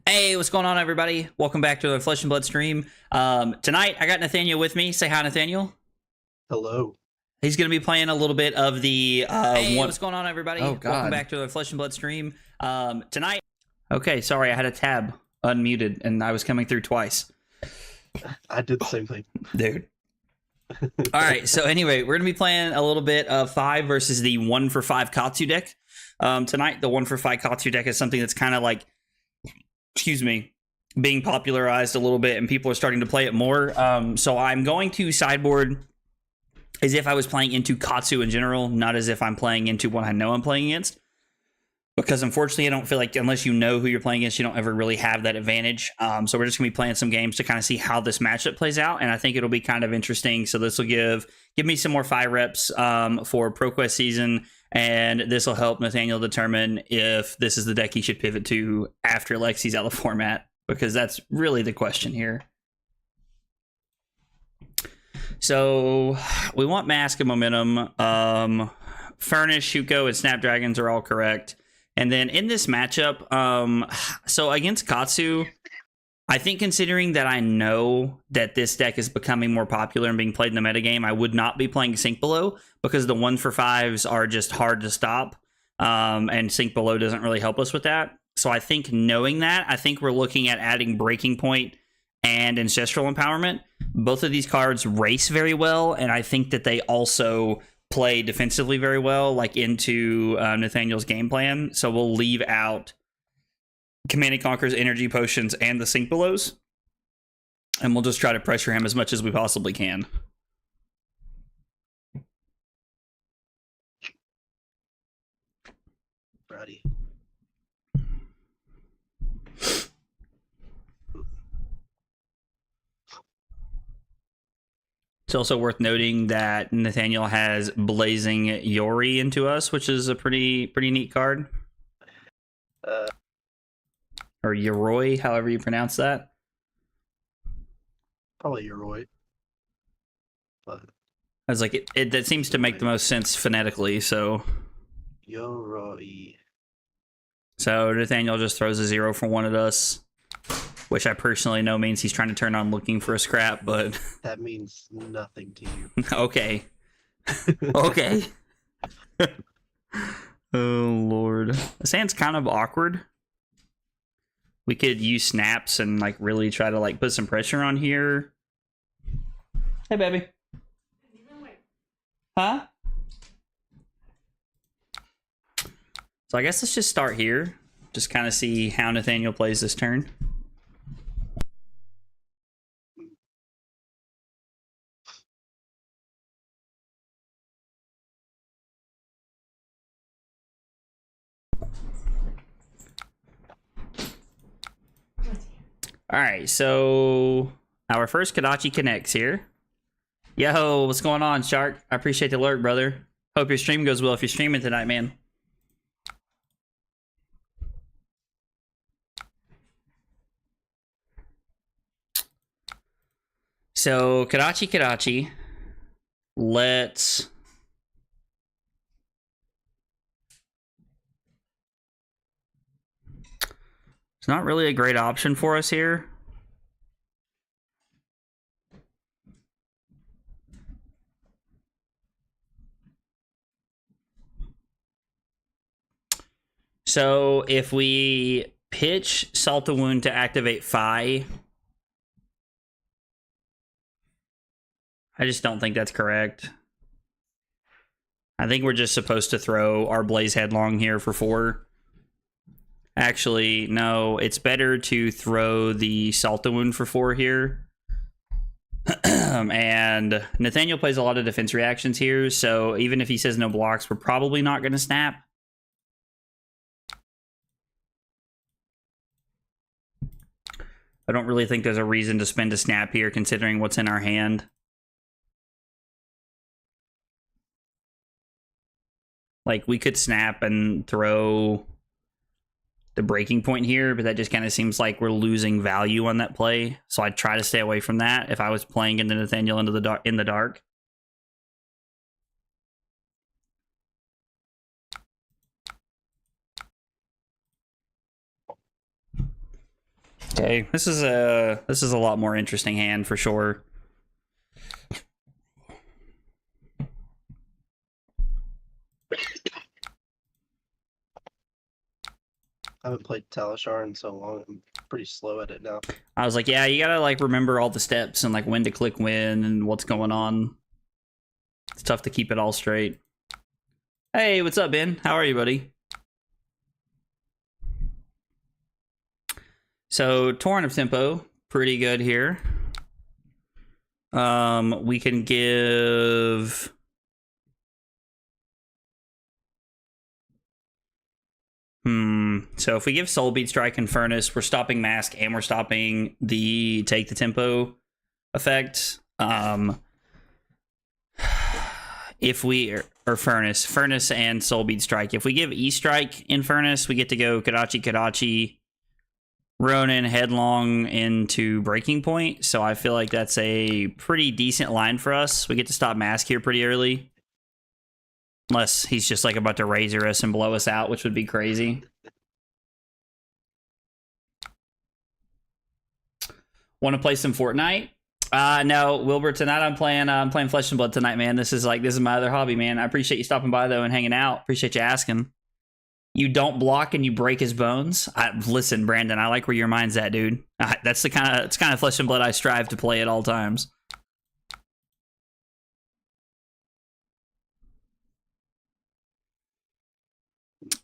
Hey, what's going on, everybody? Welcome back to the Flesh and Blood stream. Tonight, I got Nathaniel with me. Say hi, Nathaniel. Hello. He's going to be playing a little bit of the Hey, what's going on, everybody? Oh, God. Welcome back to the Flesh and Blood stream. Tonight. Okay, sorry, I had a tab unmuted and I was coming through twice. I did the same thing. Dude. All right, so anyway, we're going to be playing a little bit of 5 versus the 1 for 5 Katsu deck. Tonight, the 1 for 5 Katsu deck is something that's kind of like, being popularized a little bit and people are starting to play it more. So I'm going to sideboard as if I was playing into Katsu in general, not as if I'm playing into what I know I'm playing against. Because unfortunately, I don't feel like unless you know who you're playing against, you don't ever really have that advantage. So we're just going to be playing some games to kind of see how this matchup plays out. And I think it'll be kind of interesting. So this will give me some more 5 reps for ProQuest season. And this will help Nathaniel determine if this is the deck he should pivot to after Lexi's out of the format. Because that's really the question here. So we want Mask and Momentum. Furnace, Shuko, and Snapdragons are all correct. And then in this matchup, so against Katsu, I think considering that I know that this deck is becoming more popular and being played in the metagame, I would not be playing Sink Below because the 1 for 5s are just hard to stop. And Sink Below doesn't really help us with that. So I think knowing that, I think we're looking at adding Breaking Point and Ancestral Empowerment. Both of these cards race very well, and I think that they also play defensively very well, like into Nathaniel's game plan. So we'll leave out Command and Conquer's Energy Potions and the Sink Belows, and we'll just try to pressure him as much as we possibly can. Ready. It's also worth noting that Nathaniel has Blazing Yori into us, which is a pretty neat card. Or Yoroi, however you pronounce that. Probably Yoroi. But I was like, that seems to make the most sense phonetically, so... Yoroi. So Nathaniel just throws a 0 for one at us, which I personally know means he's trying to turn on looking for a scrap, but... That means nothing to you. Okay. Okay. Oh, Lord. This hand's kind of awkward. We could use snaps and, like, really try to, like, put some pressure on here. Hey, baby. Huh? So I guess let's just start here. Just kind of see how Nathaniel plays this turn. All right, so our first Kadachi connects here. Yo, what's going on, Shark? I appreciate the alert, brother. Hope your stream goes well if you're streaming tonight, man. So, Kadachi. Let's... It's not really a great option for us here. So if we pitch Salt the Wound to activate Fai, I just don't think that's correct. I think we're just supposed to throw our Blaze Headlong here for 4. Actually, no, it's better to throw the Salt the Wound for 4 here. And Nathaniel plays a lot of defense reactions here, so even if he says no blocks, we're probably not going to snap. I don't really think there's a reason to spend a snap here, considering what's in our hand. Like, we could snap and throw the Breaking Point here, but that just kind of seems like we're losing value on that play. So I'd try to stay away from that if I was playing into Nathaniel in the dark. Okay, this is a lot more interesting hand for sure. I haven't played Talishar in so long. I'm pretty slow at it now. I was like, yeah, you gotta like remember all the steps and like when to click when and what's going on. It's tough to keep it all straight. Hey, what's up, Ben? How are you, buddy? So, Torrent of Tempo, pretty good here. We can give... So if we give Soul Beat Strike and Furnace, we're stopping Mask and we're stopping the Take the Tempo effect. If we... Or Furnace and Soul Beat Strike. If we give E-Strike in Furnace, we get to go Kadachi, Ronin headlong into Breaking Point, so I feel like that's a pretty decent line for us. We get to stop Mask here pretty early. Unless he's just like about to razor us and blow us out, which would be crazy. Want to play some Fortnite? No, Wilbur, tonight I'm playing Flesh and Blood tonight, man. This is my other hobby, man. I appreciate you stopping by though and hanging out. Appreciate you asking. You don't block and you break his bones. Listen, Brandon, I like where your mind's at, dude. It's kind of Flesh and Blood I strive to play at all times.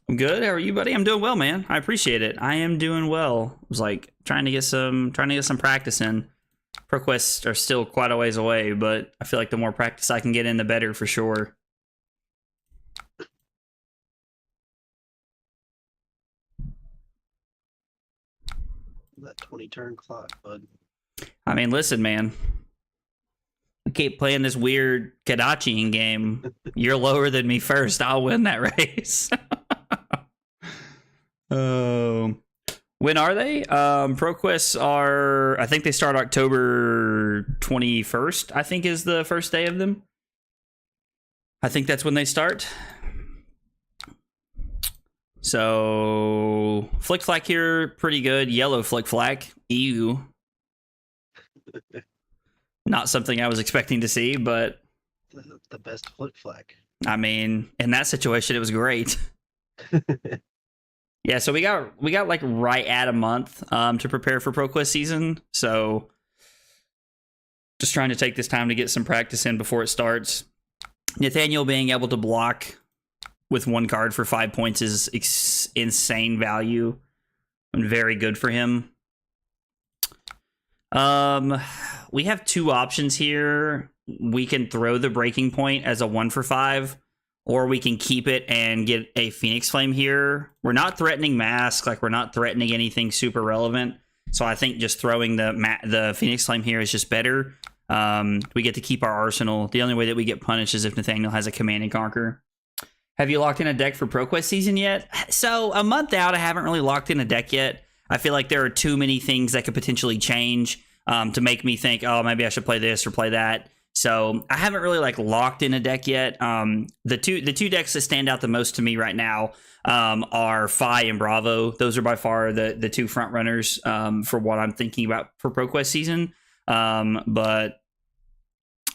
I'm good. How are you, buddy? I'm doing well, man. I appreciate it. I am doing well. I was like trying to get some practice in. ProQuests are still quite a ways away, but I feel like the more practice I can get in, the better for sure. That 20-turn clock, bud. I mean, listen, man. I keep playing this weird Kadachiing game. You're lower than me first. I'll win that race. Oh. When are they? ProQuests are... I think they start October 21st, I think is the first day of them. I think that's when they start. So... Flick Flack here, pretty good. Yellow Flick Flack. Ew. Not something I was expecting to see, but... The best Flick Flack. I mean, in that situation, it was great. Yeah, so we got like right at a month to prepare for ProQuest season. So just trying to take this time to get some practice in before it starts. Nathaniel being able to block with one card for 5 points is insane value and very good for him. We have two options here. We can throw the Breaking Point as a 1 for 5. Or we can keep it and get a Phoenix Flame here. We're not threatening Mask, like we're not threatening anything super relevant. So I think just throwing the Phoenix Flame here is just better. We get to keep our arsenal. The only way that we get punished is if Nathaniel has a Command and Conquer. Have you locked in a deck for ProQuest season yet? So a month out, I haven't really locked in a deck yet. I feel like there are too many things that could potentially change to make me think, oh, maybe I should play this or play that. So I haven't really like locked in a deck yet. The two decks that stand out the most to me right now are Fai and Bravo. Those are by far the two front runners for what I'm thinking about for ProQuest season. But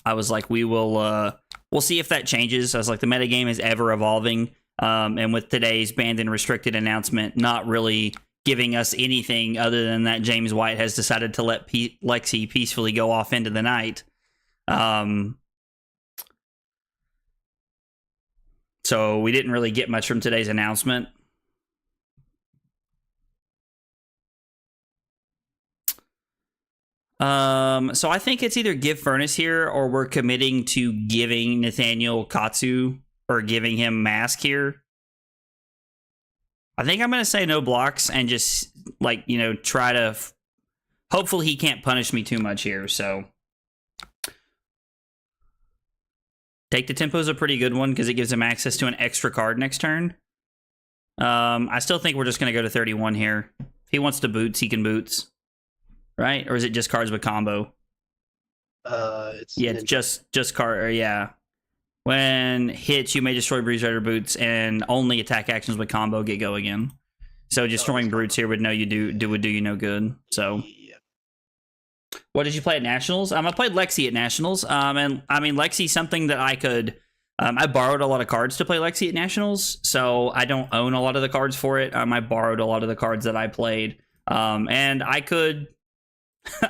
I was like, we'll see if that changes. I was like, the metagame is ever evolving. And with today's banned and restricted announcement, not really giving us anything other than that James White has decided to let Lexi peacefully go off into the night. So we didn't really get much from today's announcement. So I think it's either give Furnace here or we're committing to giving Nathaniel Katsu or giving him Mask here. I think I'm going to say no blocks and just like, you know, try to hopefully he can't punish me too much here. So Take the Tempo is a pretty good one because it gives him access to an extra card next turn. I still think we're just going to go to 31 here. If he wants to boots, he can boots. Right? Or is it just cards with combo? It's just card. Or yeah. When hits, you may destroy Breeze Rider boots and only attack actions with combo get go again. So destroying brutes here would do you no good. So Yeah. what did you play at Nationals? I played Lexi at Nationals. And I mean Lexi's something that I could. I borrowed a lot of cards to play Lexi at Nationals, so I don't own a lot of the cards for it. I borrowed a lot of the cards that I played, and I could,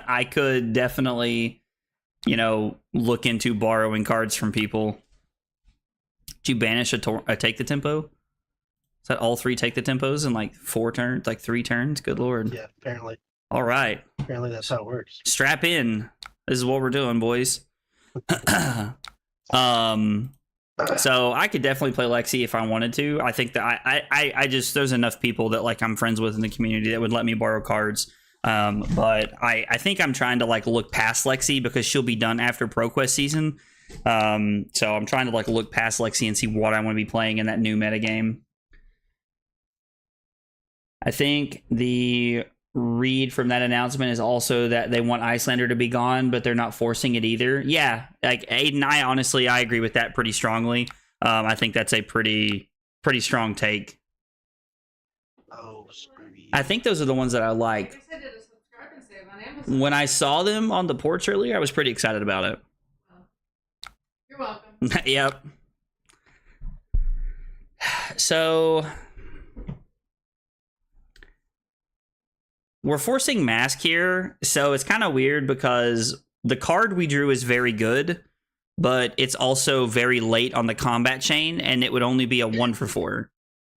I could definitely, look into borrowing cards from people. Did you banish a take the tempo? Is that all 3 take the tempos in like 4 turns, like 3 turns? Good lord. Yeah, apparently. All right. Apparently that's how it works. Strap in. This is what we're doing, boys. So I could definitely play Lexi if I wanted to. I think that I just there's enough people that like I'm friends with in the community that would let me borrow cards. But I think I'm trying to like look past Lexi because she'll be done after ProQuest season. So I'm trying to like look past Lexi and see what I want to be playing in that new meta game. I think the read from that announcement is also that they want Icelander to be gone, but they're not forcing it either. Yeah, like Aiden, I agree with that pretty strongly. I think that's a pretty strong take. Oh, screw you. I think those are the ones that I like. When I saw them on the porch earlier, I was pretty excited about it. You're welcome. Yep. So we're forcing Mask here, so it's kind of weird because the card we drew is very good, but it's also very late on the combat chain, and it would only be a 1 for 4.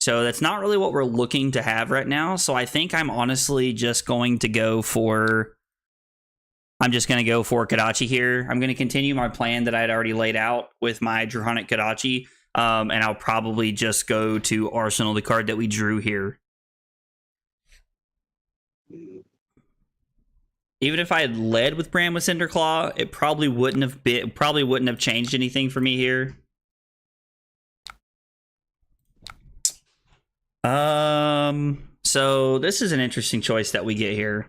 So that's not really what we're looking to have right now. So I think I'm honestly just going to go for... I'm just going to go for Kodachi here. I'm going to continue my plan that I had already laid out with my Draconic Kodachi, and I'll probably just go to Arsenal, the card that we drew here. Even if I had led with Bram with Cinderclaw, it probably wouldn't have changed anything for me here. So this is an interesting choice that we get here.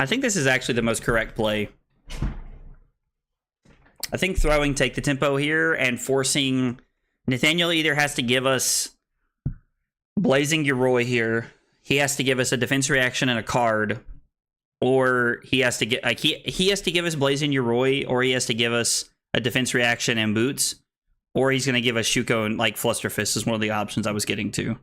I think this is actually the most correct play. I think throwing take the tempo here and forcing Nathaniel either has to give us Blazing Yoroi here. He has to give us a defense reaction and a card, or he has to get like he has to give us Blazing Yoroi, or he has to give us a defense reaction and boots, or he's going to give us Shuko and like Flusterfist is one of the options I was getting to.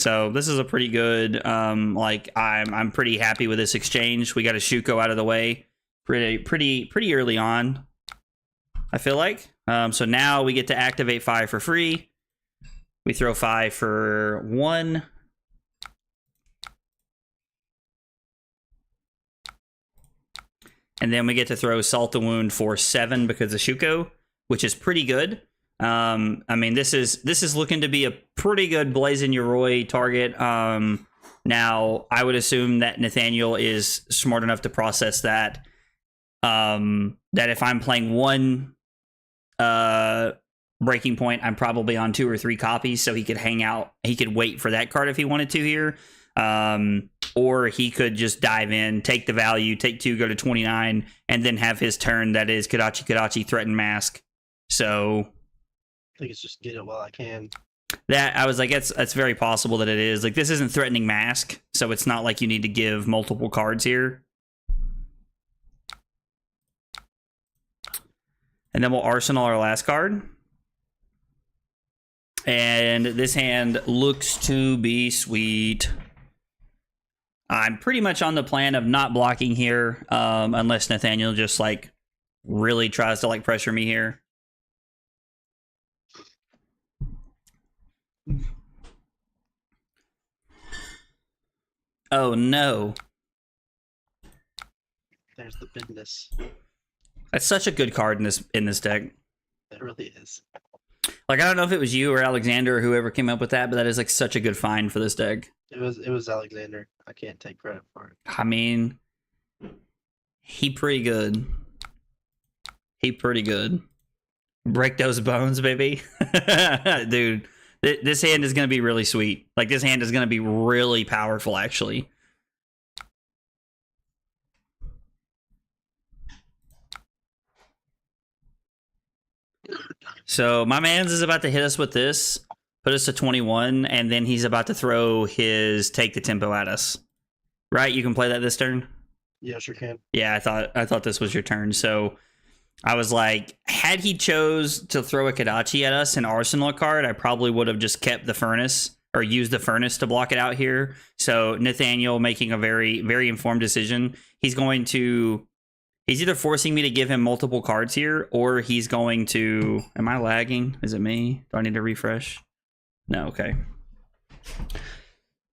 So this is a pretty good, like I'm pretty happy with this exchange. We got a Shuko out of the way pretty early on, I feel like. So now we get to activate 5 for free. We throw 5 for 1. And then we get to throw Salt the Wound for 7 because of Shuko, which is pretty good. I mean, this is looking to be a pretty good Blazing Yoroi target. Now, I would assume that Nathaniel is smart enough to process that. That if I'm playing 1 breaking point, I'm probably on 2 or 3 copies, so he could hang out. He could wait for that card if he wanted to here. Or he could just dive in, take the value, take 2, go to 29, and then have his turn that is Kodachi, Threaten Mask. So I think it's just get it while I can. That I was like, that's very possible that it is. Like, this isn't Threatening Mask, so it's not like you need to give multiple cards here. And then we'll Arsenal our last card. And this hand looks to be sweet. I'm pretty much on the plan of not blocking here, unless Nathaniel just like really tries to like pressure me here. Oh no. There's the business. That's such a good card in this deck. It really is. Like, I don't know if it was you or Alexander or whoever came up with that, but that is like such a good find for this deck. It was Alexander. I can't take credit for it. I mean, he pretty good. He pretty good. Break those bones, baby. Dude, this hand is going to be really sweet. Like, this hand is going to be really powerful, actually. So my man's is about to hit us with this, put us to 21, and then he's about to throw his take the tempo at us. Right? You can play that this turn? Yeah, sure can. Yeah, I thought this was your turn. So I was like, had he chose to throw a Kadachi at us, an Arsenal card, I probably would have just kept the Furnace or used the Furnace to block it out here. So Nathaniel making a very, very informed decision. He's either forcing me to give him multiple cards here, or he's going to... Am I lagging? Is it me? Do I need to refresh? No, okay.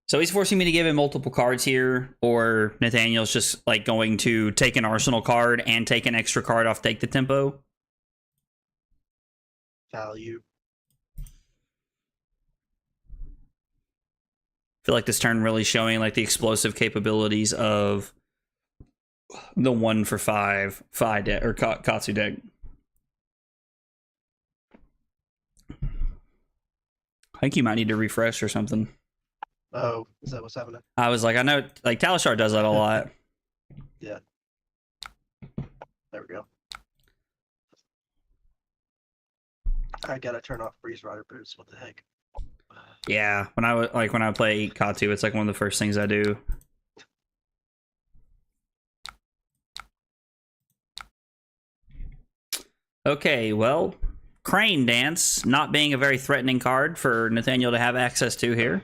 So he's forcing me to give him multiple cards here, or Nathaniel's just like going to take an Arsenal card and take an extra card off Take the Tempo. Value. I feel like this turn really showing like the explosive capabilities of the 1-for-5 Fai deck or Katsu deck. I think you might need to refresh or something. Oh, is that what's happening? I was like, I know, like Talishar does that a lot. Yeah. There we go. I gotta turn off Breeze Rider boots. What the heck? Yeah, when I play Katsu, it's like one of the first things I do. Okay, well, Crane Dance not being a very threatening card for Nathaniel to have access to here.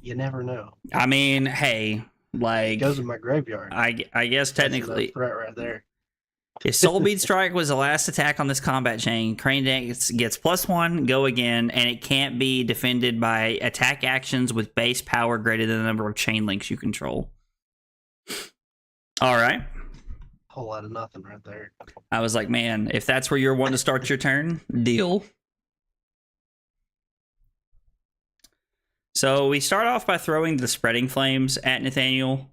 You never know. I mean, hey, like, It goes in my graveyard. I guess That's technically, enough threat right there. if Soul Bead Strike was the last attack on this combat chain, Crane Dance gets +1, go again, and it can't be defended by attack actions with base power greater than the number of chain links you control. All right. Whole lot of nothing right there. I was like, man, if that's where you're wanting to start your turn, deal. So we start off by throwing the Spreading Flames at Nathaniel,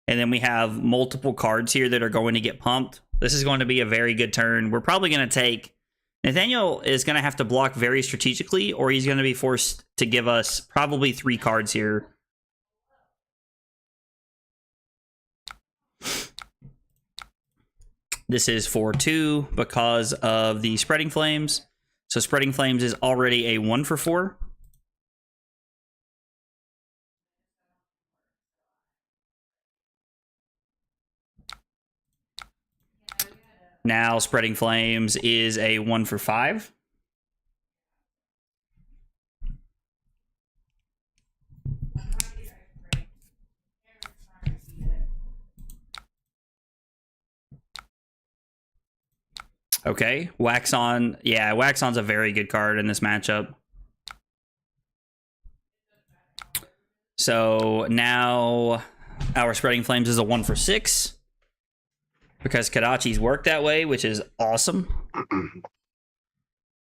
and then we have multiple cards here that are going to get pumped. This is going to be a very good turn. We're probably going to take... Nathaniel is going to have to block very strategically, or he's going to be forced to give us probably 3 cards here. This is for 2 because of the Spreading Flames. So Spreading Flames is already a 1-for-4. Now Spreading Flames is a 1-for-5. Okay, Wax On. Yeah, Wax On's a very good card in this matchup. So now our Spreading Flames is a 1-for-6. Because Kadachi's work that way, which is awesome.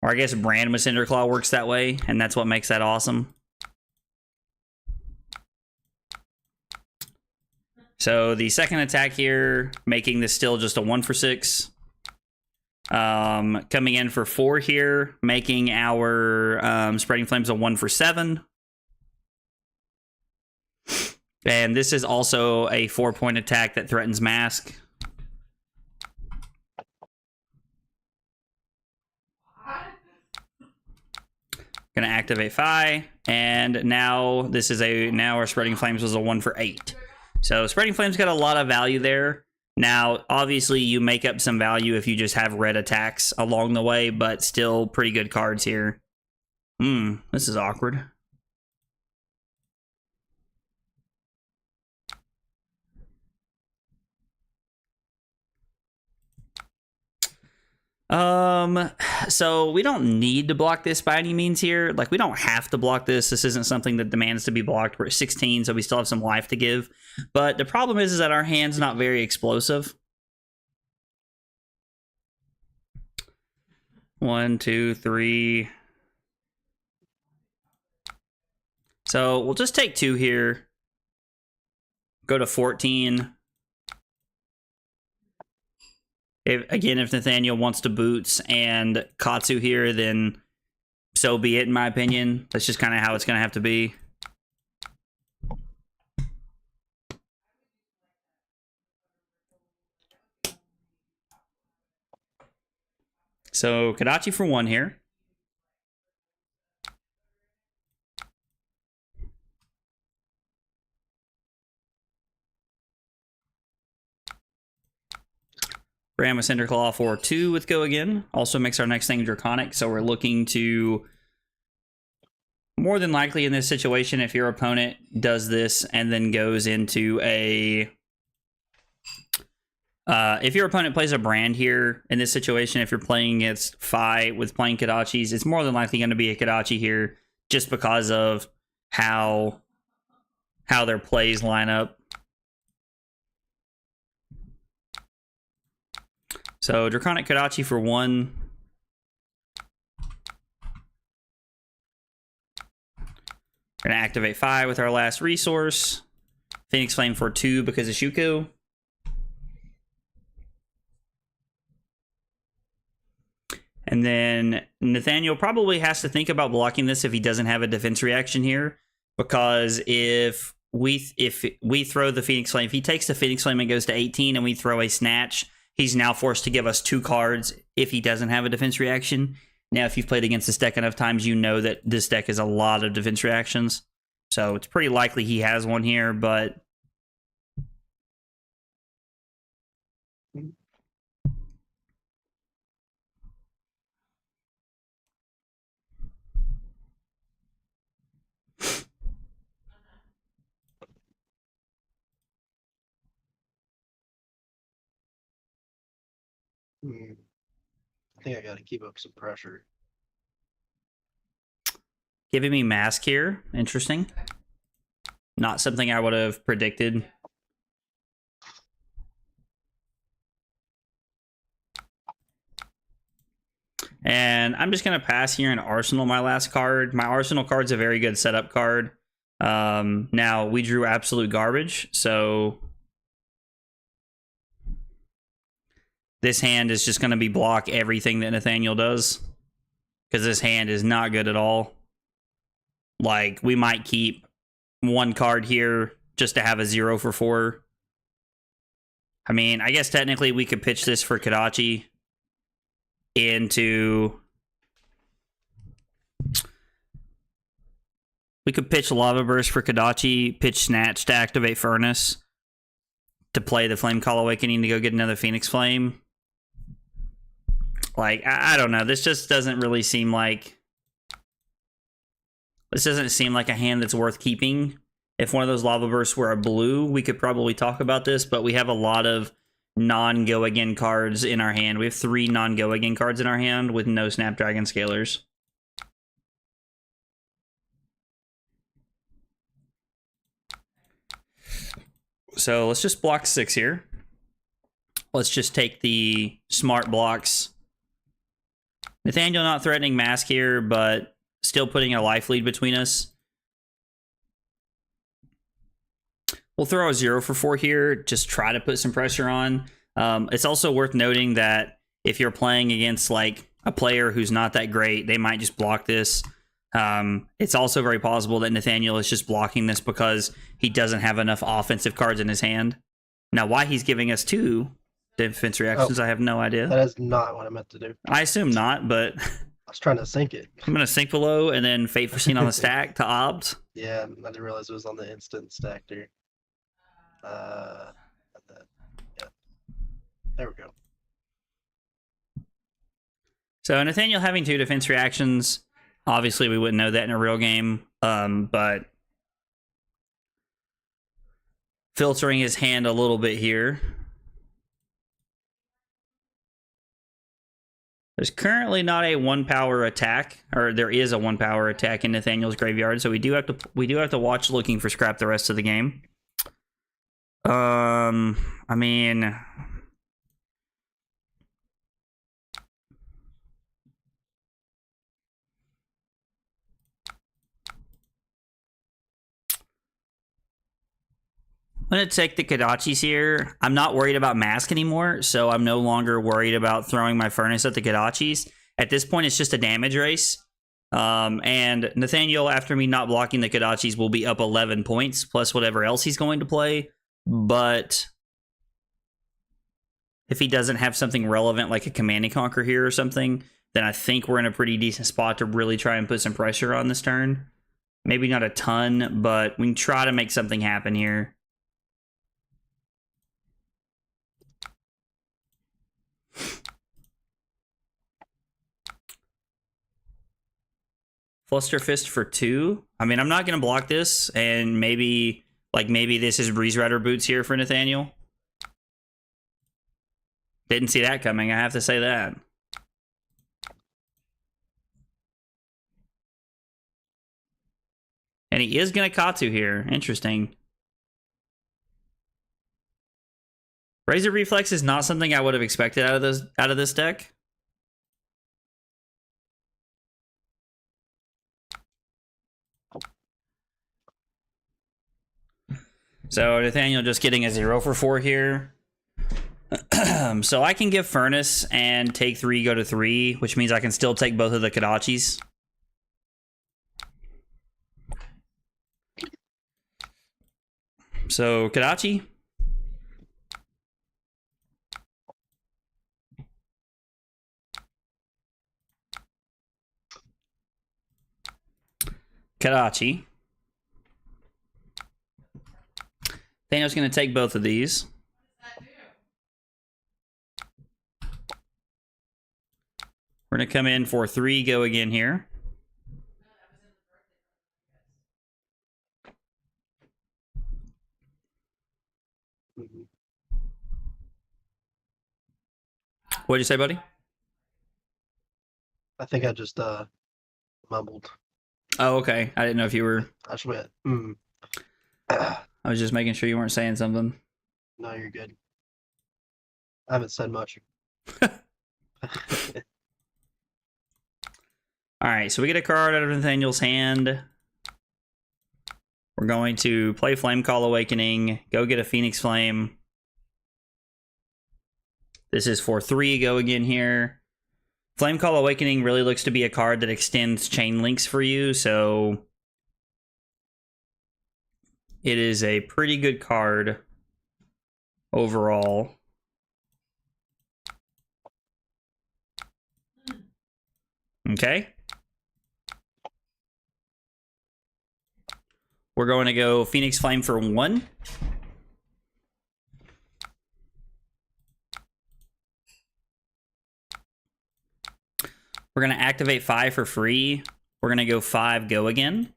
Or I guess Brand with Cinderclaw works that way, and that's what makes that awesome. So the second attack here, making this still just a 1-for-6. Coming in for 4 here, making our Spreading Flames a 1-for-7. And this is also a 4-point attack that threatens Mask. Gonna activate Fai, and now this is now our Spreading Flames was a 1-for-8. So Spreading Flames got a lot of value there. Now, obviously, you make up some value if you just have red attacks along the way, but still pretty good cards here. This is awkward. So we don't need to block this by any means here. Like, we don't have to block this. This isn't something that demands to be blocked. We're at 16, so we still have some life to give. But the problem is that our hand's not very explosive. 1, 2, 3. So we'll just take 2 here. Go to 14. If Nathaniel wants to boots and Katsu here, then so be it, in my opinion. That's just kind of how it's going to have to be. So Kodachi for 1 here. Grandma Cinderclaw for 2 with go again. Also makes our next thing Draconic, so we're looking to... More than likely in this situation, if your opponent does this and then goes into a... if your opponent plays a brand here, in this situation, if you're playing against Fai with playing Kodachis, it's more than likely going to be a Kodachi here just because of how their plays line up. So Draconic Kodachi for 1. We're going to activate Fai with our last resource. Phoenix Flame for 2 because of Shuko. And then Nathaniel probably has to think about blocking this if he doesn't have a defense reaction here. Because if we throw the Phoenix Flame, if he takes the Phoenix Flame and goes to 18 and we throw a Snatch, he's now forced to give us 2 cards if he doesn't have a defense reaction. Now, if you've played against this deck enough times, you know that this deck has a lot of defense reactions. So it's pretty likely he has one here, but... I think I got to keep up some pressure. Giving me Mask here. Interesting. Not something I would have predicted. And I'm just going to pass here and Arsenal my last card. My Arsenal card's a very good setup card. Now, we drew absolute garbage, so... This hand is just going to be block everything that Nathaniel does. Because this hand is not good at all. Like, we might keep 1 card here just to have a 0 for 4. I mean, I guess technically we could pitch this for Kodachi into... We could pitch Lava Burst for Kodachi, pitch Snatch to activate Furnace, to play the Flame Call Awakening to go get another Phoenix Flame. Like, I don't know. This just doesn't really seem like... This doesn't seem like a hand that's worth keeping. If one of those Lava Bursts were a blue, we could probably talk about this, but we have a lot of non-go-again cards in our hand. We have 3 non-go-again cards in our hand with no Snapdragon Scalers. So let's just block 6 here. Let's just take the smart blocks. Nathaniel not threatening Mask here, but still putting a life lead between us. We'll throw a 0 for 4 here. Just try to put some pressure on. It's also worth noting that if you're playing against like a player who's not that great, they might just block this. It's also very possible that Nathaniel is just blocking this because he doesn't have enough offensive cards in his hand. Now, why he's giving us 2 defense reactions, I have no idea. That is not what I meant to do. I assume not, but... I was trying to sync it. I'm going to sink below and then Fate Foreseen on the stack to opt. Yeah, I didn't realize it was on the instant stack there. Yeah. There we go. So Nathaniel having 2 defense reactions, obviously we wouldn't know that in a real game, but filtering his hand a little bit here. There's currently not a 1-power attack, or there is a 1-power attack in Nathaniel's graveyard, so we do have to watch looking for scrap the rest of the game. I mean, I'm going to take the Kodachis here. I'm not worried about Mask anymore, so I'm no longer worried about throwing my Furnace at the Kodachis. At this point, it's just a damage race. And Nathaniel, after me not blocking the Kodachis, will be up 11 points, plus whatever else he's going to play. But if he doesn't have something relevant like a Command and Conquer here or something, then I think we're in a pretty decent spot to really try and put some pressure on this turn. Maybe not a ton, but we can try to make something happen here. Fluster Fist for 2. I mean, I'm not going to block this, and maybe this is Breeze Rider Boots here for Nathaniel. Didn't see that coming, I have to say that. And he is going to Katsu here. Interesting. Razor Reflex is not something I would have expected out of this deck. So Nathaniel just getting a 0 for 4 here. So I can give Furnace and take 3, go to 3, which means I can still take both of the Kodachis. So Kodachi. Kodachi. Thanos going to take both of these. We're going to come in for 3, go again here. What'd you say, buddy? I think I just mumbled. Oh, okay. I didn't know if you were... I just went, I was just making sure you weren't saying something. No, you're good. I haven't said much. Alright, so we get a card out of Nathaniel's hand. We're going to play Flame Call Awakening, go get a Phoenix Flame. This is for 3, go again here. Flame Call Awakening really looks to be a card that extends chain links for you, so it is a pretty good card overall. Okay. We're going to go Phoenix Flame for 1. We're going to activate 5 for free. We're going to go 5, go again.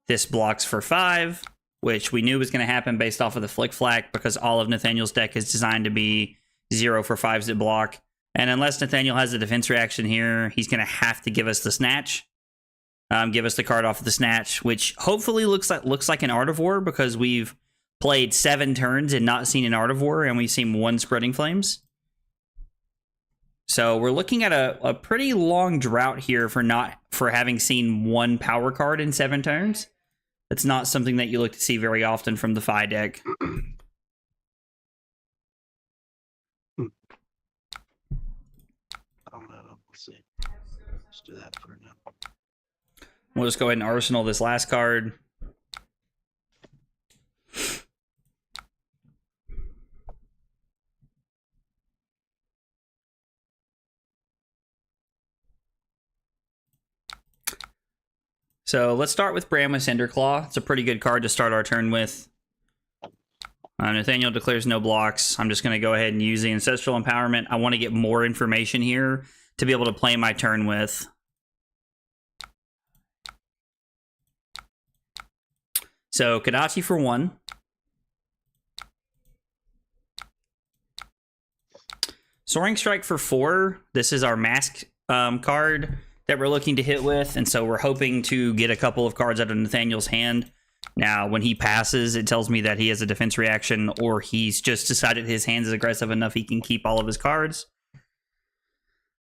This blocks for 5, which we knew was going to happen based off of the Flick Flack because all of Nathaniel's deck is designed to be 0 for 5s that block. And unless Nathaniel has a defense reaction here, he's going to have to give us the Snatch. Give us the card off of the Snatch, which hopefully looks like an Art of War because we've played 7 turns and not seen an Art of War, and we've seen 1 Spreading Flames. So we're looking at a pretty long drought here for having seen 1 power card in 7 turns. It's not something that you look to see very often from the Fai deck. Let's see. Let's do that for now. We'll just go ahead and arsenal this last card. So let's start with Bram with Cinderclaw. It's a pretty good card to start our turn with. Nathaniel declares no blocks. I'm just going to go ahead and use the Ancestral Empowerment. I want to get more information here to be able to play my turn with. So Kodachi for 1. Soaring Strike for 4. This is our mask card that we're looking to hit with, and so we're hoping to get a couple of cards out of Nathaniel's hand. Now, when he passes, it tells me that he has a defense reaction, or he's just decided his hand is aggressive enough he can keep all of his cards.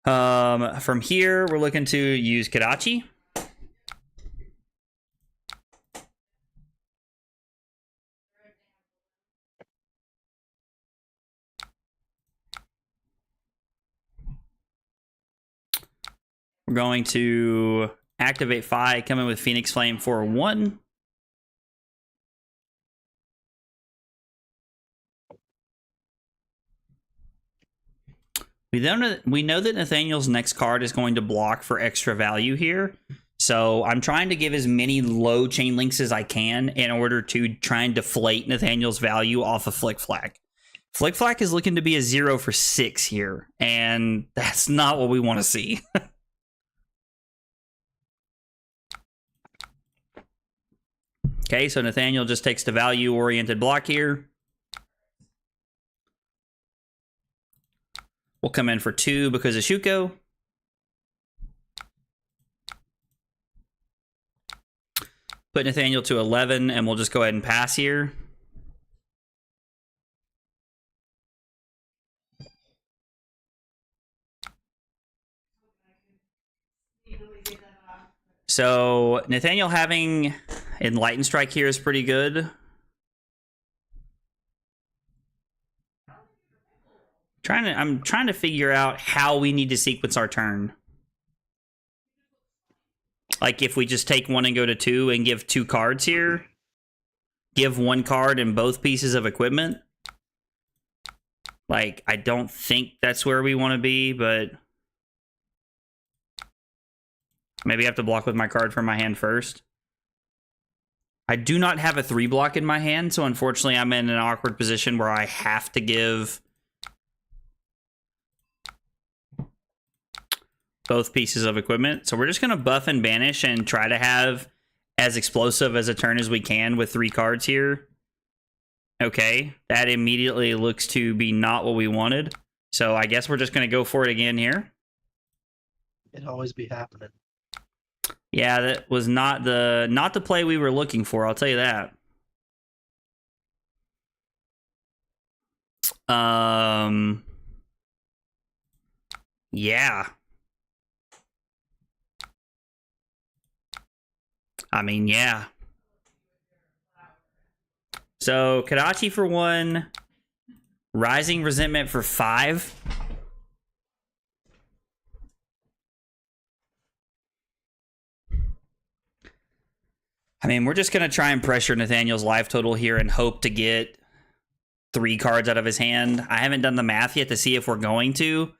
From here, we're looking to use Kodachi. We're going to activate Fai, come in with Phoenix Flame for 1. We know that Nathaniel's next card is going to block for extra value here. So I'm trying to give as many low chain links as I can in order to try and deflate Nathaniel's value off of Flick Flack. Flick Flack is looking to be a 0 for 6 here, and that's not what we want to see. Okay, so Nathaniel just takes the value-oriented block here. We'll come in for 2 because of Shuko. Put Nathaniel to 11, and we'll just go ahead and pass here. So Nathaniel having Enlightened Strike here is pretty good. I'm trying to figure out how we need to sequence our turn. Like if we just take 1 and go to 2 and give 2 cards here. Give 1 card and both pieces of equipment. Like, I don't think that's where we want to be, but maybe I have to block with my card from my hand first. I do not have a 3 block in my hand, so unfortunately I'm in an awkward position where I have to give both pieces of equipment. So we're just going to buff and banish and try to have as explosive as a turn as we can with 3 cards here. Okay, that immediately looks to be not what we wanted. So I guess we're just going to go for it again here. It'd always be happening. Yeah, that was not the play we were looking for, I'll tell you that. Yeah. I mean, yeah. So, Kadachi for 1. Rising Resentment for 5. I mean, we're just going to try and pressure Nathaniel's life total here and hope to get 3 cards out of his hand. I haven't done the math yet to see if we're going to.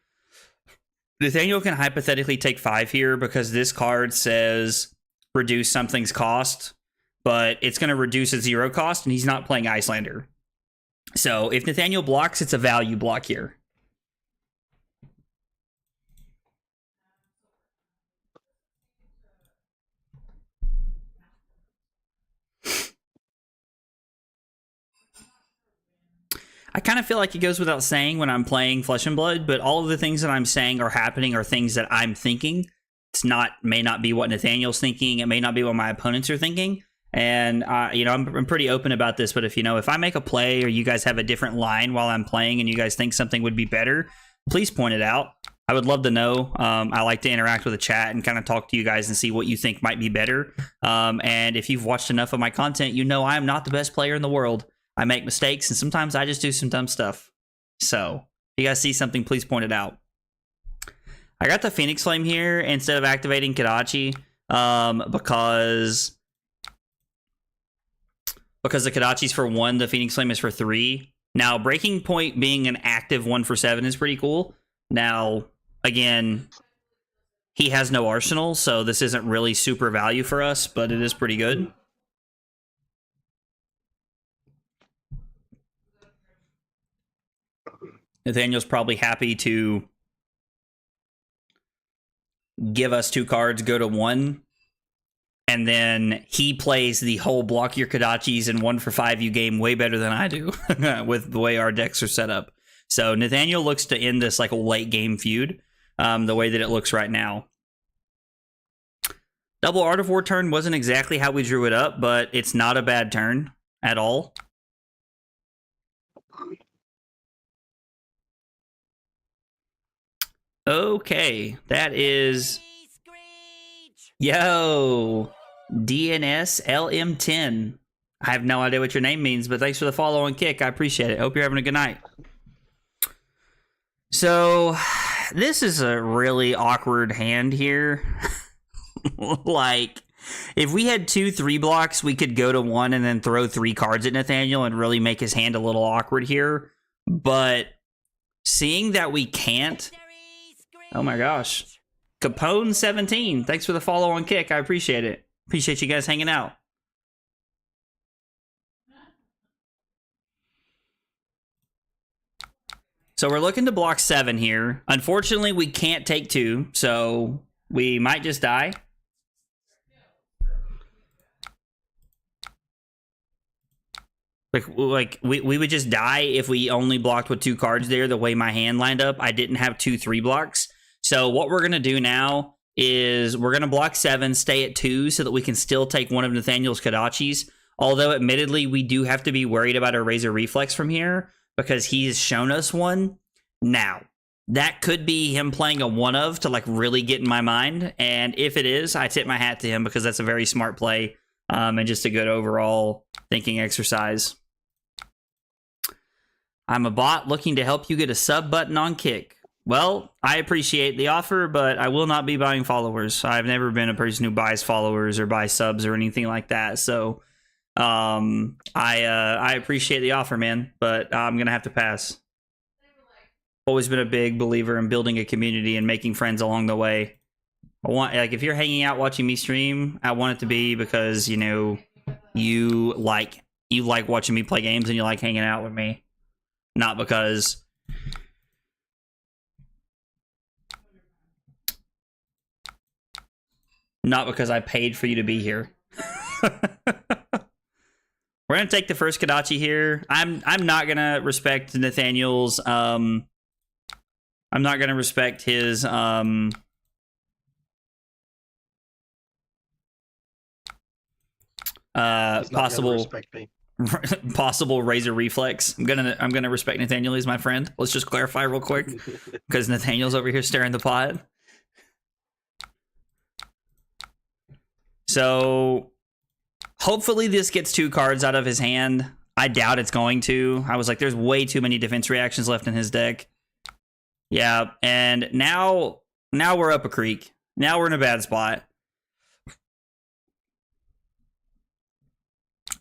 Nathaniel can hypothetically take 5 here because this card says reduce something's cost, but it's going to reduce its 0 cost, and he's not playing Icelander. So if Nathaniel blocks, it's a value block here. I kind of feel like it goes without saying when I'm playing Flesh and Blood, but all of the things that I'm saying are happening are things that I'm thinking. May not be what Nathaniel's thinking. It may not be what my opponents are thinking. And, I'm pretty open about this, but if I make a play or you guys have a different line while I'm playing and you guys think something would be better, please point it out. I would love to know. I like to interact with the chat and kind of talk to you guys and see what you think might be better. And if you've watched enough of my content, you know I am not the best player in the world. I make mistakes, and sometimes I just do some dumb stuff. So, if you guys see something, please point it out. I got the Phoenix Flame here instead of activating Kadachi because the Kadachi's for 1, the Phoenix Flame is for 3. Now, Breaking Point being an active 1 for 7 is pretty cool. Now, again, he has no arsenal, so this isn't really super value for us, but it is pretty good. Nathaniel's probably happy to give us 2 cards, go to 1, and then he plays the whole block your Kadachis and 1 for 5 you game way better than I do with the way our decks are set up. So Nathaniel looks to end this like a late game feud the way that it looks right now. Double Art of War turn wasn't exactly how we drew it up, but it's not a bad turn at all. Okay, that is... Yo, DNS LM10. I have no idea what your name means, but thanks for the follow and kick. I appreciate it. Hope you're having a good night. So, this is a really awkward hand here. Like, if we had 2 3 blocks, we could go to 1 and then throw 3 cards at Nathaniel and really make his hand a little awkward here. But seeing that we can't, Oh my gosh. Capone17, thanks for the follow on Kick. I appreciate it. Appreciate you guys hanging out. So we're looking to block 7 here. Unfortunately, we can't take 2, so we might just die. Like we would just die if we only blocked with 2 cards there. The way my hand lined up, I didn't have 2 3 blocks. So what we're gonna do now is we're gonna block 7, stay at 2, so that we can still take one of Nathaniel's Kodachis. Although, admittedly, we do have to be worried about our Razor Reflex from here because he's shown us one. Now, that could be him playing a one of to like really get in my mind. And if it is, I tip my hat to him because that's a very smart play and just a good overall thinking exercise. I'm a bot looking to help you get a sub button on Kick. Well, I appreciate the offer, but I will not be buying followers. I've never been a person who buys followers or buys subs or anything like that. So I appreciate the offer, man, but I'm gonna have to pass. Always been a big believer in building a community and making friends along the way. I want, like, if you're hanging out watching me stream, I want it to be because, you know, you like watching me play games and you like hanging out with me, not because I paid for you to be here. We're gonna take the first Kodachi here. I'm not gonna respect Nathaniel's I'm not gonna respect his possible Razor Reflex. I'm gonna respect Nathaniel. He's my friend. Let's just clarify real quick because Nathaniel's over here stirring the pot. So hopefully this gets 2 cards out of his hand. I doubt it's going to. I was like, there's way too many defense reactions left in his deck. Yeah, and now we're up a creek. Now we're in a bad spot.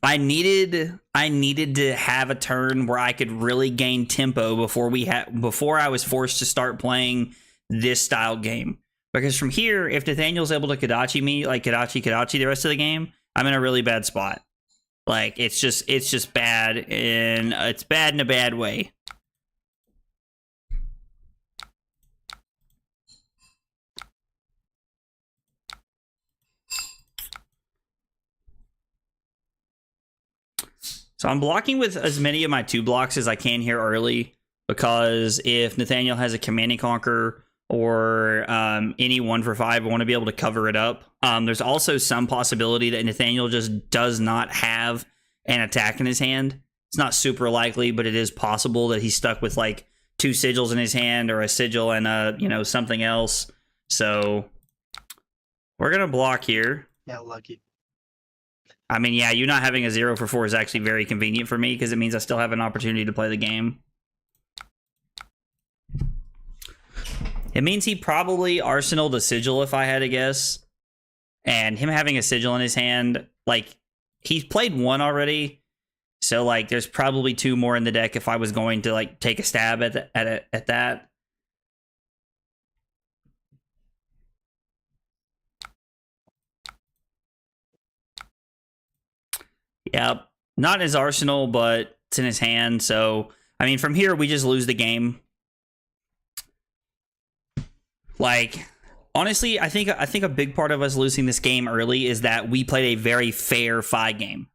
I needed to have a turn where I could really gain tempo before I was forced to start playing this style game. Because from here, if Nathaniel's able to Kodachi me, like Kodachi the rest of the game, I'm in a really bad spot. Like, it's just bad, and it's bad in a bad way. So I'm blocking with as many of my 2 blocks as I can here early, because if Nathaniel has a Command and Conquer or any 1 for 5, I want to be able to cover it up. There's also some possibility that Nathaniel just does not have an attack in his hand. It's not super likely, but it is possible that he's stuck with like 2 sigils in his hand, or a sigil and a, you know, something else. So we're gonna block here. Yeah, lucky. I mean, yeah, you not having a 0 for 4 is actually very convenient for me because it means I still have an opportunity to play the game. It means he probably arsenaled a sigil if I had to guess. And him having a sigil in his hand, like, he's played 1 already. So, like, there's probably 2 more in the deck if I was going to, like, take a stab at that. Yep. Not in his arsenal, but it's in his hand. So, I mean, from here, we just lose the game. Like, honestly, I think a big part of us losing this game early is that we played a very fair Fi game.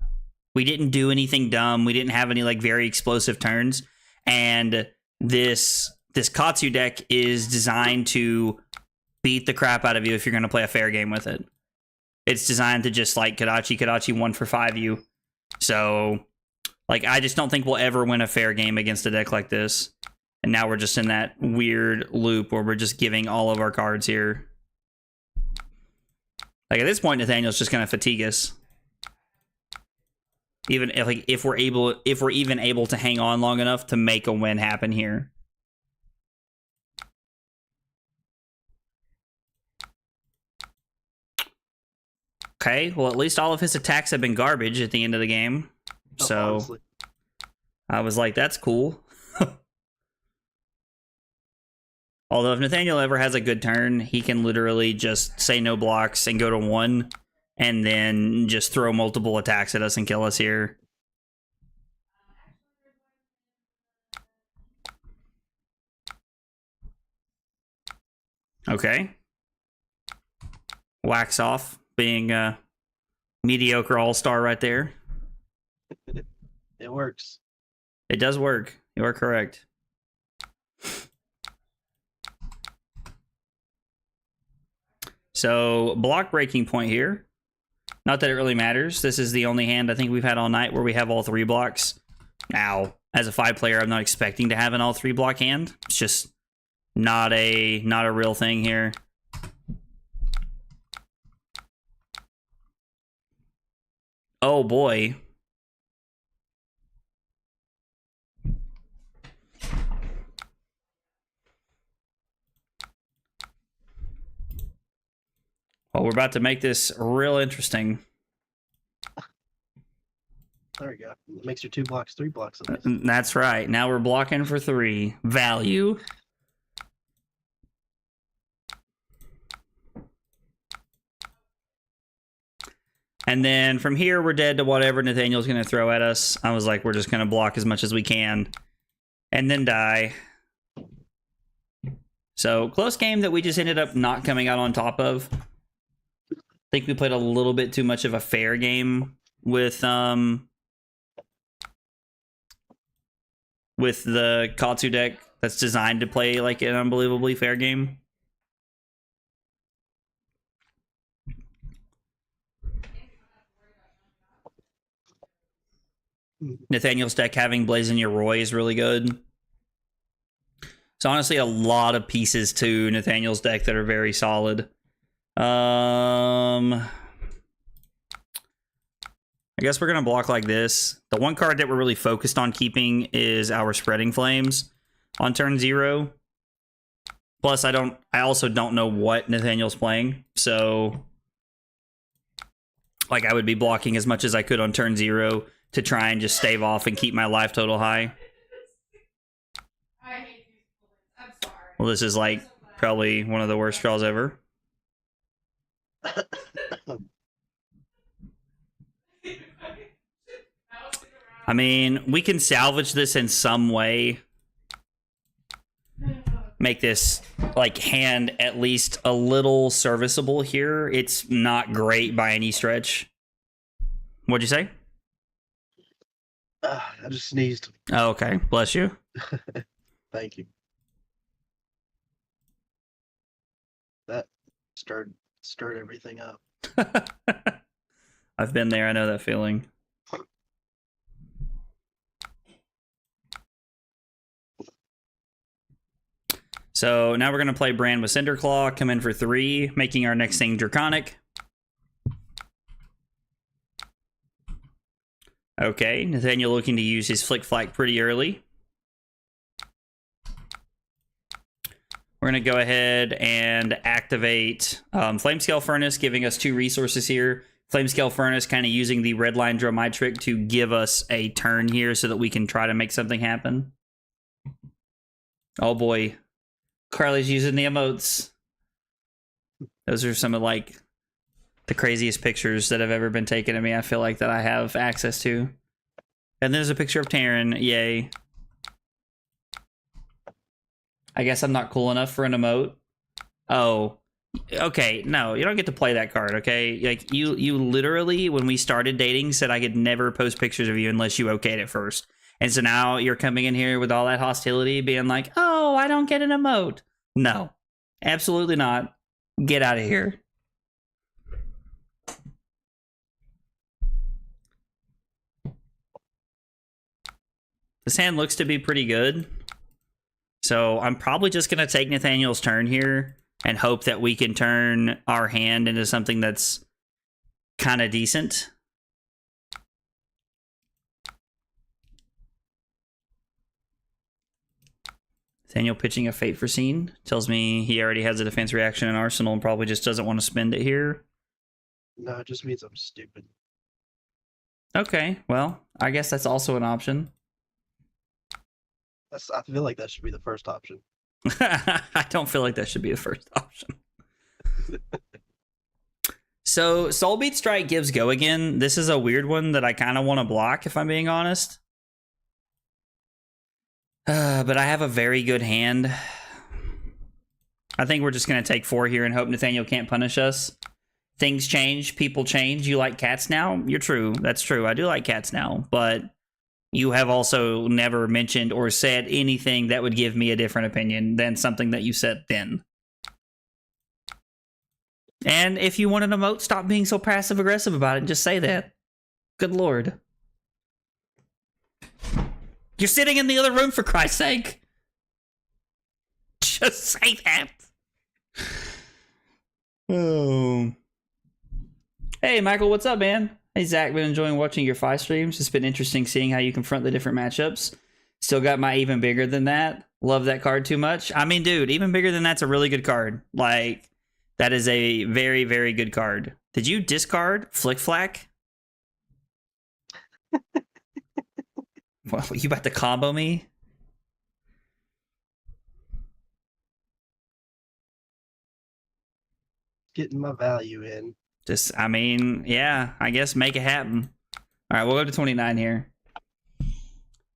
We didn't do anything dumb. We didn't have any, like, very explosive turns. And this Katsu deck is designed to beat the crap out of you if you're going to play a fair game with it. It's designed to just, like, Kodachi 1 for 5 you. So, like, I just don't think we'll ever win a fair game against a deck like this. And now we're just in that weird loop where we're just giving all of our cards here. Like, at this point, Nathaniel's just gonna fatigue us. Even if, like, if we're even able to hang on long enough to make a win happen here. Okay, well, at least all of his attacks have been garbage at the end of the game. So, honestly, I was like, that's cool. Although if Nathaniel ever has a good turn, he can literally just say no blocks and go to 1, and then just throw multiple attacks at us and kill us here. Okay. Wax off, being a mediocre all-star right there. It works. It does work. You are correct. So, block breaking point here. Not that it really matters. This is the only hand I think we've had all night where we have all 3 blocks. Now, as a 5 player, I'm not expecting to have an all 3 block hand. It's just not a real thing here. Oh boy. Well, we're about to make this real interesting. There we go. Makes your 2 blocks 3 blocks at least. That's right. Now we're blocking for 3. Value. And then from here, we're dead to whatever Nathaniel's going to throw at us. I was like, we're just going to block as much as we can. And then die. So, close game that we just ended up not coming out on top of. I think we played a little bit too much of a fair game with the Katsu deck that's designed to play like an unbelievably fair game. Nathaniel's deck having Blazing Your Roy is really good. So honestly, a lot of pieces to Nathaniel's deck that are very solid. I guess we're gonna block like this. The one card that we're really focused on keeping is our Spreading Flames on turn 0. Plus, I also don't know what Nathaniel's playing, so like I would be blocking as much as I could on turn 0 to try and just stave off and keep my life total high. I hate these bullets. I'm sorry. Well, this is like probably one of the worst draws ever. I mean, we can salvage this in some way. Make this like hand at least a little serviceable here. It's not great by any stretch. What'd you say? I just sneezed. Oh, okay. Bless you. Thank you. That stirred everything up. I've been there. I know that feeling. So now we're going to play Brand with Cinderclaw, come in for 3, making our next thing Draconic. Okay, Nathaniel looking to use his Flick Flack pretty early. We're going to go ahead and activate Flamescale Furnace, giving us 2 resources here. Flamescale Furnace kind of using the Red Line Drum Eye trick to give us a turn here so that we can try to make something happen. Oh boy. Carly's using the emotes. Those are some of like the craziest pictures that have ever been taken of me. I feel like that I have access to. And there's a picture of Taryn. Yay. I guess I'm not cool enough for an emote. Oh, okay. No, you don't get to play that card. Okay, like you literally, when we started dating, said I could never post pictures of you unless you okayed it first. And so now you're coming in here with all that hostility, being like, "Oh, I don't get an emote." No, absolutely not. Get out of here. This hand looks to be pretty good. So I'm probably just going to take Nathaniel's turn here and hope that we can turn our hand into something that's kind of decent. Nathaniel pitching a Fate Foreseen tells me he already has a defense reaction in Arsenal and probably just doesn't want to spend it here. No, it just means I'm stupid. Okay, well, I guess that's also an option. I feel like that should be the first option. I don't feel like that should be the first option. So Soul Beat Strike gives go again. This is a weird one that I kind of want to block, if I'm being honest. But I have a very good hand. I think we're just going to take 4 here and hope Nathaniel can't punish us. Things change. People change. You like cats now? You're true. That's true. I do like cats now. But you have also never mentioned or said anything that would give me a different opinion than something that you said then. And if you want an emote, stop being so passive-aggressive about it and just say that. Good lord. You're sitting in the other room, for Christ's sake. Just say that. Oh. Hey, Michael, what's up, man? Hey, Zach, been enjoying watching your Fi streams. It's been interesting seeing how you confront the different matchups. Still got my Even Bigger Than That. Love that card too much. I mean, dude, Even Bigger Than That's a really good card. Like, that is a very, very good card. Did you discard Flick Flack? What, you about to combo me? Getting my value in. Just, I mean, yeah, I guess make it happen. All right, we'll go to 29 here.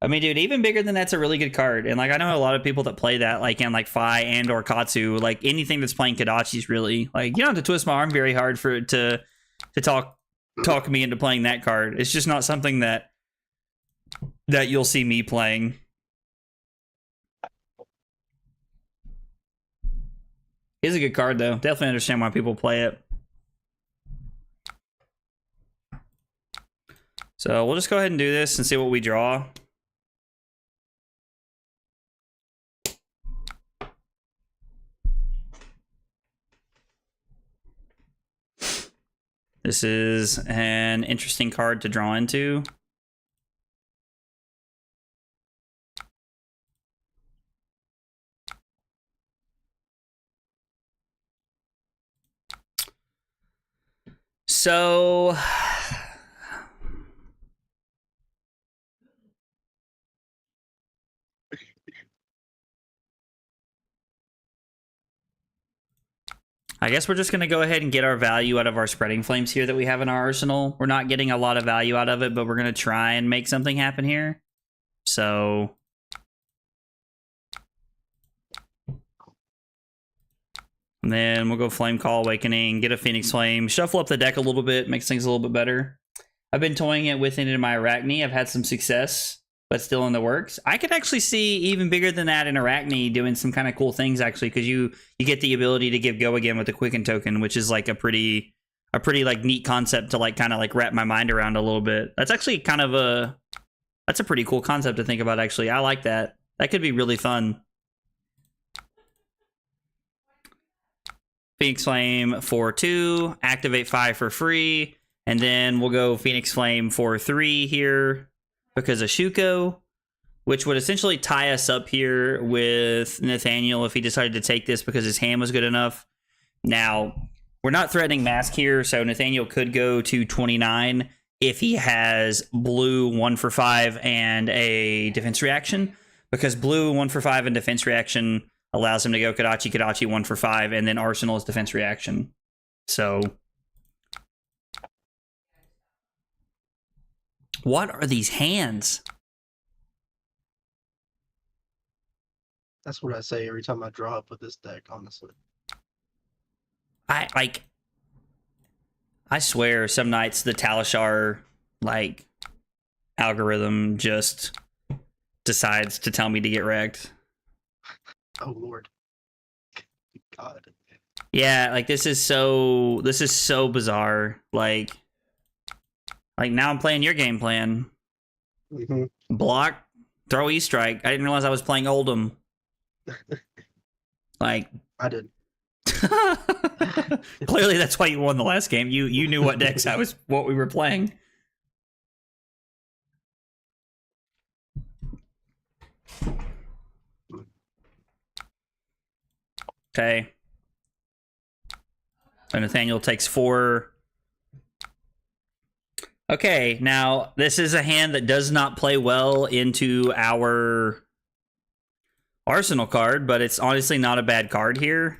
I mean, dude, Even Bigger Than That's a really good card. And, like, I know a lot of people that play that, like, in, like, Fi and or Katsu. Like, anything that's playing Kadachi's really. Like, you don't have to twist my arm very hard for it to talk me into playing that card. It's just not something that you'll see me playing. It's a good card, though. Definitely understand why people play it. So we'll just go ahead and do this and see what we draw. This is an interesting card to draw into. So I guess we're just going to go ahead and get our value out of our Spreading Flames here that we have in our arsenal. We're not getting a lot of value out of it, but we're going to try and make something happen here. So and then we'll go Flame Call Awakening, get a Phoenix Flame, shuffle up the deck a little bit, makes things a little bit better. I've been toying it with it in my Arachne. I've had some success, but still in the works. I could actually see Even Bigger Than That in Arachne doing some kind of cool things, actually, because you get the ability to give go again with the Quicken token, which is like a pretty like neat concept to like kind of like wrap my mind around a little bit. That's actually kind of that's a pretty cool concept to think about, actually. I like that. That could be really fun. Phoenix Flame for 2, activate 5 for free, and then we'll go Phoenix Flame for 3 here because of Shuko, which would essentially tie us up here with Nathaniel if he decided to take this because his hand was good enough. Now, we're not threatening Mask here, so Nathaniel could go to 29 if he has blue 1 for 5 and a defense reaction, because blue 1 for 5 and defense reaction allows him to go Kadachi 1 for 5, and then Arsenal's defense reaction. So what are these hands? That's what I say every time I draw up with this deck, honestly. I swear some nights the Talishar like algorithm just decides to tell me to get wrecked. Oh Lord. God. Yeah, like this is so bizarre. Like now I'm playing your game plan. Mm-hmm. Block, throw E-Strike. I didn't realize I was playing Oldham. Like I did. Clearly that's why you won the last game. You knew what decks what we were playing. Okay. So Nathaniel takes 4. Okay, now this is a hand that does not play well into our Arsenal card, but it's honestly not a bad card here.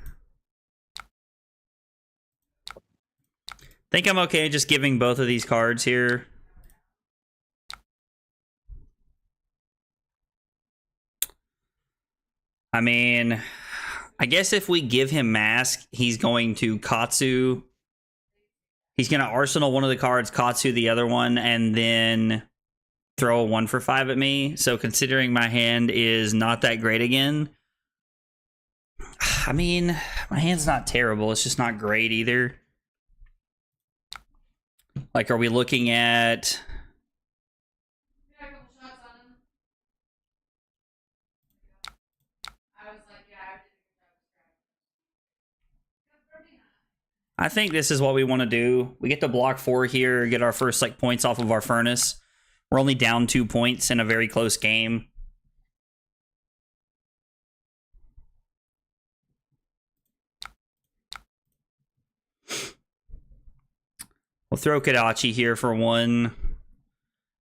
Think I'm okay just giving both of these cards here. I mean, I guess if we give him Mask, he's going to Katsu. He's going to Arsenal one of the cards, Katsu the other one, and then throw a 1 for 5 at me. So considering my hand is not that great again, I mean, my hand's not terrible. It's just not great either. Like, are we looking at... Got a couple shots on him. I was like, yeah, I did a good job. I think this is what we want to do. We get to block 4 here, get our first like points off of our furnace. We're only down 2 points in a very close game. We'll throw Kadachi here for 1.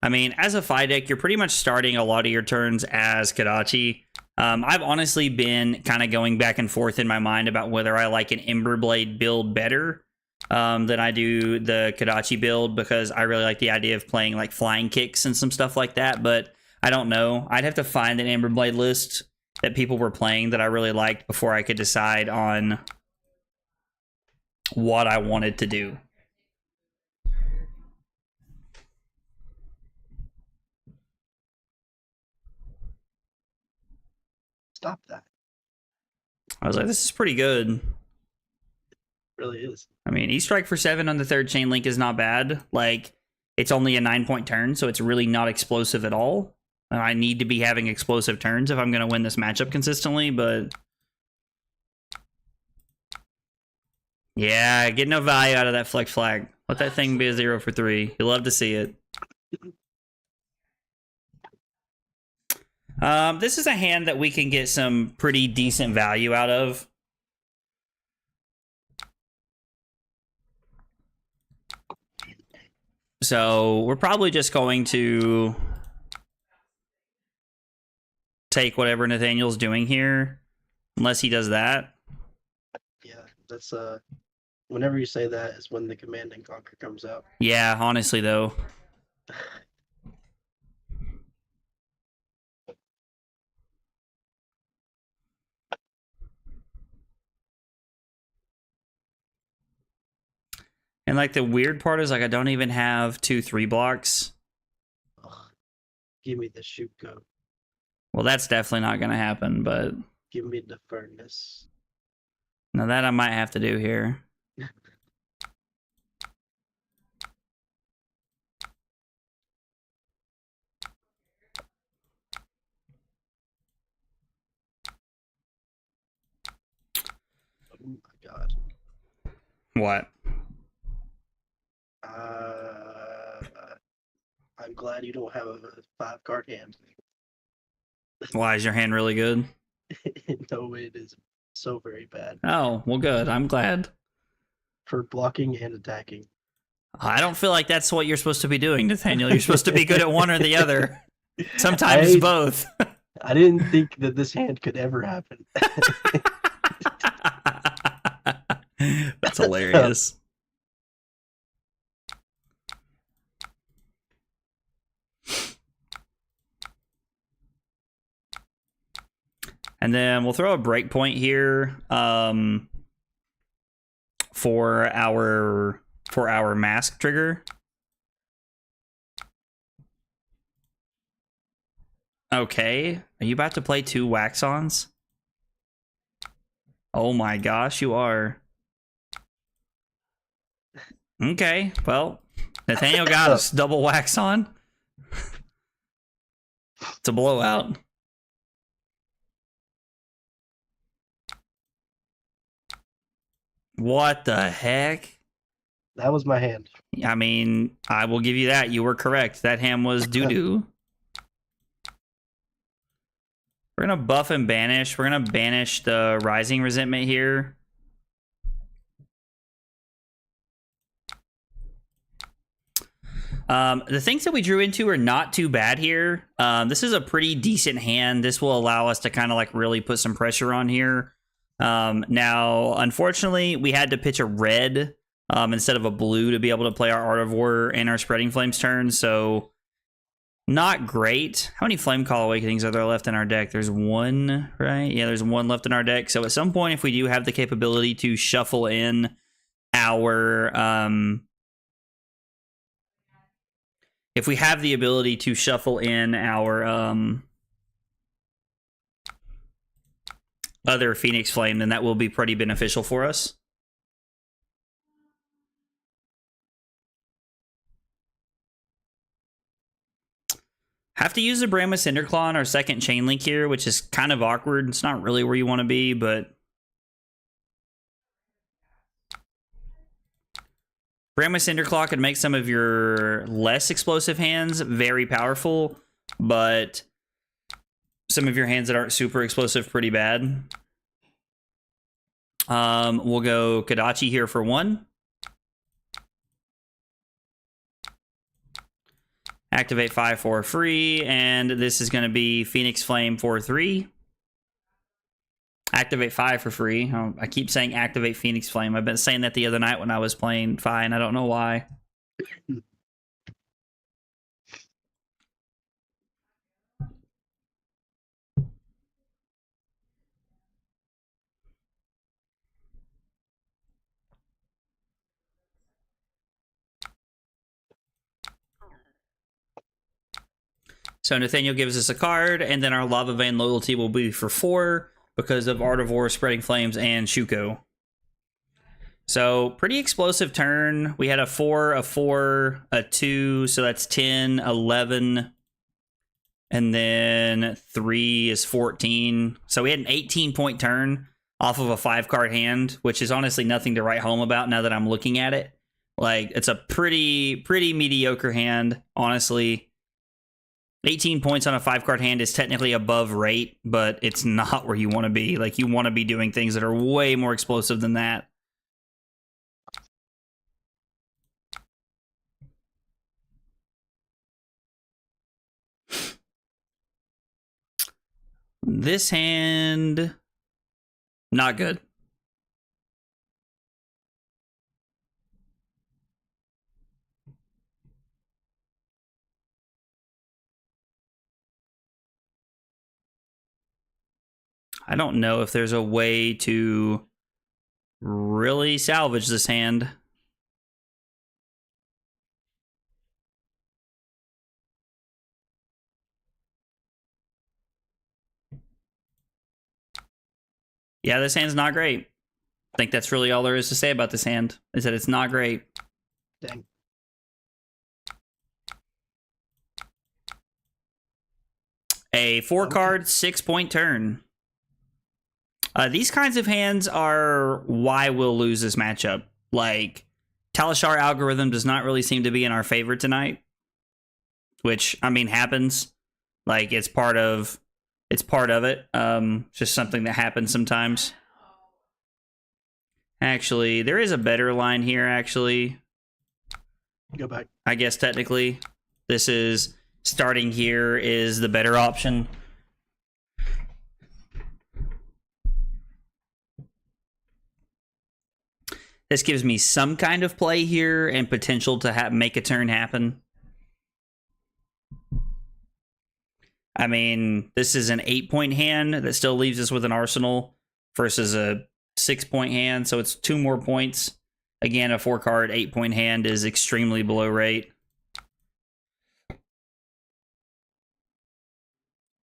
I mean, as a Fai deck, you're pretty much starting a lot of your turns as Kadachi. I've honestly been kind of going back and forth in my mind about whether I like an Emberblade build better than I do the Kadachi build, because I really like the idea of playing like flying kicks and some stuff like that, but I don't know. I'd have to find an Emberblade list that people were playing that I really liked before I could decide on what I wanted to do. Stop that. I was like, this is pretty good. It really is. I mean, E-Strike for 7 on the 3rd chain link is not bad. Like, it's only a 9-point turn, so it's really not explosive at all. And I need to be having explosive turns if I'm going to win this matchup consistently, but... yeah, get no value out of that Flex Flag. Let that thing be a 0 for 3. You'll love to see it. This is a hand that we can get some pretty decent value out of. So we're probably just going to take whatever Nathaniel's doing here, unless he does that. Yeah, that's whenever you say that is when the Command and Conquer comes out. Yeah, honestly though. And like the weird part is like I don't even have 2/3 blocks. Ugh. Give me the shoot go. Well, that's definitely not going to happen, but Give me the furnace. now that I might have to do here. Oh my god. What? I'm glad you don't have a 5-card hand. Why, is your hand really good? No, it is so very bad Oh, well good. I'm glad. for blocking and attacking. I don't feel like that's what you're supposed to be doing, Nathaniel. You're supposed to be good at one or the other. Sometimes both. I didn't think that this hand could ever happen. That's hilarious. And then we'll throw a breakpoint here for our mask trigger. Okay, are you about to play 2 wax-ons? Oh my gosh, you are. Okay, well, Nathaniel got us double wax-on. It's a blowout. What the heck? That was my hand. I mean, I will give you that. You were correct. That hand was doo-doo. We're going to buff and banish. We're going to banish the Rising Resentment here. The things that we drew into are not too bad here. This is a pretty decent hand. This will allow us to kind of like really put some pressure on here. Now, unfortunately, we had to pitch a red instead of a blue to be able to play our Art of War and our Spreading Flames turn. So not great. How many Flame Call Awakenings are there left in our deck? There's one, right? Yeah, there's one left in our deck. So at some point, if we do have the capability to shuffle in our... if we have the ability to shuffle in our other Phoenix Flame, then that will be pretty beneficial for us. Have to use the Brahma Cinderclaw on our second Chain Link here, which is kind of awkward. It's not really where you want to be, but... Brahma Cinderclaw could make some of your less explosive hands very powerful, but some of your hands that aren't super explosive pretty bad. We'll go Kodachi here for 1. Activate 5 for free, and this is going to be Phoenix Flame for 3. Activate 5 for free. I keep saying activate Phoenix Flame. I've been saying that the other night when I was playing Fai, and I don't know why. So Nathaniel gives us a card, and then our Lava Vein Loyalty will be for 4 because of Art of War, Spreading Flames, and Shuko. So pretty explosive turn. We had a 4, a 4, a 2, so that's 10, 11, and then 3 is 14. So we had an 18-point turn off of a 5-card hand, which is honestly nothing to write home about now that I'm looking at it. Like, it's a pretty mediocre hand, honestly. 18 points on a 5-card hand is technically above rate, but it's not where you want to be. Like, you want to be doing things that are way more explosive than that. This hand, not good. I don't know if there's a way to really salvage this hand. Yeah, this hand's not great. I think that's really all there is to say about this hand, is that it's not great. Dang. A 4-card, 6-point turn. These kinds of hands are why we'll lose this matchup. Like, Talishar Algorithm does not really seem to be in our favor tonight. Which, I mean, happens. Like, it's part of it. Just something that happens sometimes. Actually, there is a better line here, actually. Go back. I guess technically, this is starting here is the better option. This gives me some kind of play here and potential to make a turn happen. I mean, this is an 8-point hand that still leaves us with an arsenal versus a 6-point hand, so it's 2 more points. Again, a 4-card, 8-point hand is extremely below rate.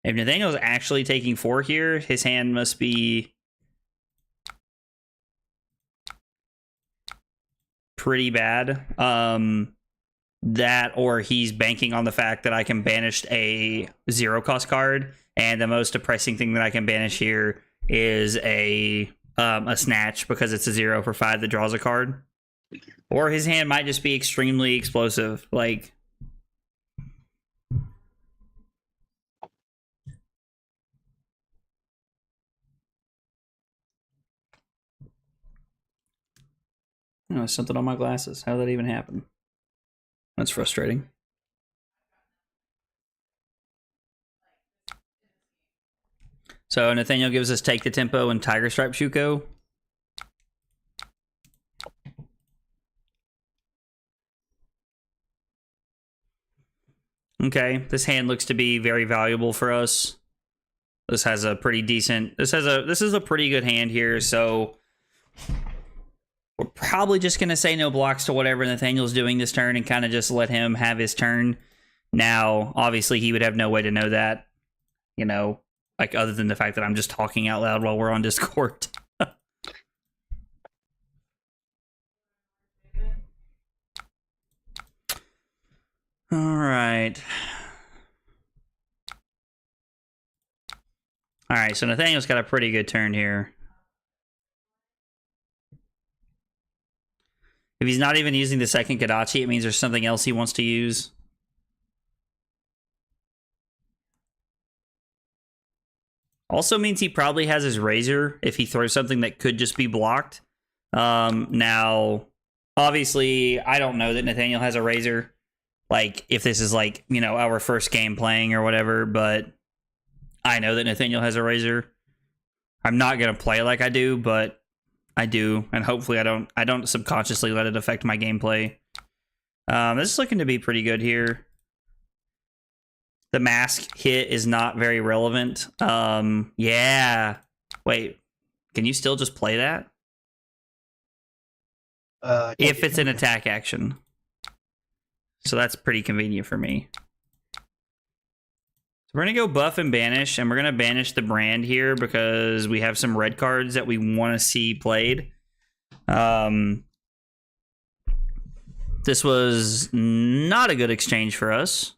If Nathaniel's actually taking 4 here, his hand must be pretty bad. That, or he's banking on the fact that I can banish a 0-cost card, and the most depressing thing that I can banish here is a snatch because it's a 0 for 5 that draws a card. Or his hand might just be extremely explosive. Like, oh, something on my glasses. How did that even happen? That's frustrating. So Nathaniel gives us Take the Tempo and Tiger Stripe Shuko. Okay, this hand looks to be very valuable for us. This has a pretty decent. This is a pretty good hand here. So we're probably just gonna say no blocks to whatever Nathaniel's doing this turn and kind of just let him have his turn. Now, obviously, he would have no way to know that, you know, like other than the fact that I'm just talking out loud while we're on Discord. All right. All right, so Nathaniel's got a pretty good turn here. If he's not even using the second Kadachi, it means there's something else he wants to use. Also means he probably has his Razor if he throws something that could just be blocked. Now, obviously, I don't know that Nathaniel has a Razor. Like, if this is like, you know, our first game playing or whatever, but I know that Nathaniel has a Razor. I'm not going to play like I do, but I do, and hopefully I don't subconsciously let it affect my gameplay. This is looking to be pretty good here. The mask hit is not very relevant. Yeah. Wait, can you still just play that? If it's an attack action. So that's pretty convenient for me. So we're going to go buff and banish, and we're going to banish the brand here because we have some red cards that we want to see played. This was not a good exchange for us.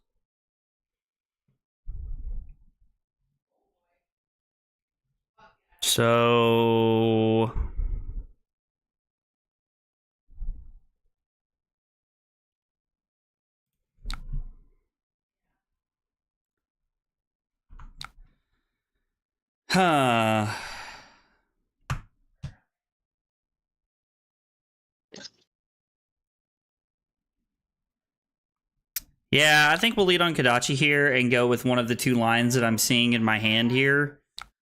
So huh. Yeah, I think we'll lead on Kadachi here and go with one of the two lines that I'm seeing in my hand here.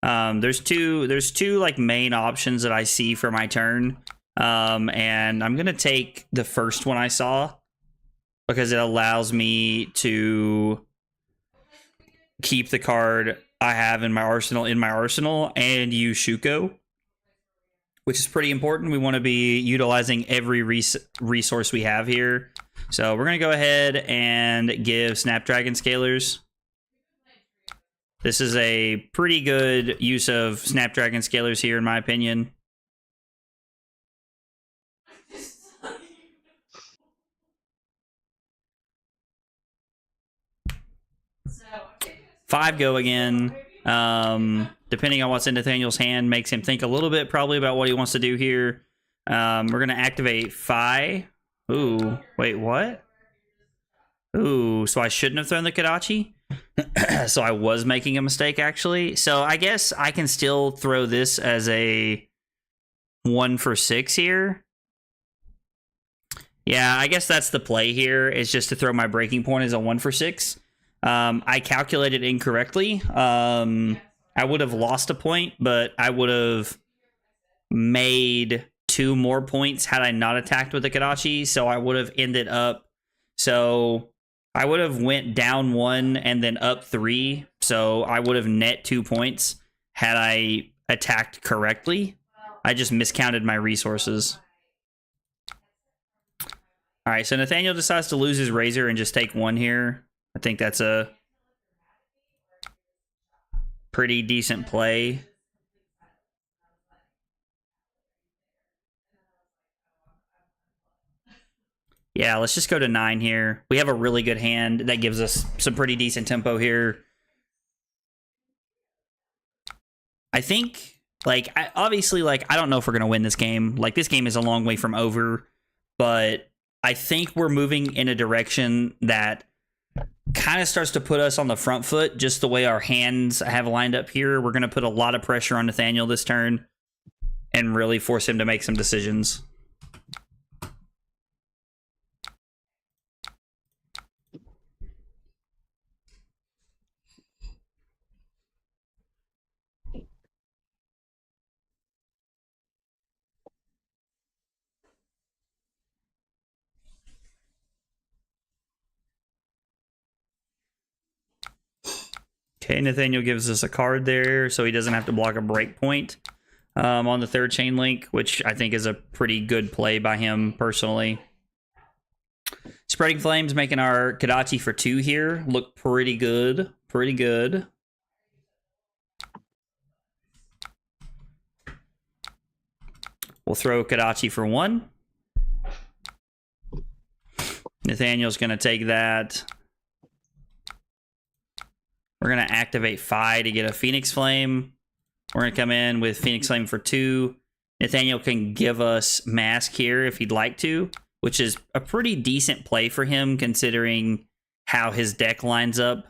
There's two like main options that I see for my turn. And I'm gonna take the first one I saw because it allows me to keep the card I have in my arsenal and use Shuko, which is pretty important. We want to be utilizing every resource we have here. So we're going to go ahead and give Snapdragon Scalers. This is a pretty good use of Snapdragon Scalers here, in my opinion. Five go again. Depending on what's in Nathaniel's hand, makes him think a little bit probably about what he wants to do here. We're going to activate Fai. Ooh, wait, what? Ooh, so I shouldn't have thrown the Kadachi? So I was making a mistake, actually. So I guess I can still throw this as a 1 for 6 here. Yeah, I guess that's the play here, is just to throw my breaking point as a 1 for 6. I calculated incorrectly. I would have lost a point, but I would have made 2 more points had I not attacked with the Kadachi, so I would have ended up... So I would have went down 1 and then up 3, so I would have net 2 points had I attacked correctly. I just miscounted my resources. All right, so Nathaniel decides to lose his Razor and just take 1 here. I think that's a pretty decent play. Yeah, let's just go to 9 here. We have a really good hand that gives us some pretty decent tempo here. I think, like, obviously, like, I don't know if we're going to win this game. Like, this game is a long way from over, but I think we're moving in a direction that kind of starts to put us on the front foot, just the way our hands have lined up here. We're going to put a lot of pressure on Nathaniel this turn and really force him to make some decisions. Okay, Nathaniel gives us a card there, so he doesn't have to block a breakpoint on the third chain link, which I think is a pretty good play by him personally. Spreading Flames making our Kadachi for 2 here look pretty good. Pretty good. We'll throw Kadachi for 1. Nathaniel's going to take that. We're going to activate Fai to get a Phoenix Flame. We're going to come in with Phoenix Flame for 2. Nathaniel can give us Mask here if he'd like to, which is a pretty decent play for him considering how his deck lines up.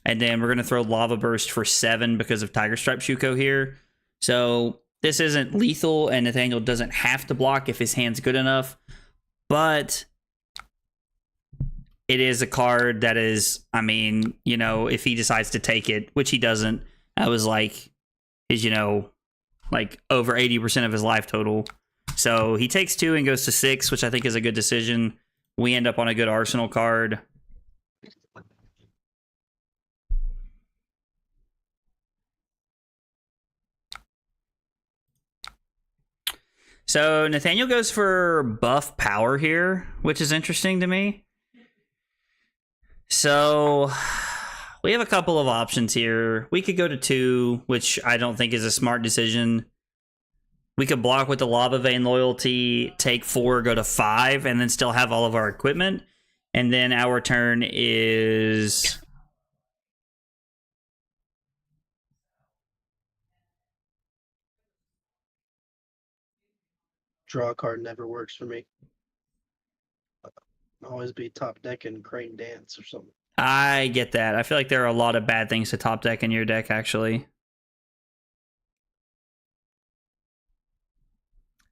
And then we're going to throw Lava Burst for 7 because of Tiger Stripe Shuko here. So this isn't lethal, and Nathaniel doesn't have to block if his hand's good enough. But it is a card that is, I mean, you know, if he decides to take it, which he doesn't, that was like his, you know, like over 80% of his life total. So he takes 2 and goes to 6, which I think is a good decision. We end up on a good Arsenal card. So Nathaniel goes for buff power here, which is interesting to me. So we have a couple of options here. We could go to 2, which I don't think is a smart decision. We could block with the Lava Vein Loyalty, take 4, go to 5, and then still have all of our equipment. And then our turn is... Draw a card never works for me. Always be top deck and Crane Dance or something. I get that. I feel like there are a lot of bad things to top deck in your deck, actually.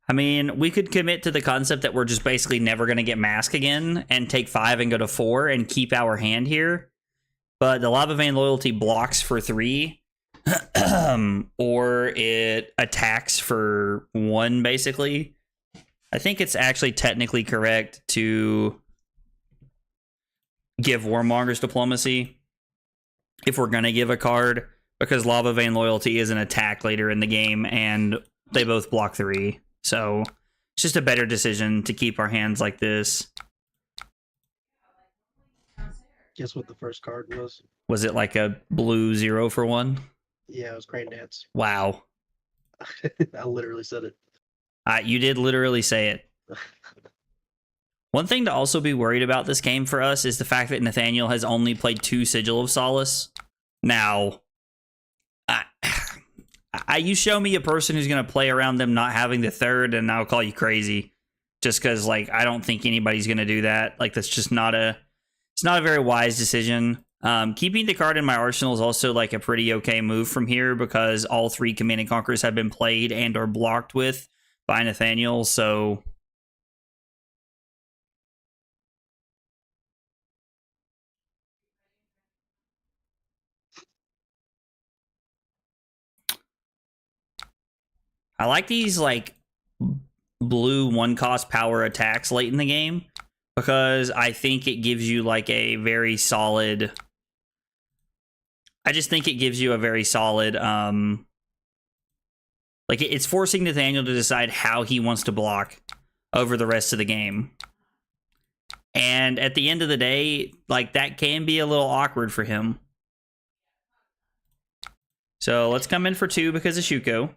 I mean, we could commit to the concept that we're just basically never going to get Mask again and take 5 and go to 4 and keep our hand here. But the Lava Vein Loyalty blocks for 3. Or it attacks for 1, basically. I think it's actually technically correct to give Warmonger's Diplomacy if we're going to give a card, because Lava Vein Loyalty is an attack later in the game, and they both block 3. So it's just a better decision to keep our hands like this. Guess what the first card was? Was it like a blue 0 for 1? Yeah, it was Crane Dance. Wow. I literally said it. You did literally say it. One thing to also be worried about this game for us is the fact that Nathaniel has only played 2 Sigil of Solace. Now, you show me a person who's going to play around them not having the 3rd, and I'll call you crazy. Just because, like, I don't think anybody's going to do that. Like, that's just not a... It's not a very wise decision. Keeping the card in my arsenal is also, like, a pretty okay move from here, because all 3 Command and Conquerors have been played and or blocked with by Nathaniel, so... I like these, like, blue 1-cost power attacks late in the game, because I think it gives you, like, a very solid... I just think it gives you a very solid, like, it's forcing Nathaniel to decide how he wants to block over the rest of the game. And at the end of the day, like, that can be a little awkward for him. So let's come in for 2 because of Shuko.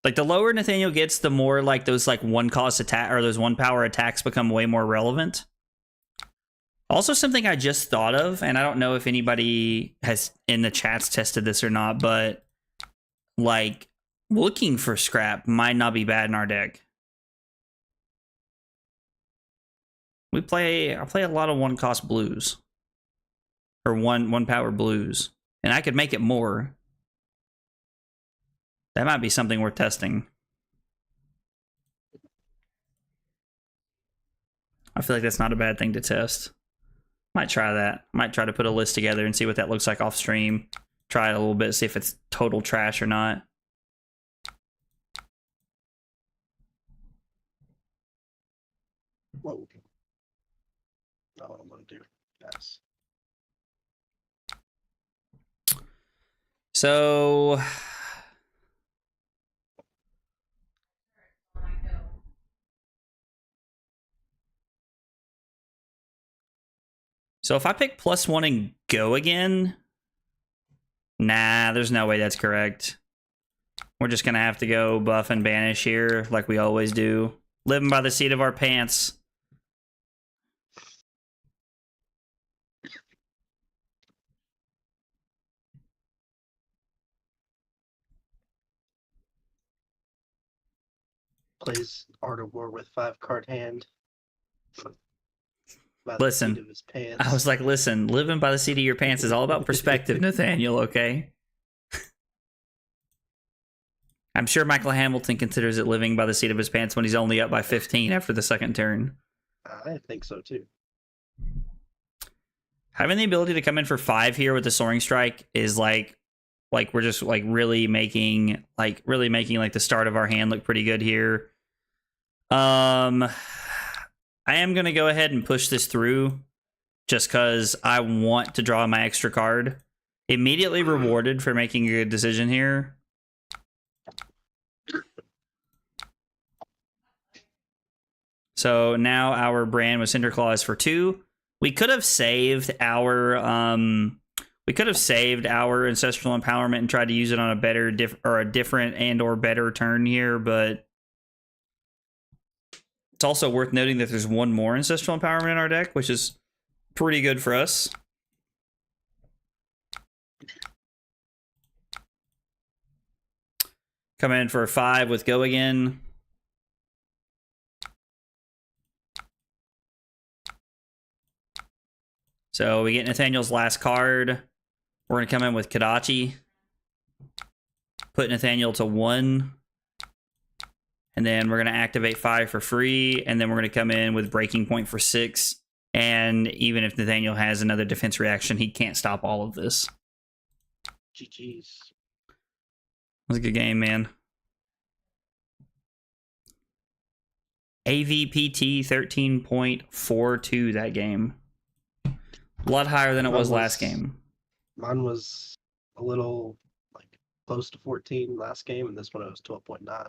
Like, the lower Nathaniel gets, the more, like, those, like, 1-cost attack, or those 1-power attacks become way more relevant. Also, something I just thought of, and I don't know if anybody has in the chats tested this or not, but, like, looking for scrap might not be bad in our deck. I play a lot of 1-cost blues. Or 1-power blues. And I could make it more. That might be something worth testing. I feel like that's not a bad thing to test. Might try that. Might try to put a list together and see what that looks like off stream. Try it a little bit, see if it's total trash or not. Whoa. not what I'm gonna do. Yes. So if I pick +1 and go again, nah, there's no way that's correct. We're just gonna have to go buff and banish here like we always do. Living by the seat of our pants. Plays Art of War with 5-card hand. By Listen, the seat of his pants. I was like, listen, living by the seat of your pants is all about perspective, Nathaniel, okay? I'm sure Michael Hamilton considers it living by the seat of his pants when he's only up by 15 after the second turn. I think so too. Having the ability to come in for 5 here with the Soaring Strike is like we're just like really making the start of our hand look pretty good here. I am going to go ahead and push this through just because I want to draw my extra card. Immediately rewarded for making a good decision here. So now our brand was Cinderclaw is for 2. We could have saved our ancestral empowerment and tried to use it on a better different and or better turn here, but it's also worth noting that there's one more ancestral empowerment in our deck, which is pretty good for us. Come in for a 5 with go again. So we get Nathaniel's last card. We're going to come in with Kadachi. Put Nathaniel to 1. And then we're going to activate 5 for free. And then we're going to come in with Breaking Point for 6. And even if Nathaniel has another defense reaction, he can't stop all of this. GG's. It was a good game, man. AVPT 13.42 that game. A lot higher than it was last game. Mine was a little like close to 14 last game, and this one it was 12.9.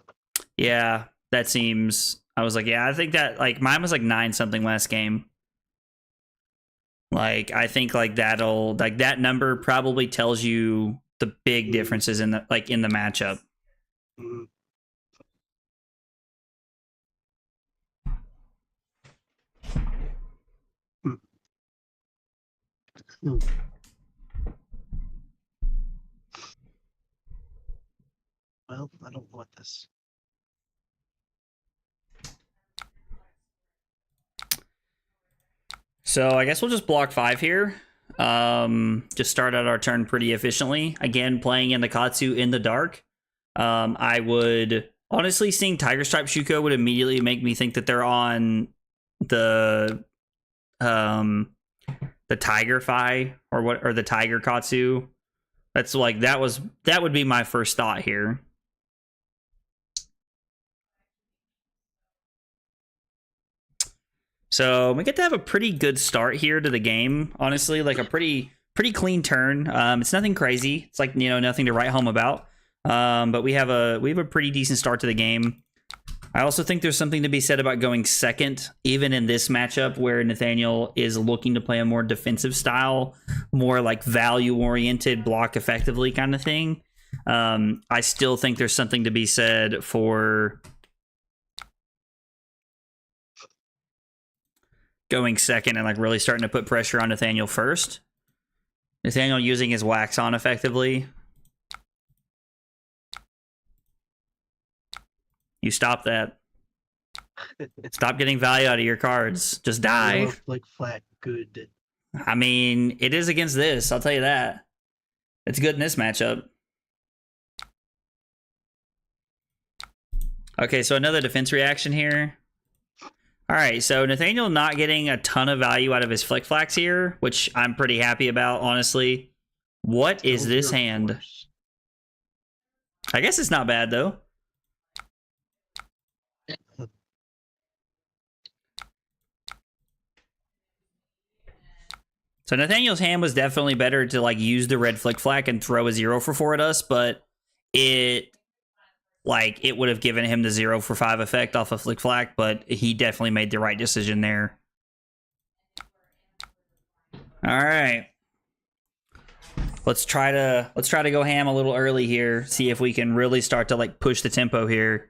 Yeah, that seems. I was like, yeah, I think that like mine was like 9 something last game. Like I think like that'll like that number probably tells you the big differences in the in the matchup. Mm-hmm. Well, I don't want this. So I guess we'll just block 5 here. Just start out our turn pretty efficiently. Again, playing in the Katsu in the dark. I would honestly seeing Tiger Stripe Shuko would immediately make me think that they're on the Tiger Fai or the Tiger Katsu. That's like that would be my first thought here. So we get to have a pretty good start here to the game. Honestly, like a pretty clean turn. It's nothing crazy. It's like, you know, nothing to write home about. But we have a pretty decent start to the game. I also think there's something to be said about going second, even in this matchup where Nathaniel is looking to play a more defensive style, more like value-oriented, block effectively kind of thing. I still think there's something to be said for going second and like really starting to put pressure on Nathaniel first. Nathaniel using his wax on effectively. You stop that. Stop getting value out of your cards. Just die. Like flat good. I mean, it is against this. I'll tell you that. It's good in this matchup. Okay, so another defense reaction here. All right, so Nathaniel not getting a ton of value out of his Flick Flax here, which I'm pretty happy about, honestly. What is this hand? I guess it's not bad, though. So Nathaniel's hand was definitely better to like use the red flick flack and throw a 0 for 4 at us, but it would have given him the 0 for 5 effect off of flick flack, but he definitely made the right decision there. All right. Let's try to go ham a little early here, see if we can really start to like push the tempo here.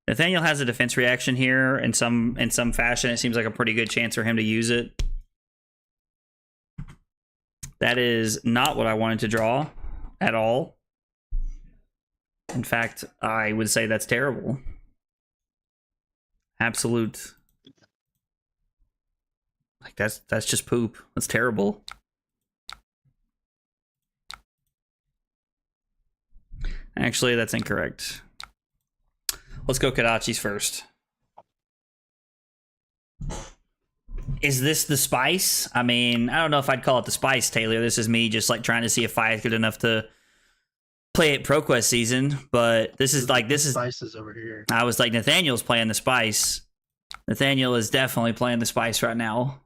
Nathaniel has a defense reaction here in some fashion. It seems like a pretty good chance for him to use it. That is not what I wanted to draw at all. In fact, I would say that's terrible. Absolute. Like that's just poop. That's terrible. Actually, that's incorrect. Let's go Kadachi's first. Is this the spice? I mean, I don't know if I'd call it the spice, Taylor. This is me just like trying to see if Fi is good enough to play it ProQuest season, but this is Spices over here. I was like, Nathaniel's playing the spice. Nathaniel is definitely playing the spice right now.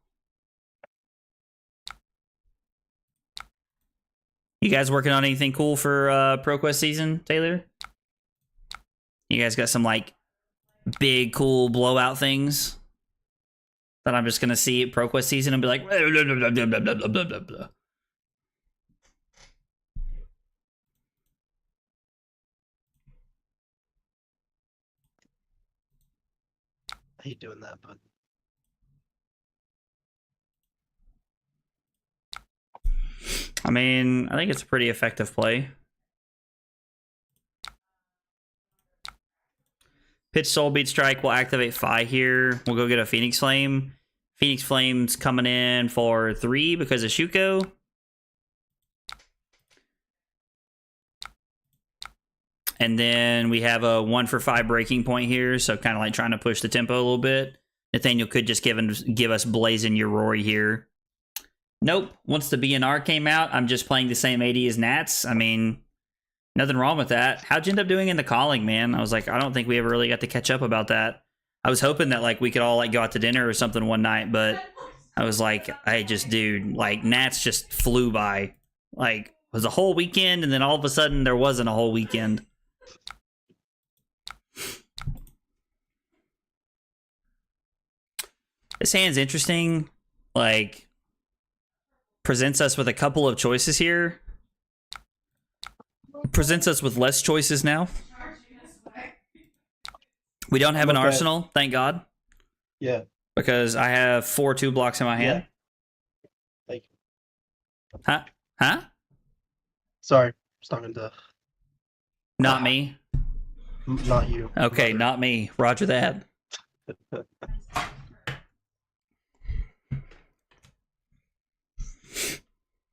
You guys working on anything cool for ProQuest season, Taylor? You guys got some like big cool blowout things that I'm just gonna see at ProQuest season and be like, blah, blah, blah, blah, blah, blah, blah, blah, blah. I hate doing that, but I mean, I think it's a pretty effective play. Pitch Soul Beat Strike will activate Fi here. We'll go get a Phoenix Flame. Phoenix Flame's coming in for 3 because of Shuko. And then we have a 1 for 5 breaking point here, so kind of like trying to push the tempo a little bit. Nathaniel could just give us Blazing Your Rory here. Nope. Once the BNR came out, I'm just playing the same AD as Nats. I mean, nothing wrong with that. How'd you end up doing in the calling, man? I was like, I don't think we ever really got to catch up about that. I was hoping that like we could all like go out to dinner or something one night, but I was like, dude, like Nats just flew by. Like, it was a whole weekend, and then all of a sudden there wasn't a whole weekend. This hand's interesting. Like, presents us with a couple of choices here. Presents us with less choices now. We don't have an arsenal, thank God. yeah. Because I have 4 2-blocks in my hand. Thank you. Huh? Sorry, I was talking to Not me. not you. Okay, Mother. not me. Roger that.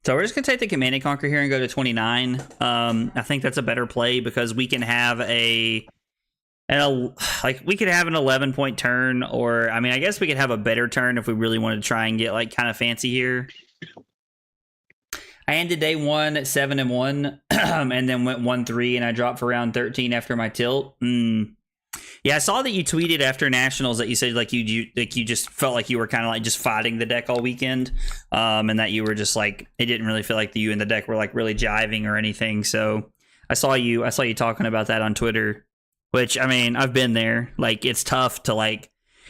So we're just gonna take the Command and Conquer here and go to 29. I think that's a better play because we can have we could have an 11-point turn, or I mean, I guess we could have a better turn if we really wanted to try and get like kind of fancy here. I ended day 1 at 7-1, and then went 1-3, and I dropped for round 13 after my tilt. Yeah, I saw that you tweeted after Nationals that you said like you just felt like you were kind of like just fighting the deck all weekend, and that you were just like it didn't really feel like you and the deck were like really jiving or anything. So I saw you talking about that on Twitter, which I mean I've been there. Like it's tough to like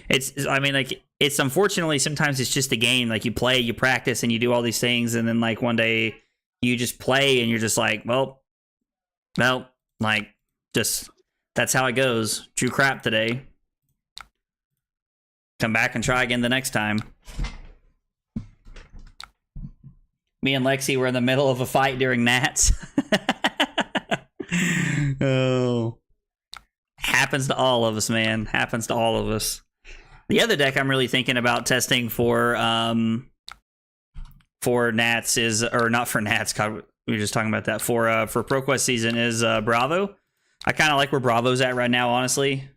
it's unfortunately sometimes it's just a game. Like you play, you practice, and you do all these things, and then like one day you just play and you're just like, well, like just. That's how it goes. Drew crap today. Come back and try again the next time. Me and Lexi were in the middle of a fight during Nats. Oh. Happens to all of us, man. Happens to all of us. The other deck I'm really thinking about testing for Nats is, or not for Nats, God, we were just talking about that. For ProQuest season is Bravo. I kind of like where Bravo's at right now, honestly.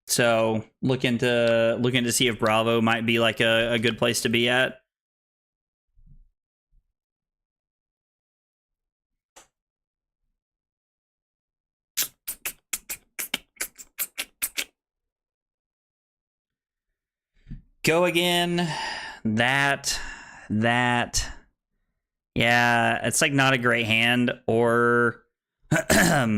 So looking to see if Bravo might be like a good place to be at. Go again. That. Yeah, it's like not a great hand. Or I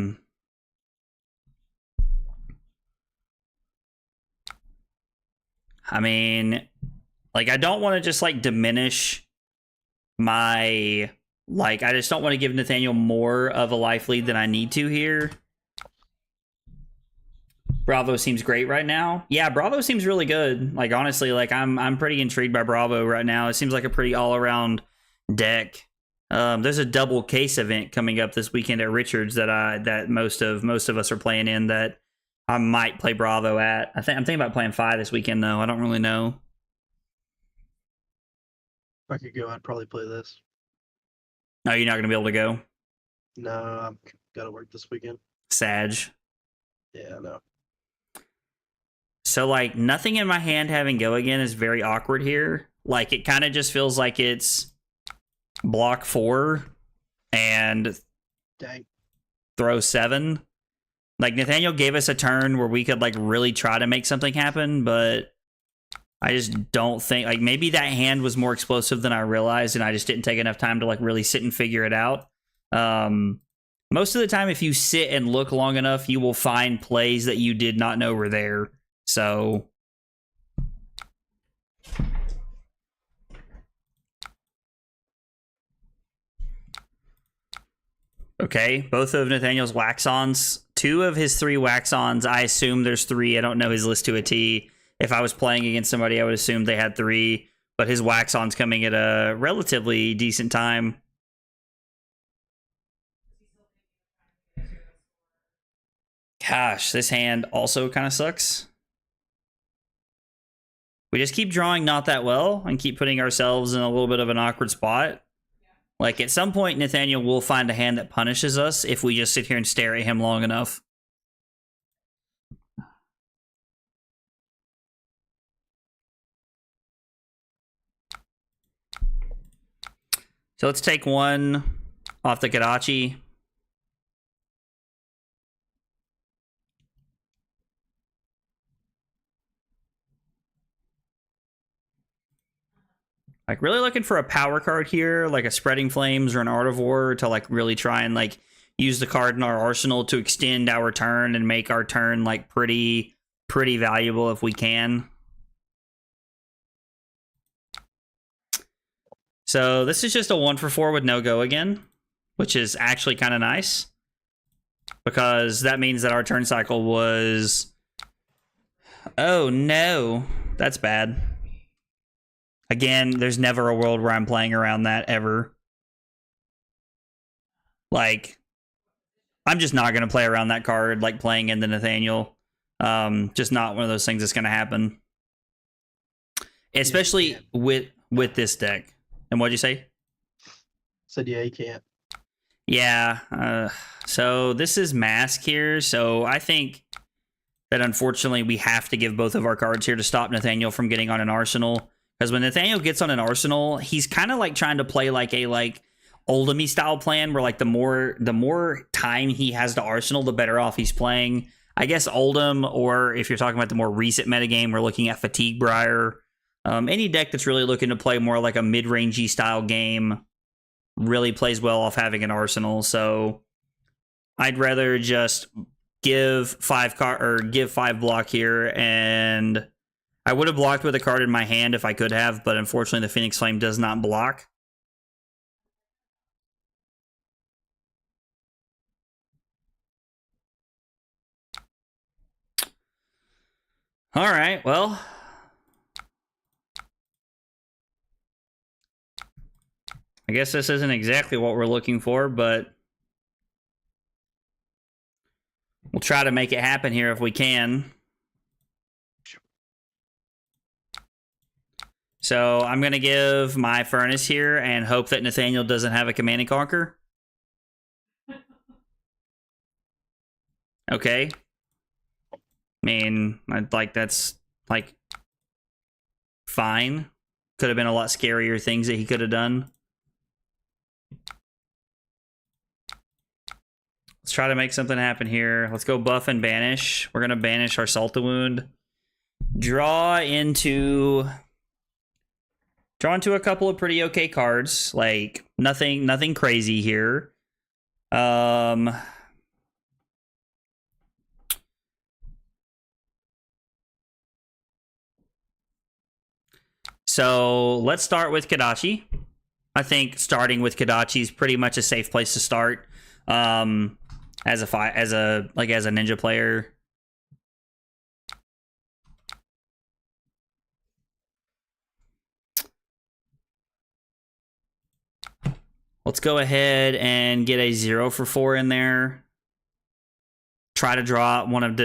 mean, like I don't want to just like diminish my like I just don't want to give Nathaniel more of a life lead than I need to here. Bravo seems great right now. Yeah, Bravo seems really good. Like honestly, like I'm pretty intrigued by Bravo right now. It seems like a pretty all-around deck. There's a double case event coming up this weekend at Richards that most of us are playing in that I might play Bravo at. I'm thinking about playing Fi this weekend though. I don't really know. If I could go, I'd probably play this. No, you're not gonna be able to go. No, I've got to work this weekend. Sag. Yeah, I know. So like nothing in my hand having go again is very awkward here. Like it kind of just feels like it's block 4 and Dang. throw 7. Like Nathaniel gave us a turn where we could like really try to make something happen, but I just don't think like maybe that hand was more explosive than I realized, and I just didn't take enough time to like really sit and figure it out. Most of the time, if you sit and look long enough, you will find plays that you did not know were there. So okay, both of Nathaniel's wax-ons. 2 of his 3 wax-ons, I assume there's 3. I don't know his list to a T. If I was playing against somebody, I would assume they had 3. But his wax-on's coming at a relatively decent time. Gosh, this hand also kind of sucks. We just keep drawing not that well and keep putting ourselves in a little bit of an awkward spot. Like, at some point, Nathaniel will find a hand that punishes us if we just sit here and stare at him long enough. So let's take 1 off the Kadachi. Like, really looking for a power card here, like a Spreading Flames or an Art of War to, like, really try and, like, use the card in our arsenal to extend our turn and make our turn, like, pretty valuable if we can. So this is just a 1 for 4 with no go again, which is actually kind of nice. Because that means that our turn cycle was... Oh, no. That's bad. Again, there's never a world where I'm playing around that, ever. Like, I'm just not going to play around that card, like playing into Nathaniel. Just not one of those things that's going to happen. Especially with this deck. And what'd you say? Said, yeah, you can't. Yeah. So this is Mask here, so I think that unfortunately we have to give both of our cards here to stop Nathaniel from getting on an arsenal. Because when Nathaniel gets on an arsenal, he's kind of like trying to play like a Oldham-y style plan where like the more time he has to arsenal, the better off he's playing. I guess Oldham, or if you're talking about the more recent metagame, we're looking at Fatigue Briar. Any deck that's really looking to play more like a mid-rangey style game really plays well off having an arsenal. So I'd rather just give 5 block here, and I would have blocked with a card in my hand if I could have, but unfortunately the Phoenix Flame does not block. All right, well, I guess this isn't exactly what we're looking for, but we'll try to make it happen here if we can. So I'm going to give my Furnace here and hope that Nathaniel doesn't have a Command and Conquer. Okay. I mean, that's like fine. Could have been a lot scarier things that he could have done. Let's try to make something happen here. Let's go buff and banish. We're going to banish our Salta Wound. draw into a couple of pretty okay cards. Like nothing crazy here. So let's start with Kadachi. I think starting with Kadachi is pretty much a safe place to start. As a ninja player. Let's go ahead and get a 0 for 4 in there. Try to draw one of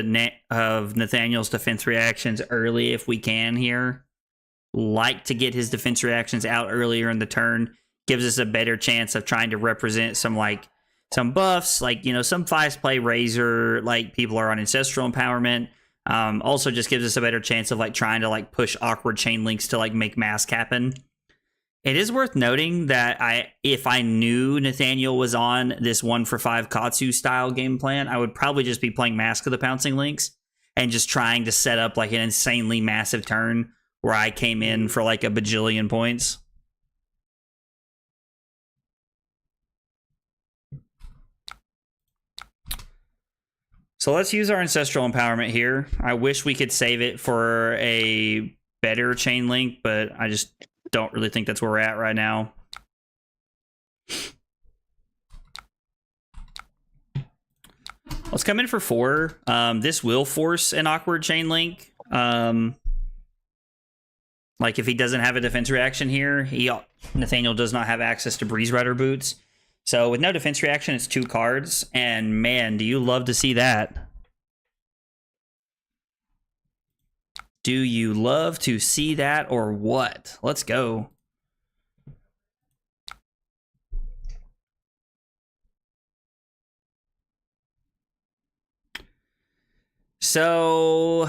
Nathaniel's defense reactions early if we can here. Like to get his defense reactions out earlier in the turn. Gives us a better chance of trying to represent some buffs, like, some 5 play Razor, like people are on Ancestral Empowerment. Also just gives us a better chance of trying to push awkward chain links to make mask happen. It is worth noting that if I knew Nathaniel was on this 1 for 5 Katsu style game plan, I would probably just be playing Mask of the Pouncing Links and just trying to set up an insanely massive turn where I came in for a bajillion points. So let's use our Ancestral Empowerment here. I wish we could save it for a better chain link, but I just don't really think that's where we're at right now. Let's come in for 4. This will force an awkward chain link. If he doesn't have a defense reaction here, Nathaniel does not have access to Breeze Rider boots. So with no defense reaction, it's 2 cards, and man, do you love to see that. Do you love to see that or what? Let's go. So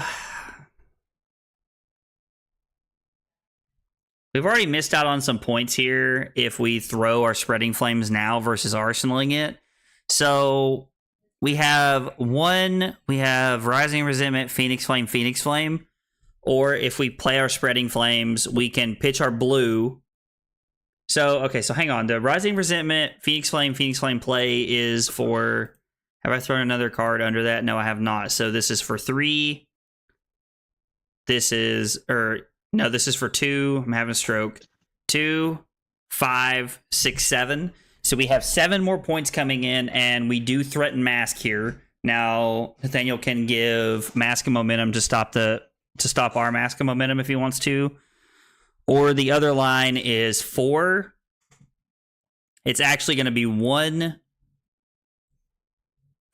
we've already missed out on some points here if we throw our Spreading Flames now versus arsenaling it. So we have Rising Resentment, Phoenix Flame. Or if we play our Spreading Flames, we can pitch our blue. So, okay, so hang on. The Rising Resentment, Phoenix Flame play is for... Have I thrown another card under that? No, I have not. So this is for 3. This is for 2. I'm having a stroke. 2, 5, 6, 7. So we have 7 more points coming in, and we do threaten Mask here. Now, Nathaniel can give Mask of Momentum to stop our Mask of Momentum if he wants to. Or the other line is 4. It's actually going to be 1,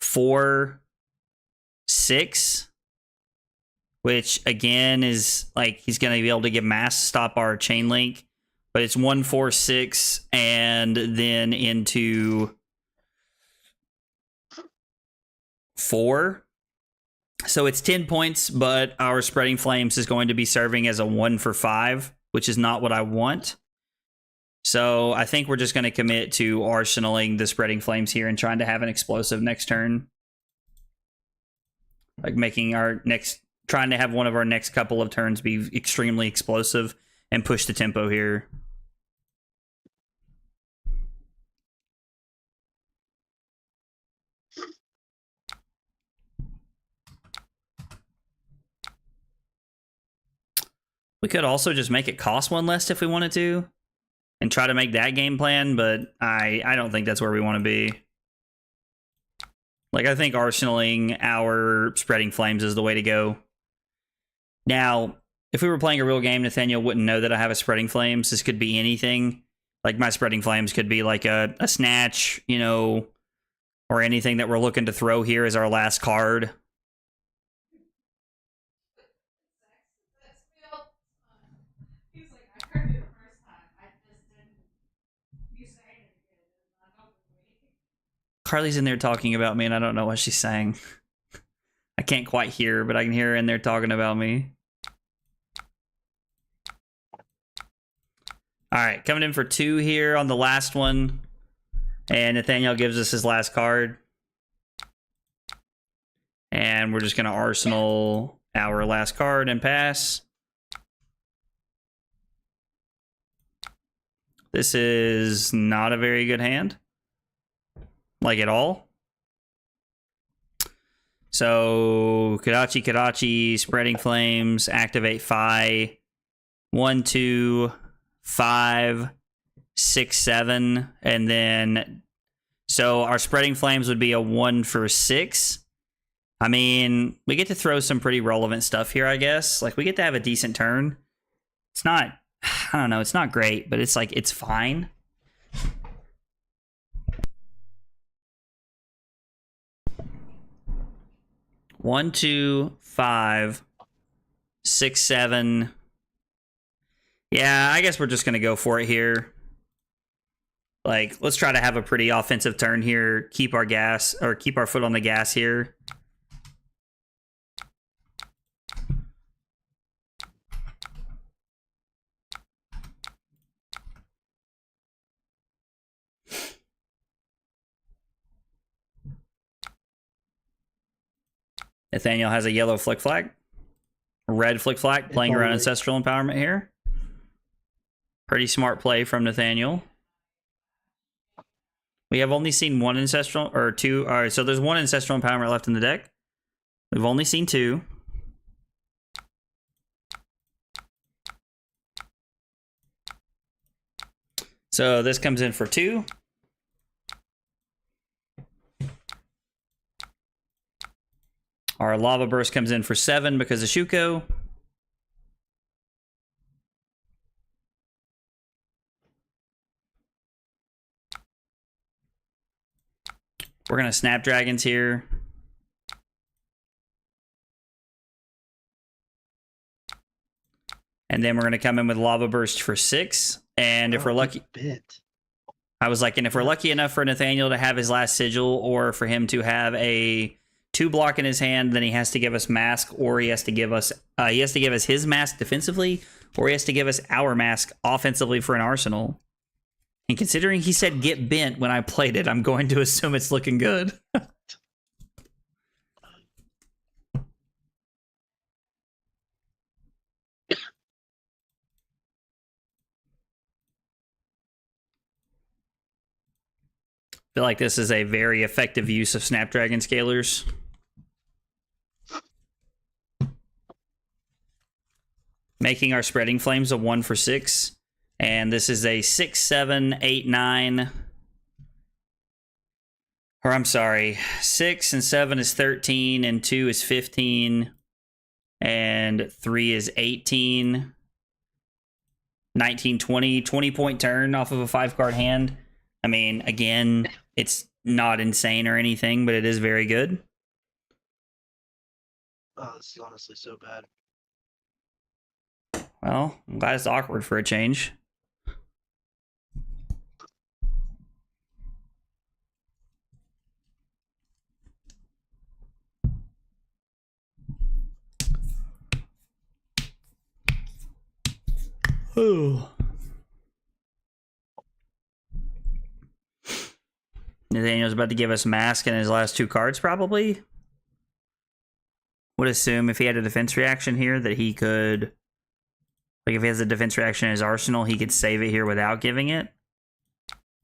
4, 6. Which, again, is he's going to be able to give Mask to stop our chain link. But it's 1, 4, 6, and then into 4. So it's 10 points, but our Spreading Flames is going to be serving as a 1 for 5, which is not what I want. So I think we're just going to commit to arsenaling the Spreading Flames here and trying to have an explosive next turn. Trying to have one of our next couple of turns be extremely explosive and push the tempo here. We could also just make it cost 1 less if we wanted to and try to make that game plan, but I don't think that's where we want to be. I think arsenaling our Spreading Flames is the way to go. Now, if we were playing a real game, Nathaniel wouldn't know that I have a Spreading Flames. This could be anything. My Spreading Flames could be a snatch, or anything that we're looking to throw here as our last card. Carly's in there talking about me, and I don't know what she's saying. I can't quite hear, but I can hear her in there talking about me. All right, coming in for 2 here on the last one. And Nathaniel gives us his last card. And we're just going to arsenal our last card and pass. This is not a very good hand. Like at all. So Kadachi, Spreading Flames, Activate Fai. 1, 2, 5, 6, 7, and then so our Spreading Flames would be a 1 for 6. I mean, we get to throw some pretty relevant stuff here, I guess. Like, we get to have a decent turn. It's not, I don't know, it's not great, but it's like, it's fine. One, 2, 5, 6, 7. Yeah, I guess we're just gonna go for it here. Like, let's try to have a pretty offensive turn here. Keep our gas, or keep our foot on the gas here. Nathaniel has a yellow flick flag. Red flick flag, playing around Ancestral Empowerment here. Pretty smart play from Nathaniel. We have only seen one Ancestral, or two. All right, so there's one Ancestral Empowerment left in the deck. We've only seen 2. So this comes in for 2. Our Lava Burst comes in for 7 because of Shuko. We're going to Snapdragons here. And then we're going to come in with Lava Burst for 6. And if we're lucky... I was like, and if we're lucky enough for Nathaniel to have his last Sigil, or for him to have a 2 block in his hand, then he has to give us Mask, or he has to give us his Mask defensively, or he has to give us our Mask offensively for an Arsenal. And considering he said get bent when I played it, I'm going to assume it's looking good. Feel like this is a very effective use of Snapdragon Scalers. Making our Spreading Flames a 1 for 6. And this is a 6, 7, 8, 9. Or I'm sorry, 6 and 7 is 13, and 2 is 15, and 3 is 18. 19, 20, 20-point turn off of a 5-card hand. I mean, again, it's not insane or anything, but it is very good. Oh, this is honestly so bad. Well, I'm glad it's awkward for a change. Oh. Nathaniel's about to give us Mask in his last 2 cards, probably. Would assume if he had a defense reaction here that he could... Like, if he has a defense reaction in his arsenal, he could save it here without giving it.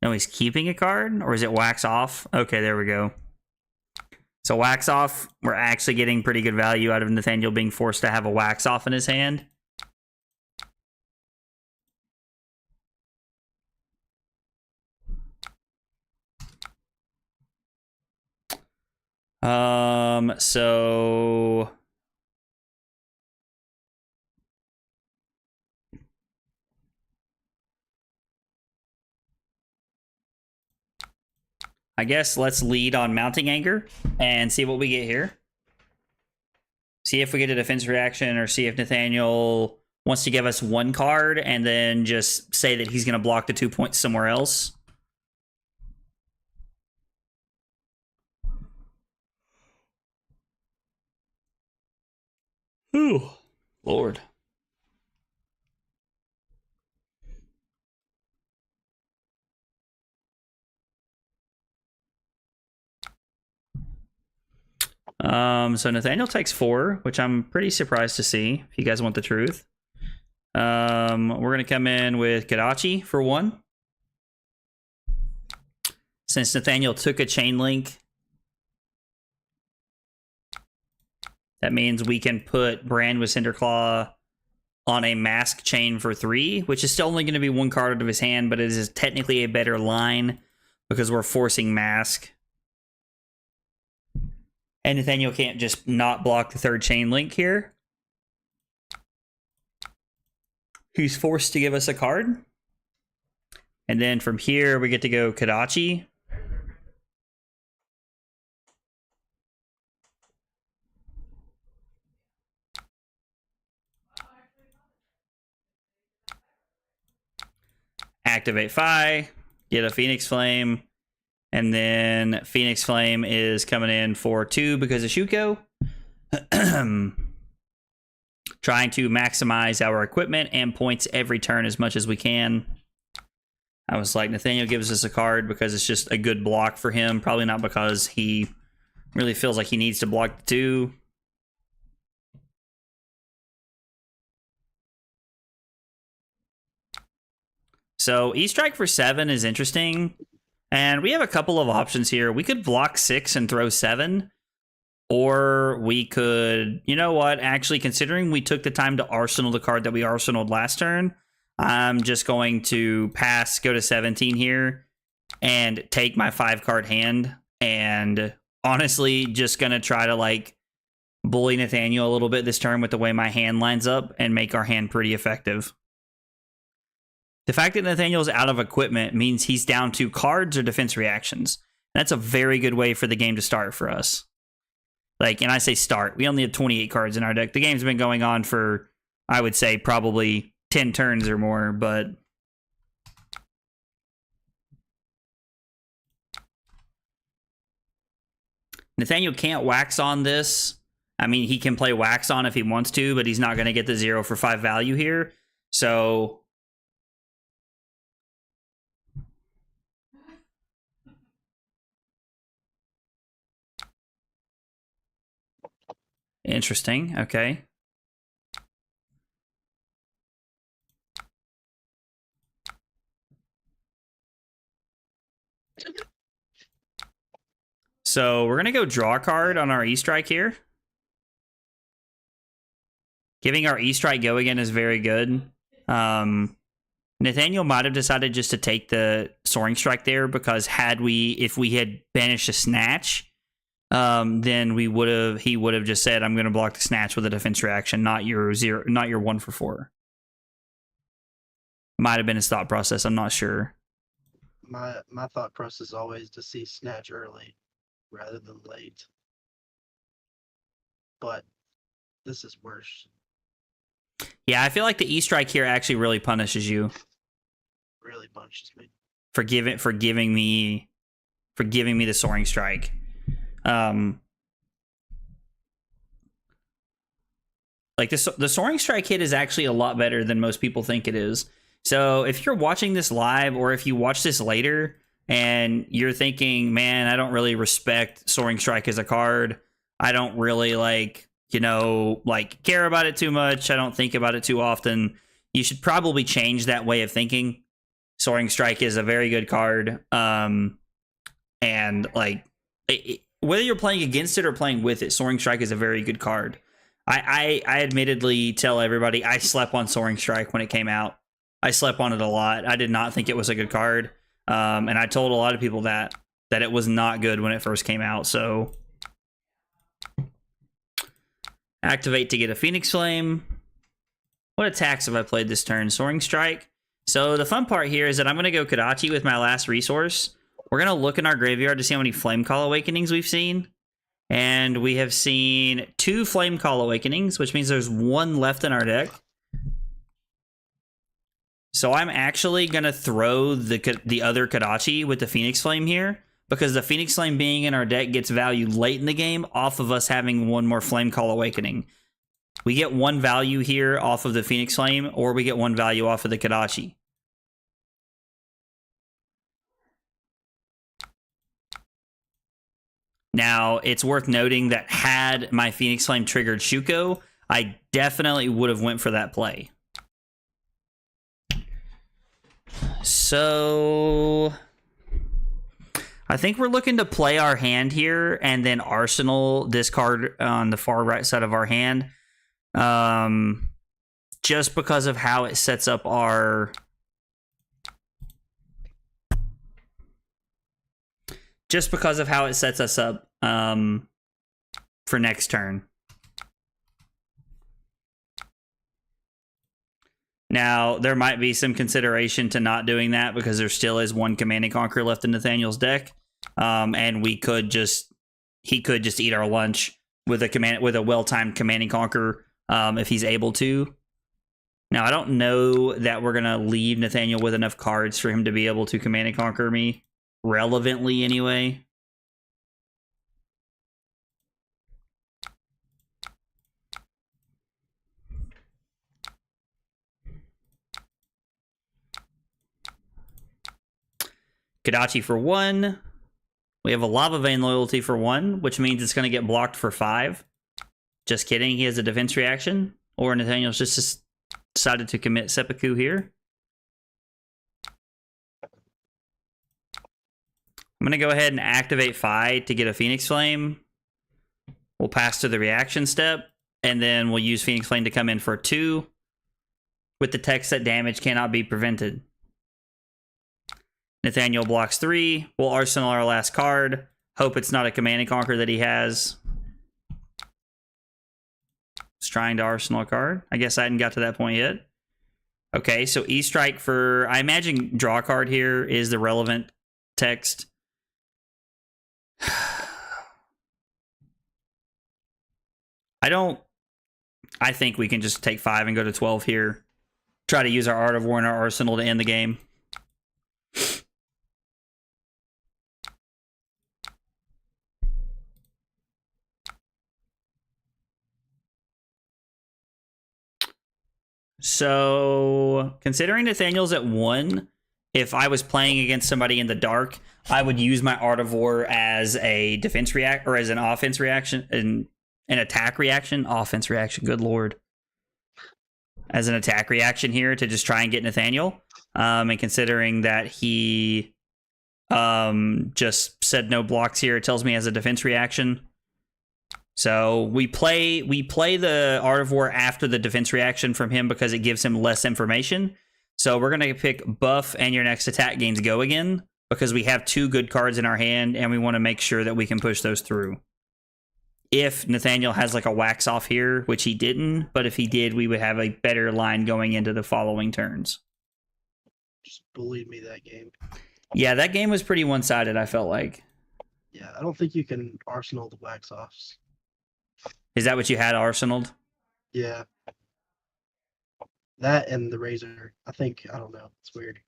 No, he's keeping a card? Or is it Wax Off? Okay, there we go. So Wax Off, we're actually getting pretty good value out of Nathaniel being forced to have a Wax Off in his hand. So... I guess let's lead on Mounting Anger and see what we get here. See if we get a defense reaction, or see if Nathaniel wants to give us 1 card and then just say that he's going to block the 2 points somewhere else. Ooh, Lord. So Nathaniel takes 4, which I'm pretty surprised to see, if you guys want the truth. We're going to come in with Kadachi for 1. Since Nathaniel took a chain link, that means we can put Brand with Cinderclaw on a mask chain for 3, which is still only going to be 1 card out of his hand, but it is technically a better line because we're forcing mask. And Nathaniel can't just not block the 3rd chain link here. He's forced to give us a card. And then from here, we get to go Kadachi. Activate Fai, get a Phoenix Flame, and then Phoenix Flame is coming in for 2 because of Shuko. Trying to maximize our equipment and points every turn as much as we can. I was like, Nathaniel gives us a card because it's just a good block for him. Probably not because he really feels like he needs to block the 2. So E-Strike for 7 is interesting. And we have a couple of options here. We could block 6 and throw 7. Or we could, you know what, actually considering we took the time to arsenal the card that we arsenaled last turn, I'm just going to pass, go to 17 here, and take my 5-card hand. And honestly, just going to try to like bully Nathaniel a little bit this turn with the way my hand lines up and make our hand pretty effective. The fact that Nathaniel's out of equipment means he's down to cards or defense reactions. That's a very good way for the game to start for us. Like, and I say start, we only have 28 cards in our deck. The game's been going on for, I would say, probably 10 turns or more, but Nathaniel can't wax on this. I mean, he can play wax on if he wants to, but he's not going to get the 0 for 5 value here. So interesting. Okay. So we're going to go draw a card on our E-Strike here. Giving our E-Strike go again is very good. Nathaniel might have decided just to take the Soaring Strike there because if we had banished a Snatch, then he would have just said, I'm going to block the Snatch with a defense reaction, not your 1 for 4. Might have been his thought process. I'm not sure. My thought process is always to see Snatch early rather than late. But this is worse. Yeah, I feel like the E-Strike here actually really punishes you. Really punishes me. For giving me the Soaring Strike. Like the Soaring Strike hit is actually a lot better than most people think it is. So if you're watching this live or if you watch this later and you're thinking, man, I don't really respect Soaring Strike as a card. I don't really care about it too much. I don't think about it too often. You should probably change that way of thinking. Soaring Strike is a very good card. And whether you're playing against it or playing with it, Soaring Strike is a very good card. I admittedly tell everybody I slept on Soaring Strike when it came out. I slept on it a lot. I did not think it was a good card. And I told a lot of people that it was not good when it first came out. So activate to get a Phoenix Flame. What attacks have I played this turn? Soaring Strike. So the fun part here is that I'm going to go Kadachi with my last resource. We're going to look in our graveyard to see how many Flame Call Awakenings we've seen. And we have seen 2 Flame Call Awakenings, which means there's 1 left in our deck. So I'm actually going to throw the other Kadachi with the Phoenix Flame here, because the Phoenix Flame being in our deck gets value late in the game off of us having 1 more Flame Call Awakening. We get 1 value here off of the Phoenix Flame, or we get 1 value off of the Kadachi. Now, it's worth noting that had my Phoenix Flame triggered Shuko, I definitely would have went for that play. So I think we're looking to play our hand here and then Arsenal this card on the far right side of our hand. Just because of how it sets up our... Just because of how it sets us up for next turn. Now, there might be some consideration to not doing that because there still is one Command and Conquer left in Nathaniel's deck. And he could just eat our lunch with a well-timed Command and Conquer if he's able to. Now, I don't know that we're going to leave Nathaniel with enough cards for him to be able to Command and Conquer me. Relevantly, anyway. Kadachi for 1. We have a Lava Vein Loyalty for 1, which means it's going to get blocked for 5. Just kidding, he has a defense reaction. Or Nathaniel's just decided to commit Seppuku here. I'm going to go ahead and activate Fai to get a Phoenix Flame. We'll pass to the reaction step, and then we'll use Phoenix Flame to come in for 2 with the text that damage cannot be prevented. Nathaniel blocks 3. We'll arsenal our last card. Hope it's not a Command and Conquer that he has. He's trying to arsenal a card. I guess I hadn't got to that point yet. Okay, so E-Strike for... I imagine draw card here is the relevant text. I think we can just take 5 and go to 12 here. Try to use our Art of War in our arsenal to end the game. So, considering Nathaniel's at 1, if I was playing against somebody in the dark, I would use my Art of War as a defense react or as an offense reaction, an attack reaction, offense reaction. Good lord, as an attack reaction here to just try and get Nathaniel. And considering that he just said no blocks here, it tells me as a defense reaction. So we play the Art of War after the defense reaction from him because it gives him less information. So we're going to pick buff and your next attack gains go again because we have 2 good cards in our hand and we want to make sure that we can push those through. If Nathaniel has like a wax off here, which he didn't, but if he did, we would have a better line going into the following turns. Just believe me, that game. Yeah, that game was pretty one-sided, I felt like. Yeah, I don't think you can arsenal the wax offs. Is that what you had arsenaled? Yeah. That and the Razor. I don't know. It's weird.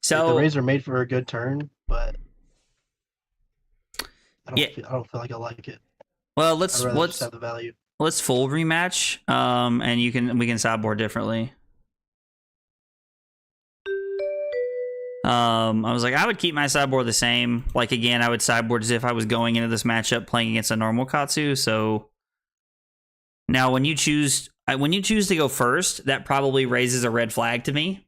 So like the Razor made for a good turn, but I don't feel like I like it. Well, I'd rather just have the value. Let's full rematch. And we can sideboard differently. I was like, I would keep my sideboard the same. Like again, I would sideboard as if I was going into this matchup playing against a normal Katsu. So now when you choose to go first, that probably raises a red flag to me.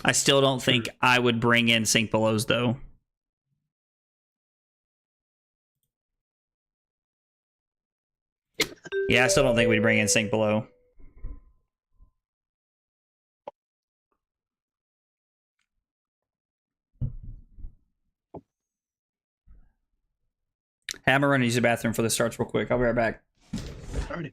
I still don't think I would bring in Sink Belows though. Yeah, I still don't think we'd bring in Sink Below. Hey, I'm gonna run and use the bathroom for the starts real quick. I'll be right back. Alrighty.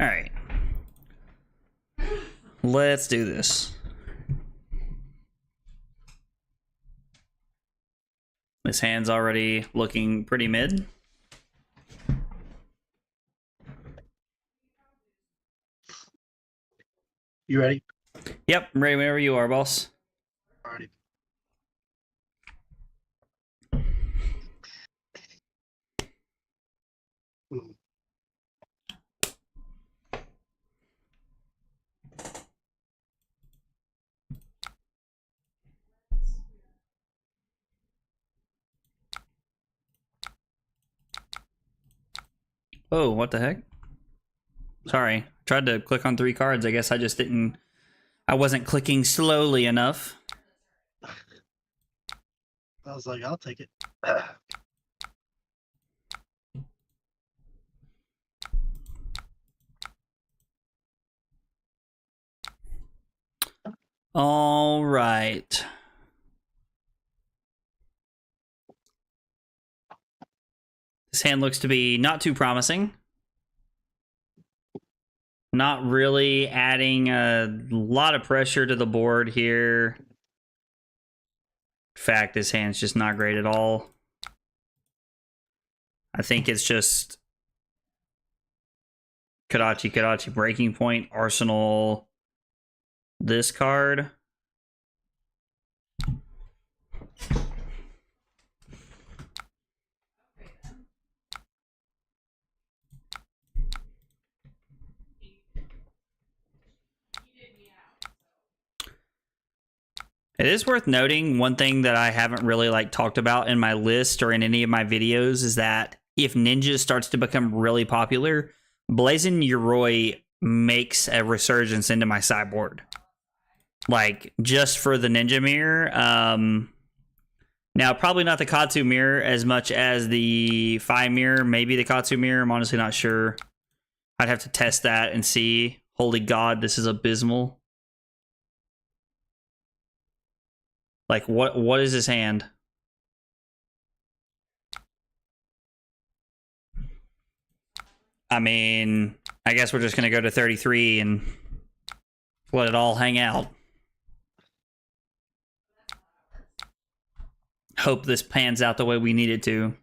All right. Let's do this. This hand's already looking pretty mid. You ready? Yep, I'm ready whenever you are, boss. Alrighty. Hmm. Oh, what the heck? Sorry, tried to click on 3 cards. I guess I just didn't. I wasn't clicking slowly enough. I was like, I'll take it. All right. This hand looks to be not too promising. Not really adding a lot of pressure to the board here. In fact, this hand's just not great at all. I think it's just Kadachi, Breaking Point, Arsenal, this card. It is worth noting, one thing that I haven't really talked about in my list or in any of my videos is that if Ninja starts to become really popular, Blazing Yoroi makes a resurgence into my sideboard. Just for the Ninja mirror. Now, probably not the Katsu mirror as much as the Fai mirror. Maybe the Katsu mirror. I'm honestly not sure. I'd have to test that and see. Holy God, this is abysmal. What is his hand? I mean, I guess we're just going to go to 33 and let it all hang out. Hope this pans out the way we need it to.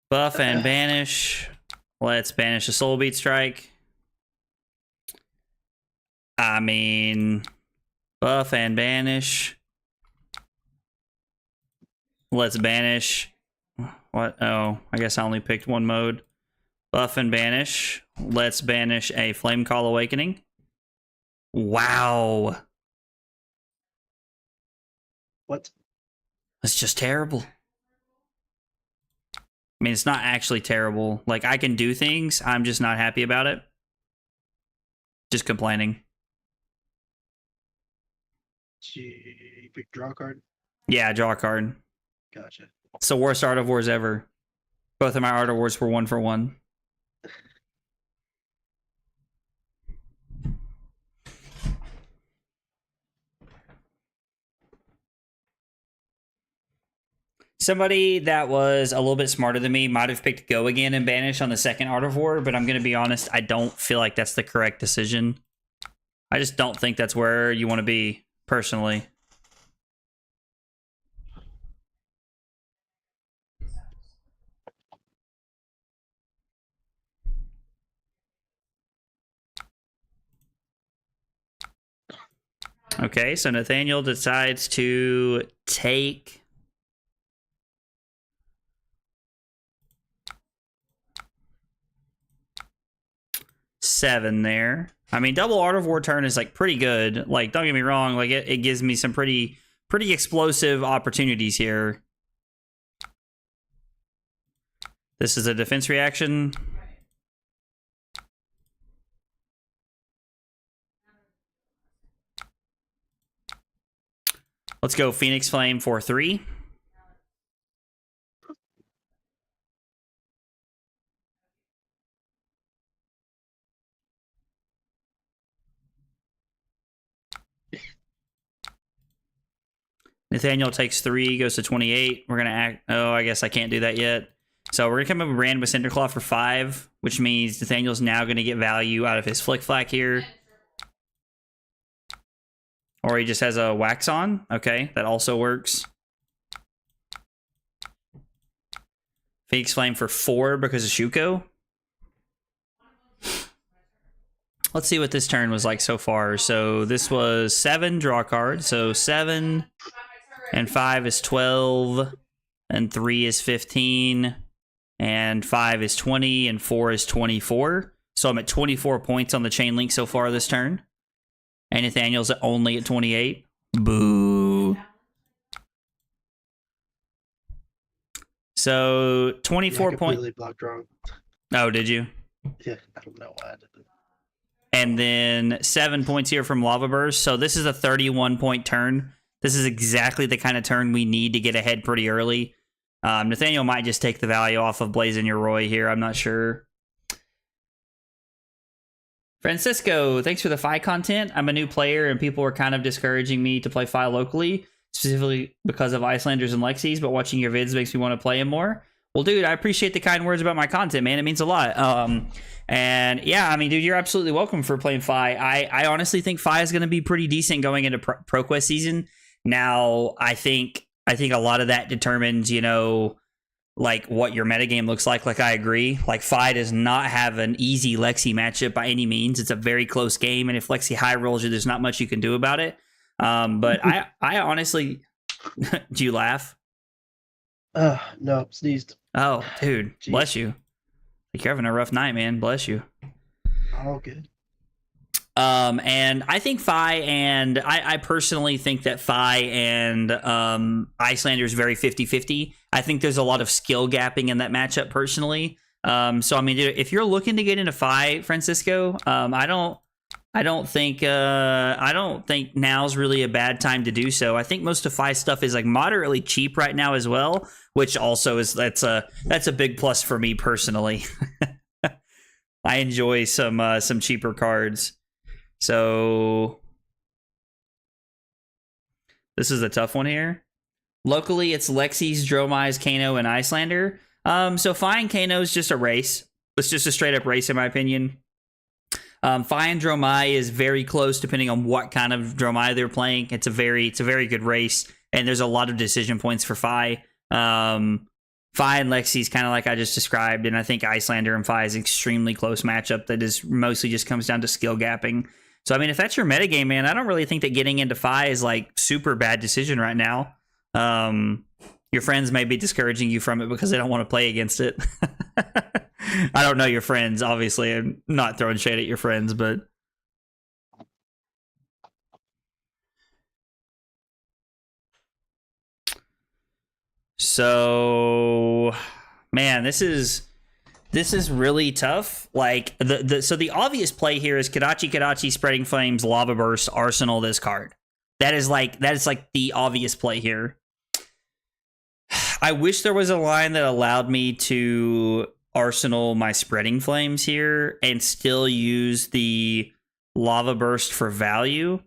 Buff and banish. Let's banish a Soul Beat Strike. I mean, buff and banish. Let's banish. What? Oh, I guess I only picked one mode. Buff and banish. Let's banish a Flame Call Awakening. Wow. What? That's just terrible. I mean, it's not actually terrible. I can do things. I'm just not happy about it. Just complaining. You pick draw card? Yeah, draw a card. Gotcha. It's the worst Art of Wars ever. Both of my Art of Wars were 1 for 1. Somebody that was a little bit smarter than me might have picked Go Again and Banish on the second Art of War, but I'm going to be honest, I don't feel like that's the correct decision. I just don't think that's where you want to be, personally. Okay, so Nathaniel decides to take... seven there. I mean, double Art of War turn is pretty good. Don't get me wrong. It gives me some pretty explosive opportunities here. This is a defense reaction. Let's go Phoenix Flame for 3. Nathaniel takes 3, goes to 28. We're going to act... Oh, I guess I can't do that yet. So we're gonna come up with Brand with Cinderclaw for 5, which means Nathaniel's now gonna get value out of his Flick Flack here. Or he just has a Wax on. Okay, that also works. Phoenix Flame for 4 because of Shuko. Let's see what this turn was like so far. So this was 7, draw a card. So 7 and 5 is 12 and 3 is 15 and 5 is 20 and 4 is 24. So I'm at 24 points on the chain link so far this turn. And Nathaniel's only at 28. Boo. So 24 points. Completely blocked wrong. Oh, did you? Yeah, I don't know why I did that. And then 7 points here from Lava Burst. So this is a 31-point turn. This is exactly the kind of turn we need to get ahead pretty early. Nathaniel might just take the value off of Blazing Your Roy here. I'm not sure. Francisco, thanks for the Fi content. I'm a new player, and people are kind of discouraging me to play Fi locally, specifically because of Icelanders and Lexies, but watching your vids makes me want to play him more. Well, dude, I appreciate the kind words about my content, man. It means a lot. And yeah, I mean, dude, you're absolutely welcome for playing Fi. I honestly think Fi is going to be pretty decent going into ProQuest season. Now, I think a lot of that determines, you know, like what your metagame looks like. Like, I agree. Like, Fi does not have an easy Lexi matchup by any means. It's a very close game, and if Lexi high rolls you, there's not much you can do about it. But I honestly, do you laugh? No, sneezed. Oh, dude, Jeez. Bless you. Like, you're having a rough night, man. Bless you. All good. And I think Fi and I personally think that Fi and Icelander is very 50-50. I think there's a lot of skill gapping in that matchup personally. So I mean, if you're looking to get into Fi, Francisco, I don't think now's really a bad time to do so. I think most of Fi stuff is like moderately cheap right now as well, which also is that's a big plus for me personally. I enjoy some cheaper cards. So this is a tough one here. Locally, it's Lexi's, Dromai's, Kano, and Icelander. So Fi and Kano is just a race. It's just a straight up race, in my opinion. Fi and Dromai is very close, depending on what kind of Dromai they're playing. It's a very good race, and there's a lot of decision points for Fi. Fi and Lexi is kind of like I just described, and I think Icelander and Fi is an extremely close matchup that is mostly just comes down to skill gapping. So, I mean, if that's your metagame, man, I don't really think that getting into Fi is like super bad decision right now. Your friends may be discouraging you from it because they don't want to play against it. I don't know your friends, obviously. I'm not throwing shade at your friends, but so, man, this is really tough. Like so the obvious play here is Kadachi, Spreading Flames, Lava Burst, Arsenal this card. That is like the obvious play here. I wish there was a line that allowed me to Arsenal my Spreading Flames here and still use the Lava Burst for value.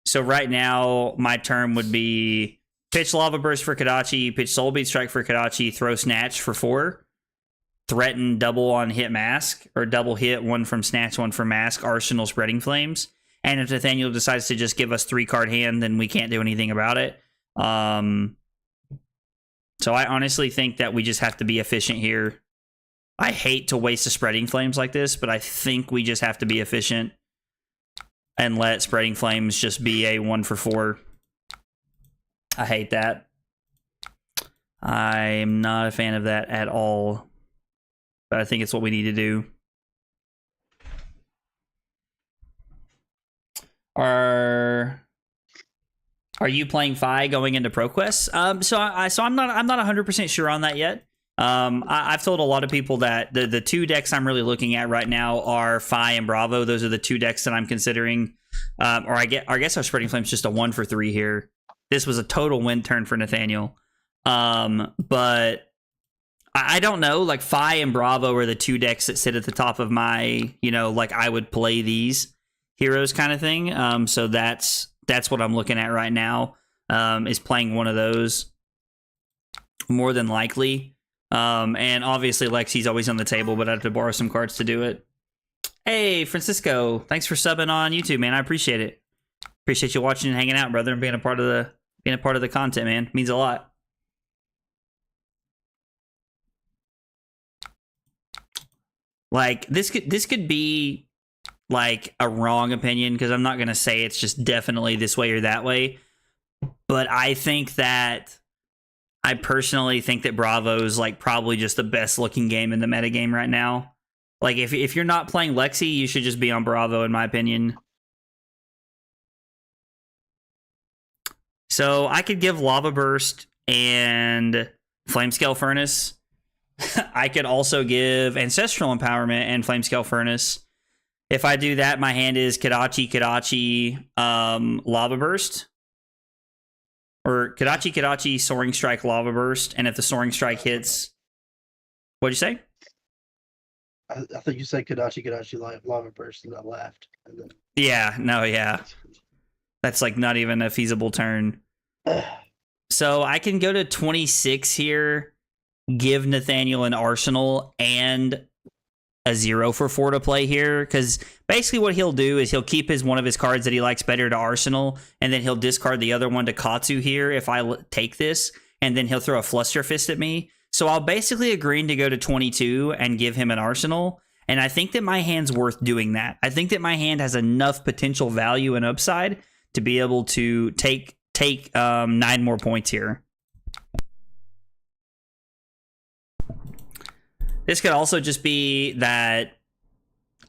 So right now my term would be pitch Lava Burst for Kadachi, pitch Soul Beat Strike for Kadachi, throw Snatch for 4, threaten double on hit Mask, or double hit, one from Snatch, one from Mask, Arsenal Spreading Flames. And if Nathaniel decides to just give us 3-card hand, then we can't do anything about it. So I honestly think that we just have to be efficient here. I hate to waste the Spreading Flames like this, but I think we just have to be efficient and let Spreading Flames just be a 1 for 4. I hate that. I'm not a fan of that at all, but I think it's what we need to do. Are you playing Fi going into ProQuest? So I'm not 100% sure on that yet. I've told a lot of people that the 2 decks I'm really looking at right now are Fi and Bravo. Those are the 2 decks that I'm considering. Or I guess our Spreading Flame's just a 1 for 3 here. This was a total win turn for Nathaniel. But I don't know. Like, Fi and Bravo are the 2 decks that sit at the top of my, like I would play these heroes kind of thing. So that's what I'm looking at right now, is playing one of those more than likely. And obviously Lexi's always on the table, but I have to borrow some cards to do it. Hey, Francisco, thanks for subbing on YouTube, man. I appreciate it. Appreciate you watching and hanging out, brother, and being a part of the content, man. Means a lot. Like this could be like a wrong opinion, because I'm not gonna say it's just definitely this way or that way. But I personally think that Bravo's like probably just the best looking game in the metagame right now. Like if you're not playing Lexi, you should just be on Bravo, in my opinion. So I could give Lava Burst and Flamescale Furnace. I could also give Ancestral Empowerment and Flamescale Furnace. If I do that, my hand is Kodachi, Lava Burst. Or Kodachi, Soaring Strike, Lava Burst. And if the Soaring Strike hits... What'd you say? I thought you said Kodachi, Lava Burst, and I laughed. And then... Yeah, no, yeah. That's like not even a feasible turn. So I can go to 26 here, give Nathaniel an Arsenal and a 0-for-4 to play here, because basically what he'll do is he'll keep one of his cards that he likes better to Arsenal, and then he'll discard the other one to Katsu here if I take this, and then he'll throw a Fluster Fist at me. So I'll basically agree to go to 22 and give him an Arsenal, and I think that my hand's worth doing that. I think that my hand has enough potential value and upside to be able to take 9 more points here. This could also just be that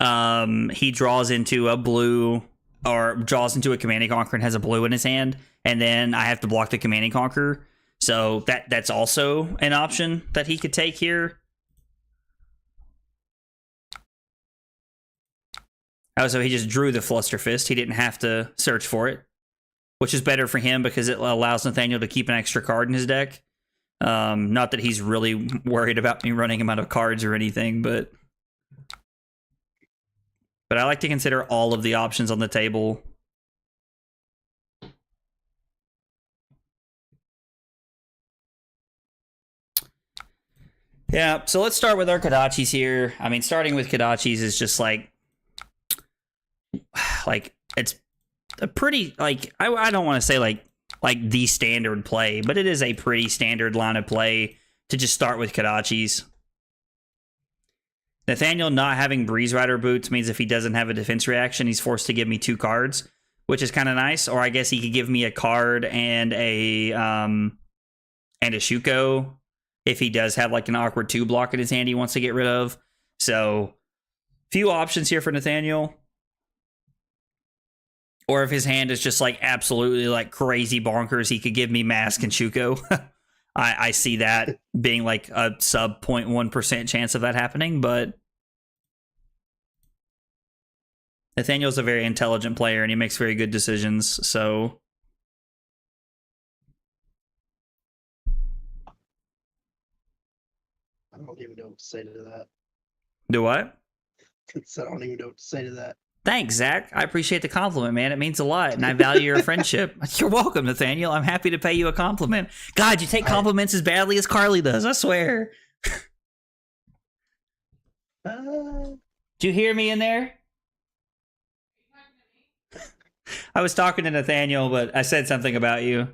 he draws into a blue, or draws into a Command & Conquer and has a blue in his hand, and then I have to block the Command & Conquer. So that's also an option that he could take here. Oh, so he just drew the Fluster Fist. He didn't have to search for it, which is better for him because it allows Nathaniel to keep an extra card in his deck. Not that he's really worried about me running him out of cards or anything, but I like to consider all of the options on the table. Yeah, so let's start with our Kodachis here. I mean, starting with Kodachis is just like it's a pretty, like, I don't want to say like the standard play, but it is a pretty standard line of play to just start with Kodachis. Nathaniel not having Breeze Rider boots means if he doesn't have a defense reaction, he's forced to give me 2 cards, which is kind of nice. Or I guess he could give me a card and a Shuko if he does have like an awkward 2 block in his hand he wants to get rid of. So few options here for Nathaniel. Or if his hand is just like absolutely like crazy bonkers, he could give me Mask and Shuko. I see that being like a sub 0.1% chance of that happening, but Nathaniel's a very intelligent player and he makes very good decisions, so I don't even know what to say to that. do what? I don't even know what to say to that. Thanks, Zach. I appreciate the compliment, man. It means a lot, and I value your friendship. You're welcome, Nathaniel. I'm happy to pay you a compliment. God, you take compliments as badly as Carly does, I swear. Did you hear me in there? I was talking to Nathaniel, but I said something about you.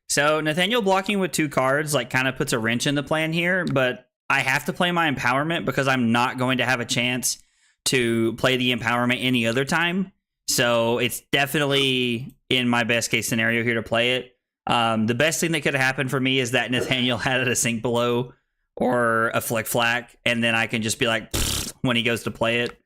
So Nathaniel blocking with 2 cards like kind of puts a wrench in the plan here, but I have to play my empowerment because I'm not going to have a chance to play the empowerment any other time. So it's definitely in my best case scenario here to play it. The best thing that could have happened for me is that Nathaniel had a Sink Below or a Flick Flack, and then I can just be like, when he goes to play it.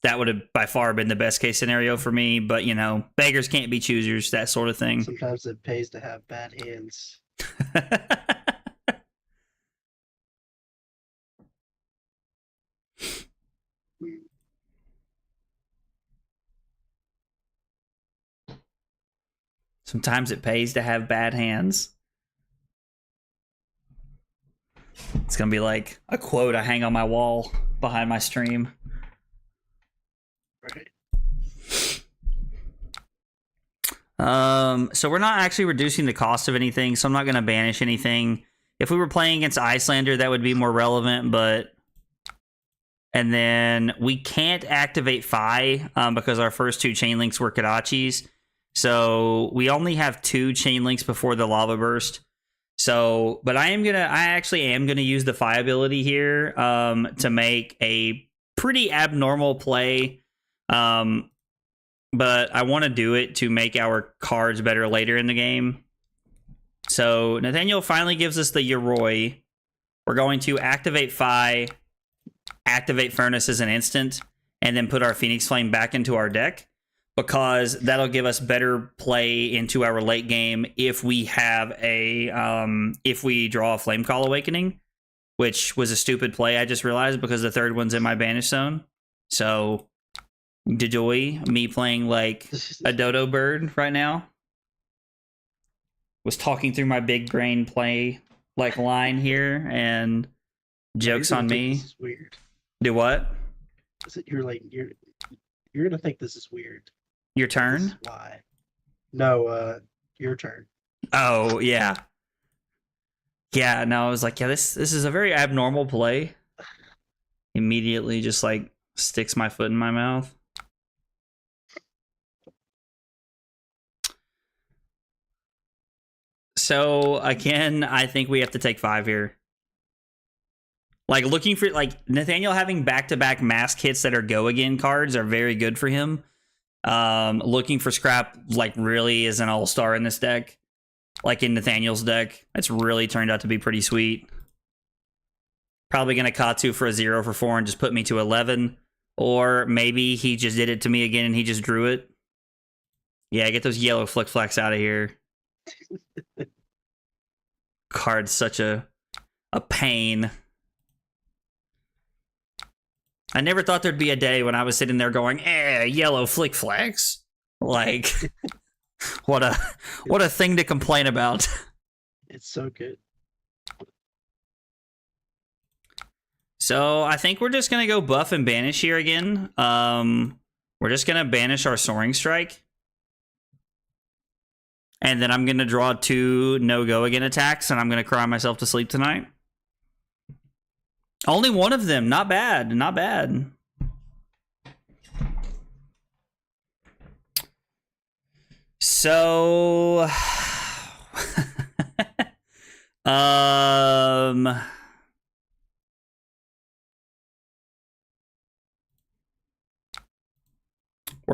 That would have by far been the best case scenario for me, but you know, beggars can't be choosers, that sort of thing. Sometimes it pays to have bad hands. Sometimes it pays to have bad hands. It's gonna be like a quote I hang on my wall behind my stream. Right. So we're not actually reducing the cost of anything, so I'm not gonna banish anything. If we were playing against Icelander, that would be more relevant, but... And then we can't activate Fai because our first 2 chain links were Kodachis. So we only have 2 chain links before the Lava Burst. So, but I actually am gonna use the Fai ability here to make a pretty abnormal play. But I want to do it to make our cards better later in the game. So Nathaniel finally gives us the Yoroi. We're going to activate Fai, activate Furnace as an instant, and then put our Phoenix Flame back into our deck, because that'll give us better play into our late game if we have a if we draw a Flame Call Awakening, which was a stupid play, I just realized, because the 3rd one's in my banish zone. So Dedoy, me playing like a dodo bird right now, was talking through my big brain play like line here, and jokes on me. This is weird. Do what? You're gonna think this is weird. Your This turn? is why? No, your turn. Oh, yeah. Yeah, no, I was like, yeah, this is a very abnormal play. Immediately just like sticks my foot in my mouth. So again, I think we have to take 5 here. Like looking for like Nathaniel having back-to-back mask hits that are go again cards are very good for him. Looking for scrap like really is an all-star in this deck. Like in Nathaniel's deck, it's really turned out to be pretty sweet. Probably gonna Katsu for a 0 for 4 and just put me to 11. Or maybe he just did it to me again and he just drew it. Yeah, get those yellow flick flecks out of here. Card's such a pain. I never thought there'd be a day when I was sitting there going, yellow flick flags. Like, what a thing to complain about. It's so good. So I think we're just gonna go buff and banish here again. We're just gonna banish our Soaring Strike. And then I'm gonna draw 2 no-go again attacks, and I'm gonna cry myself to sleep tonight. Only one of them. Not bad. Not bad. So... we're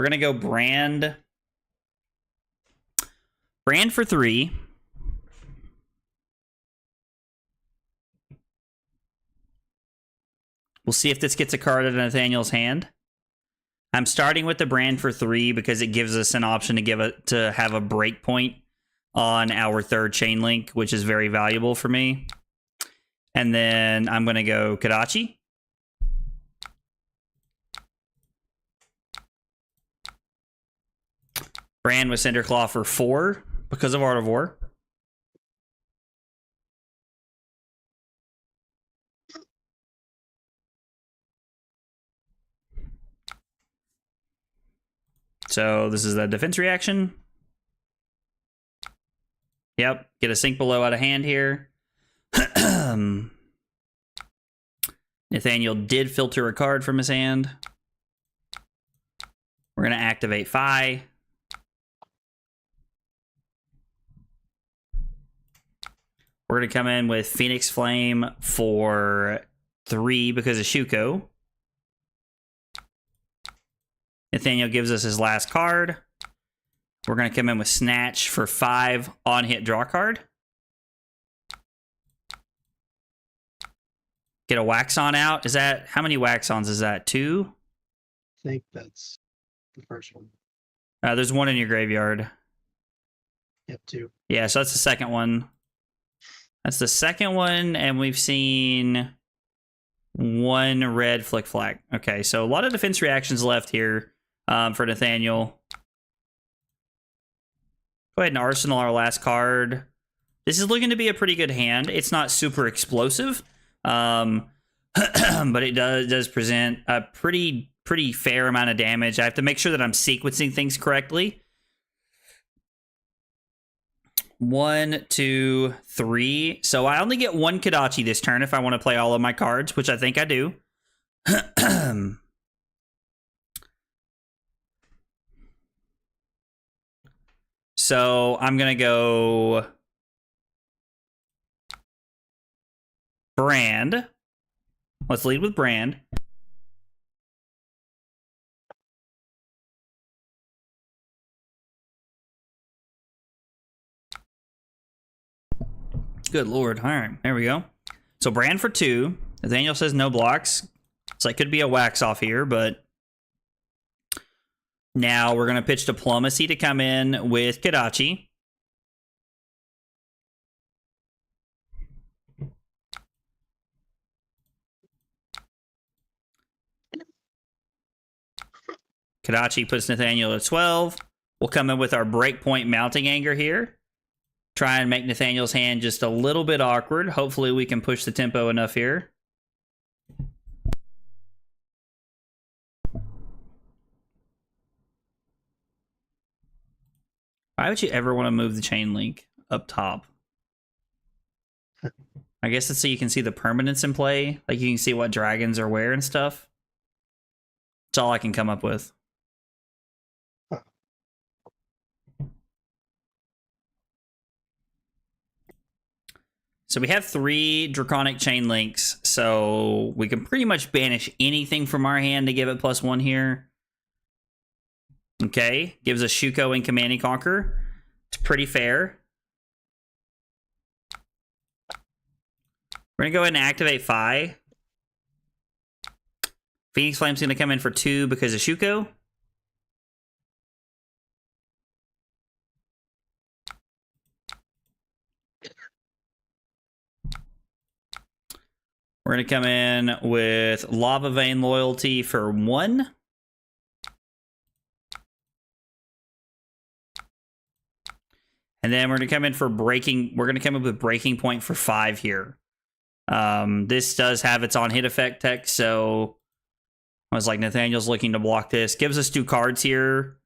going to go Brand. Brand for 3. We'll see if this gets a card out of Nathaniel's hand. I'm starting with the Brand for 3 because it gives us an option to have a break point on our 3rd chain link, which is very valuable for me. And then I'm going to go Kodachi. Brand with Cinderclaw for 4 because of Art of War. So this is the defense reaction. Yep, get a sink below out of hand here. Nathaniel did filter a card from his hand. We're going to activate Phi. We're going to come in with Phoenix Flame for 3 because of Shuko. Nathaniel gives us his last card. We're going to come in with Snatch for 5 on hit draw card. Get a Wax On out. Is that, how many Wax Ons is that? 2? I think that's the first one. There's 1 in your graveyard. Yep, 2. Yeah, so that's the second one. That's the second one, and we've seen 1 red flick flag. Okay, so a lot of defense reactions left here for Nathaniel. Go ahead and arsenal our last card. This is looking to be a pretty good hand. It's not super explosive, but it does present a pretty fair amount of damage. I have to make sure that I'm sequencing things correctly. 1, 2, 3. So I only get 1 Kodachi this turn if I want to play all of my cards, which I think I do. So I'm going to go Brand. Let's lead with Brand. Good Lord. All right, there we go. So Brand for 2. Nathaniel says no blocks. So it could be a wax off here, but now we're going to pitch Diplomacy to come in with Kodachi. Kodachi puts Nathaniel at 12. We'll come in with our Breakpoint Mounting Anger here. Try and make Nathaniel's hand just a little bit awkward. Hopefully we can push the tempo enough here. Why would you ever want to move the chain link up top? I guess it's so you can see the permanents in play. Like you can see what dragons are where and stuff. That's all I can come up with. So we have 3 Draconic Chain Links, so we can pretty much banish anything from our hand to give it +1 here. Okay, gives us Shuko and Command and Conquer. It's pretty fair. We're going to go ahead and activate Fai. Phoenix Flame's going to come in for 2 because of Shuko. We're going to come in with Lava Vein Loyalty for 1. And then we're going to come in for Breaking. We're going to come in with Breaking Point for 5 here. This does have its on hit effect text, so I was like, Nathaniel's looking to block this. Gives us 2 cards here.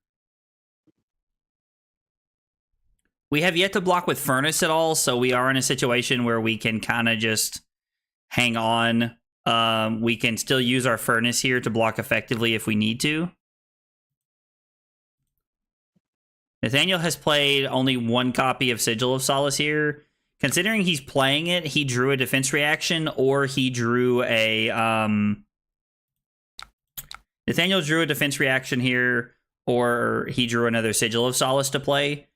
We have yet to block with Furnace at all, so we are in a situation where we can kind of just hang on. We can still use our Furnace here to block effectively if we need to. Nathaniel has played only 1 copy of Sigil of Solace here. Considering he's playing it, he drew a defense reaction, or he drew a... Nathaniel drew a defense reaction here, or he drew another Sigil of Solace to play.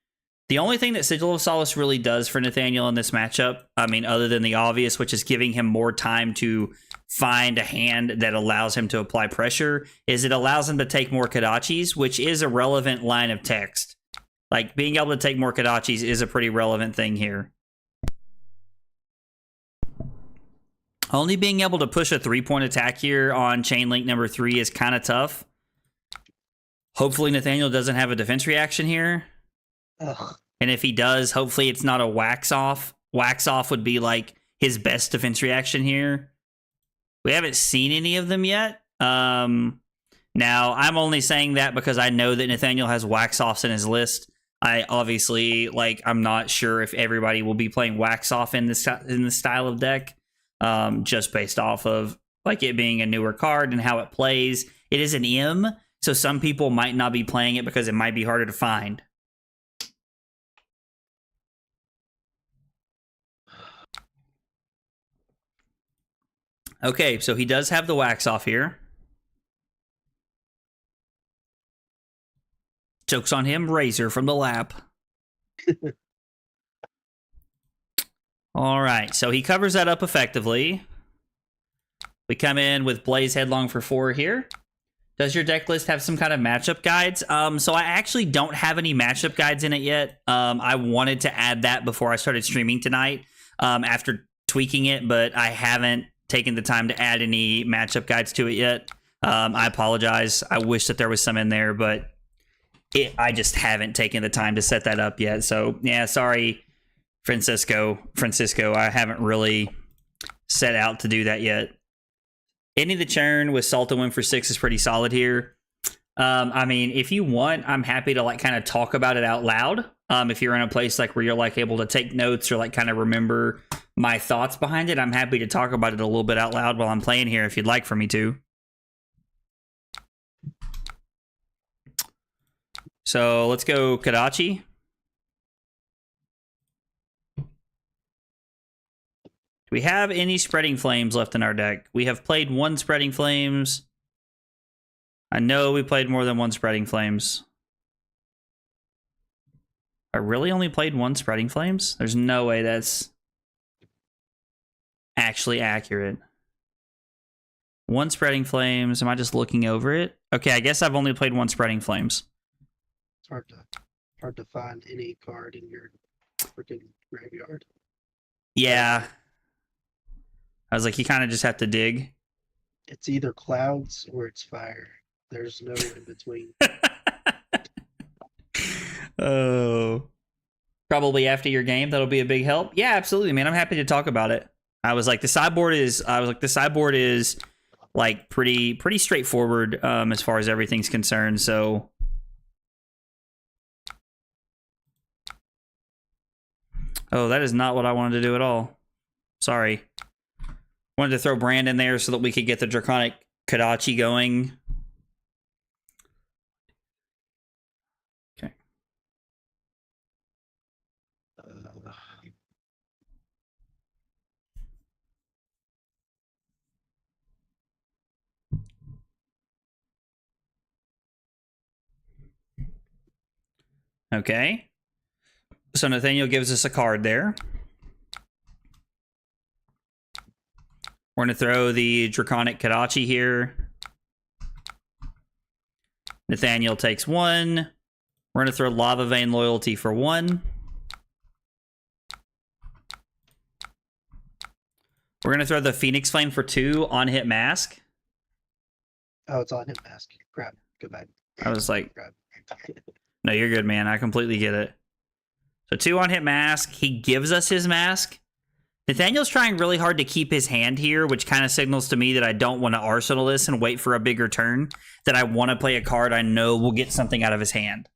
The only thing that Sigil of Solace really does for Nathaniel in this matchup, I mean, other than the obvious, which is giving him more time to find a hand that allows him to apply pressure, is it allows him to take more Kodachis, which is a relevant line of text. Like, being able to take more Kodachis is a pretty relevant thing here. Only being able to push a 3-point attack here on Chain Link number 3 is kind of tough. Hopefully Nathaniel doesn't have a defense reaction here. Ugh. And if he does, hopefully it's not a wax off. Wax off would be like his best defense reaction here. We haven't seen any of them yet. Now, I'm only saying that because I know that Nathaniel has wax offs in his list. I obviously, like, I'm not sure if everybody will be playing wax off in this style of deck. Just based off of like it being a newer card and how it plays. It is an M, so some people might not be playing it because it might be harder to find. Okay, so he does have the wax off here. Joke's on him, Razor from the lap. All right, so he covers that up effectively. We come in with Blaze Headlong for 4 here. Does your deck list have some kind of matchup guides? So I actually don't have any matchup guides in it yet. I wanted to add that before I started streaming tonight after tweaking it, but I haven't taken the time to add any matchup guides to it yet. I apologize. I wish that there was some in there, but I just haven't taken the time to set that up yet. So yeah, sorry, Francisco, I haven't really set out to do that yet. Ending the churn with Salta win for 6 is pretty solid here. I mean, if you want, I'm happy to like kind of talk about it out loud. If you're in a place like where you're like able to take notes or like kind of remember my thoughts behind it, I'm happy to talk about it a little bit out loud while I'm playing here if you'd like for me to. So let's go Kadachi. Do we have any Spreading Flames left in our deck? We have played 1 Spreading Flames. I know we played more than 1 Spreading Flames. I really only played 1 Spreading Flames? There's no way that's actually accurate. 1 Spreading Flames. Am I just looking over it? Okay, I guess I've only played 1 Spreading Flames. It's hard to find any card in your freaking graveyard. Yeah. I was like, you kind of just have to dig. It's either clouds or it's fire. There's no in between. Oh. Probably after your game, that'll be a big help. Yeah, absolutely, man. I'm happy to talk about it. I was like, the sideboard is like pretty straightforward as far as everything's concerned, so oh, that is not what I wanted to do at all. Sorry. Wanted to throw Brand in there so that we could get the Draconic Kadachi going. Okay. Okay. So Nathaniel gives us a card there. We're going to throw the Draconic Kadachi here. Nathaniel takes 1. We're going to throw Lava Vein Loyalty for 1. We're going to throw the Phoenix Flame for 2 on hit mask. Oh, it's on him mask. Crap. Go back. I was like, Crap. no, you're good, man. I completely get it. So 2 on hit mask. He gives us his mask. Nathaniel's trying really hard to keep his hand here, which kind of signals to me that I don't want to arsenal this and wait for a bigger turn. That I want to play a card I know will get something out of his hand.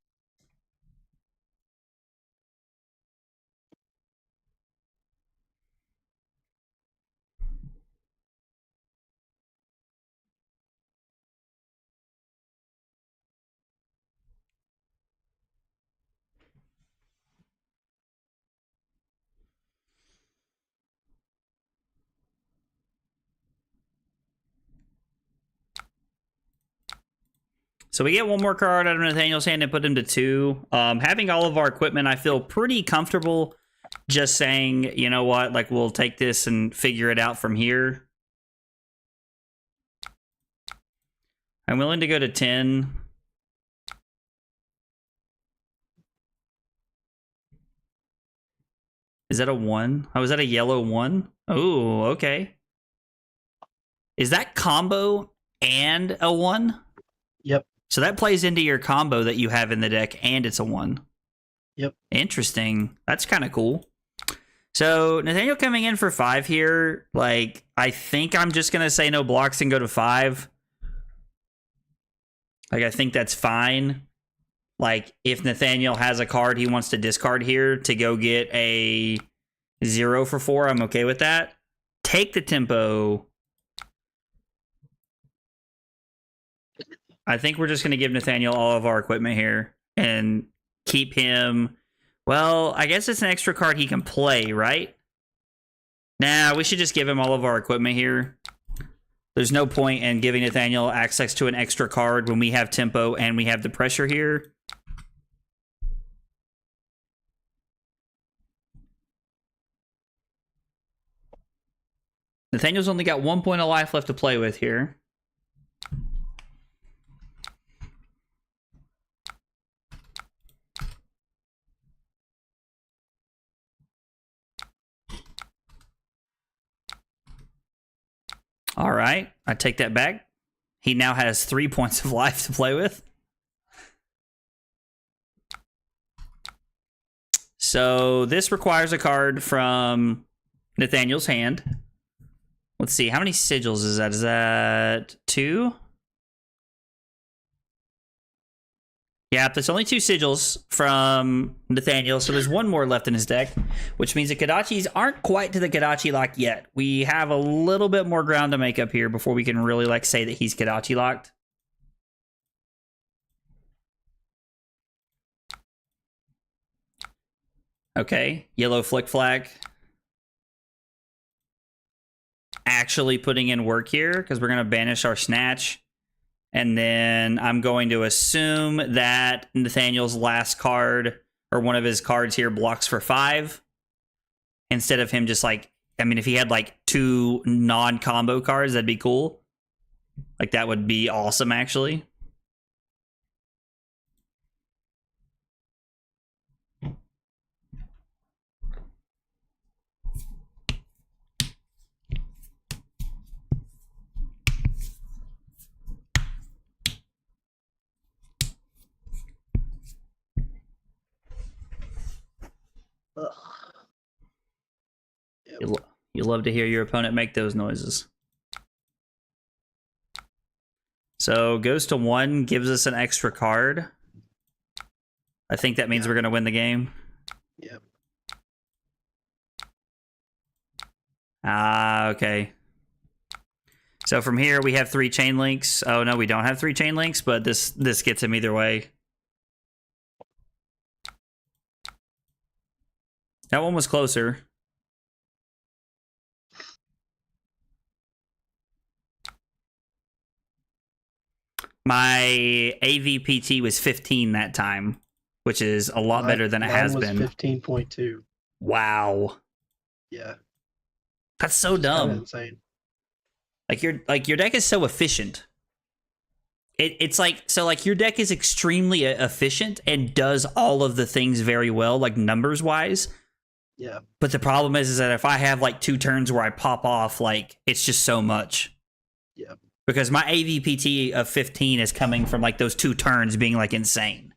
So we get 1 more card out of Nathaniel's hand and put him to 2. Having all of our equipment, I feel pretty comfortable just saying, you know what, like we'll take this and figure it out from here. I'm willing to go to 10. Is that a 1? Oh, is that a yellow 1? Oh, okay. Is that combo and a 1? Yep. So that plays into your combo that you have in the deck, and it's a 1. Yep. Interesting. That's kind of cool. So Nathaniel coming in for 5 here. Like, I think I'm just going to say no blocks and go to 5. Like, I think that's fine. Like, if Nathaniel has a card he wants to discard here to go get a 0 for 4, I'm okay with that. Take the tempo. I think we're just going to give Nathaniel all of our equipment here and keep him. Well, I guess it's an extra card he can play, right? Nah, we should just give him all of our equipment here. There's no point in giving Nathaniel access to an extra card when we have tempo and we have the pressure here. Nathaniel's only got 1 point of life left to play with here. All right, I take that back. He now has 3 points of life to play with. So this requires a card from Nathaniel's hand. Let's see, how many sigils is that? Is that 2? Yeah, there's only 2 sigils from Nathaniel, so there's 1 more left in his deck, which means the Kodachis aren't quite to the Kodachi lock yet. We have a little bit more ground to make up here before we can really like say that he's Kodachi locked. Okay, yellow flick flag. Actually putting in work here because we're going to banish our snatch. And then I'm going to assume that Nathaniel's last card, or one of his cards here, blocks for 5. Instead of him just like, I mean, if he had like 2 non-combo cards, that'd be cool. Like, that would be awesome, actually. Ugh. Yep. You love to hear your opponent make those noises. So goes to 1, gives us an extra card. I think that means we're going to win the game. Yep. Okay. So from here we have 3 chain links. Oh no, we don't have 3 chain links, but this gets him either way. That one was closer. My AVPT was 15 that time, which is a lot better than it has been. 15.2. Wow. Yeah. That's so dumb. Insane. Like your deck is so efficient. It's like, so like your deck is extremely efficient and does all of the things very well, like numbers wise. Yeah. But the problem is that if I have like 2 turns where I pop off, like it's just so much. Yeah. Because my AVPT of 15 is coming from like those 2 turns being like insane.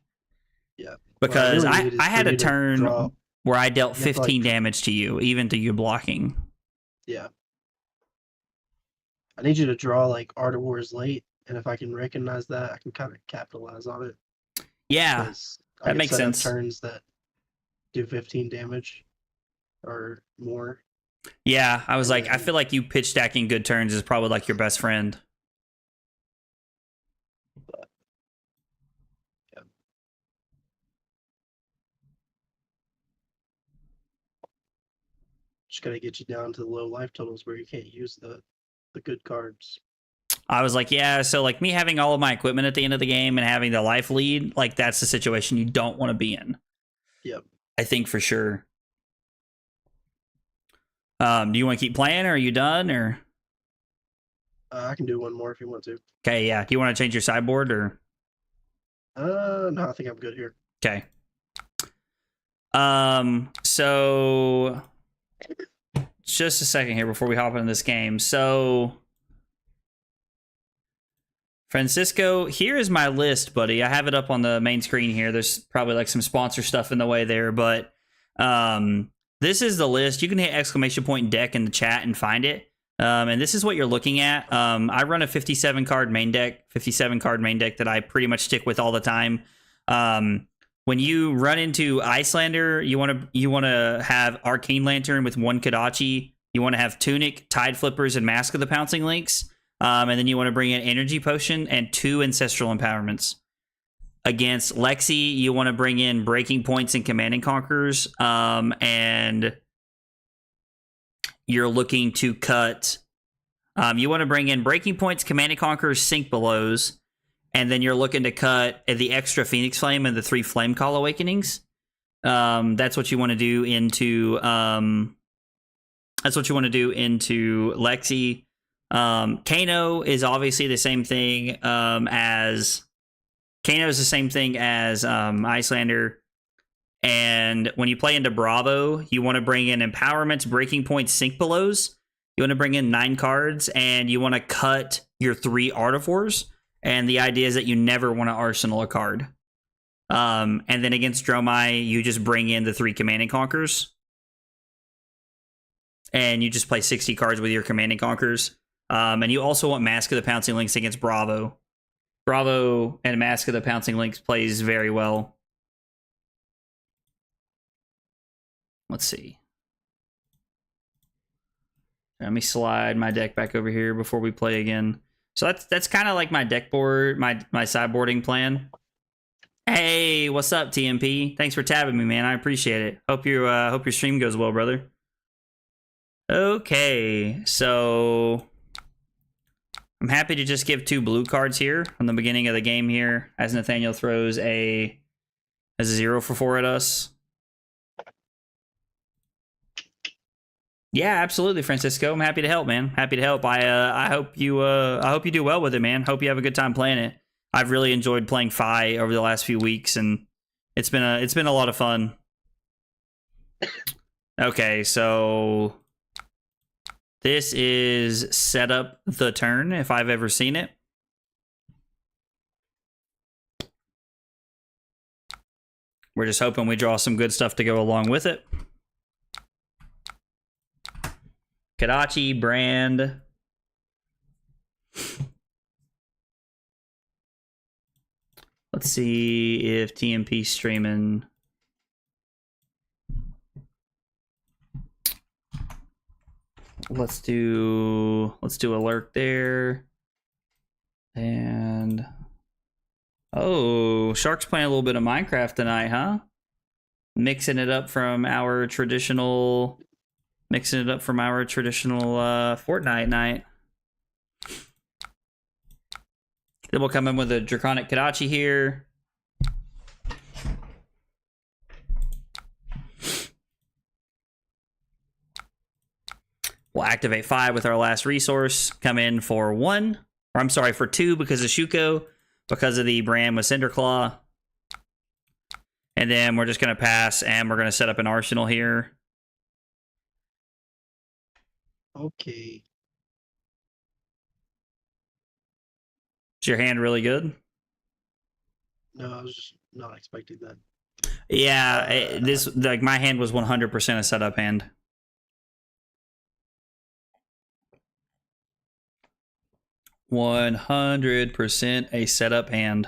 Yeah. Because I had a turn where I dealt 15 like, damage to you, even to you blocking. Yeah. I need you to draw like Art of Wars late, and if I can recognize that, I can kind of capitalize on it. Yeah, that makes sense. Turns that do 15 damage or more. Yeah, I was like, I feel like you pitch stacking good turns is probably like your best friend. But, yeah. Just gotta get you down to the low life totals where you can't use the good cards. I was like, yeah, so like me having all of my equipment at the end of the game and having the life lead, like that's the situation you don't want to be in. Yep. I think for sure. Do you want to keep playing, or are you done, or? I can do one more if you want to. Okay, yeah. Do you want to change your sideboard, or? No, I think I'm good here. Okay. So just a second here before we hop into this game. So Francisco, here is my list, buddy. I have it up on the main screen here. There's probably like some sponsor stuff in the way there, but this is the list. You can hit ! deck in the chat and find it. And this is what you're looking at. I run a 57 card main deck that I pretty much stick with all the time. When you run into Icelander, you want to have Arcane Lantern with 1 Kodachi. You want to have Tunic, Tide Flippers, and Mask of the Pouncing Lynx. And then you want to bring in Energy Potion and 2 Ancestral Empowerments. Against Lexi, you want to bring in Breaking Points and Command and Conquerors. And you're looking to cut... you want to bring in Breaking Points, Command and Conquerors, Sink Belows. And then you're looking to cut the extra Phoenix Flame and the 3 Flame Call Awakenings. That's what you want to do into... that's what you want to do into Lexi. Kano is obviously the same thing as... Kano is the same thing as Icelander. And when you play into Bravo, you want to bring in Empowerments, Breaking Points, Sink Belows. You want to bring in 9 cards, and you want to cut your 3 Artivores. And the idea is that you never want to arsenal a card. And then against Dromai, you just bring in the 3 Command and Conquers. And you just play 60 cards with your Command and Conquers. And you also want Mask of the Pouncing Lynx against Bravo. Bravo and Mask of the Pouncing Lynx plays very well. Let's see. Let me slide my deck back over here before we play again. So that's kind of like my deck board, my sideboarding plan. Hey, what's up, TMP? Thanks for tabbing me, man. I appreciate it. Hope your stream goes well, brother. Okay, so I'm happy to just give 2 blue cards here from the beginning of the game here, as Nathaniel throws a 0 for 4 at us. Yeah, absolutely, Francisco. I'm happy to help, man. Happy to help. I hope you do well with it, man. Hope you have a good time playing it. I've really enjoyed playing Fi over the last few weeks, and it's been a lot of fun. Okay, so this is Set Up the Turn, if I've ever seen it. We're just hoping we draw some good stuff to go along with it. Kadachi, Brand. Let's see if TMP's streaming. Let's do alert there. And oh, Shark's playing a little bit of Minecraft tonight, huh? Mixing it up from our traditional Fortnite night. Then we'll come in with a Draconic Kadachi here. We'll activate 5 with our last resource. Come in for 1. Or I'm sorry, for 2 because of Shuko. Because of the Bram with Cinderclaw. And then we're just going to pass and we're going to set up an arsenal here. Okay. Is your hand really good? No, I was just not expecting that. Yeah, like my hand was 100% a setup hand. %100% a setup hand.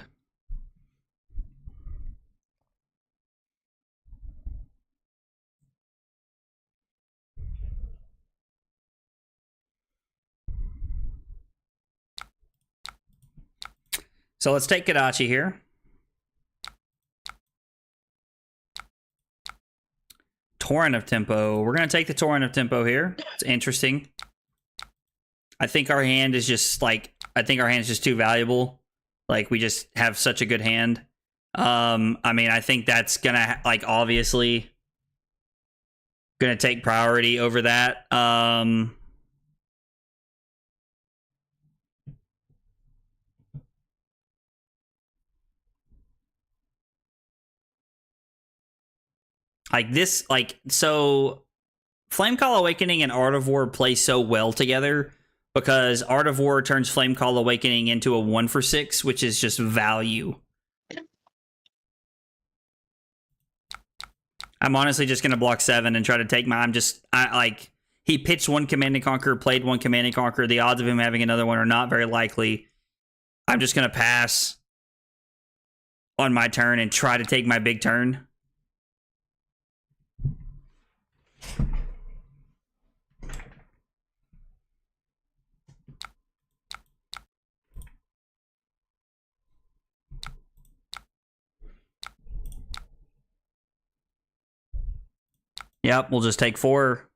So let's take Kadachi here. Torrent of Tempo. We're going to take the Torrent of Tempo here. It's interesting. I think our hand is just too valuable. Like, we just have such a good hand. I mean, I think that's going to, obviously going to take priority over that. So Flame Call Awakening and Art of War play so well together because Art of War turns Flame Call Awakening into a 1 for 6, which is just value. I'm honestly just going to block 7 and try to take my... he pitched 1 Command and Conquer, played 1 Command and Conquer. The odds of him having another one are not very likely. I'm just going to pass on my turn and try to take my big turn. Yep, we'll just take 4.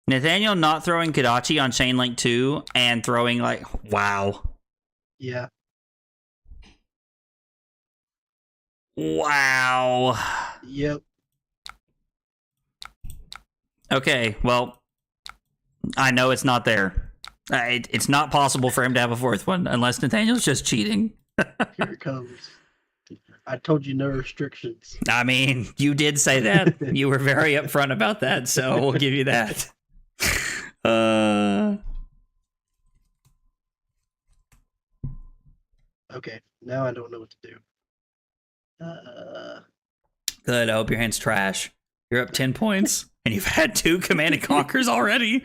Nathaniel not throwing Kadachi on Chain Link 2 and throwing wow. Yeah. Wow. Yep. Okay, well, I know it's not there. It's not possible for him to have a 4th one unless Nathaniel's just cheating. Here it comes. I told you no restrictions. I mean, you did say that. You were very upfront about that, so we'll give you that. Okay, now I don't know what to do. Good. I hope your hand's trash. You're up 10 points, and you've had 2 Command and Conquers already.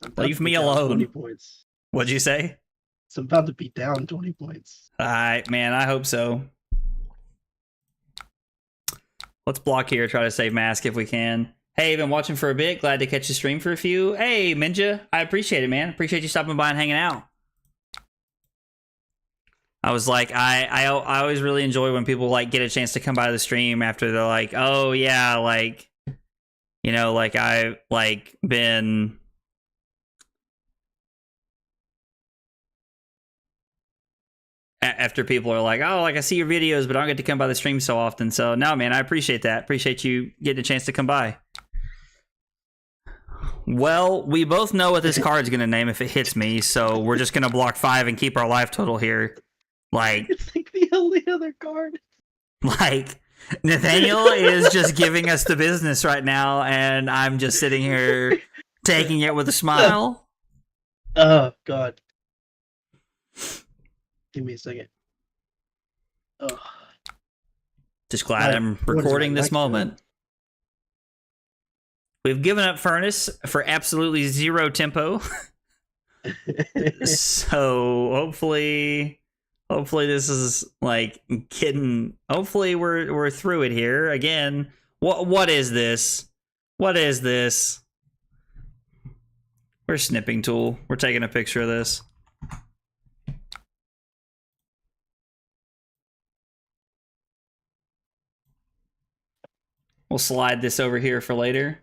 I'm about Leave to be me down alone. 20 points. What'd you say? So I'm about to be down 20 points. All right, man. I hope so. Let's block here. Try to save Mask if we can. Hey, been watching for a bit. Glad to catch the stream for a few. Hey, Minja. I appreciate it, man. Appreciate you stopping by and hanging out. I was like, I always really enjoy when people like get a chance to come by the stream after they're like, oh yeah, like, you know, like I've like been after people are like, oh, like I see your videos, but I don't get to come by the stream so often. So no, man, I appreciate that. Appreciate you getting a chance to come by. Well, we both know what this card's gonna name if it hits me, so we're just gonna block 5 and keep our life total here. Like, It's like the only other card. like Nathaniel is just giving us the business right now, and I'm just sitting here taking it with a smile. Oh, God. Give me a second. Oh. Just glad I'm What is recording my this life moment. We've given up Furnace for absolutely 0 tempo. So hopefully this is like getting. Hopefully we're through it here again. What is this? What is this? We're snipping tool. We're taking a picture of this. We'll slide this over here for later.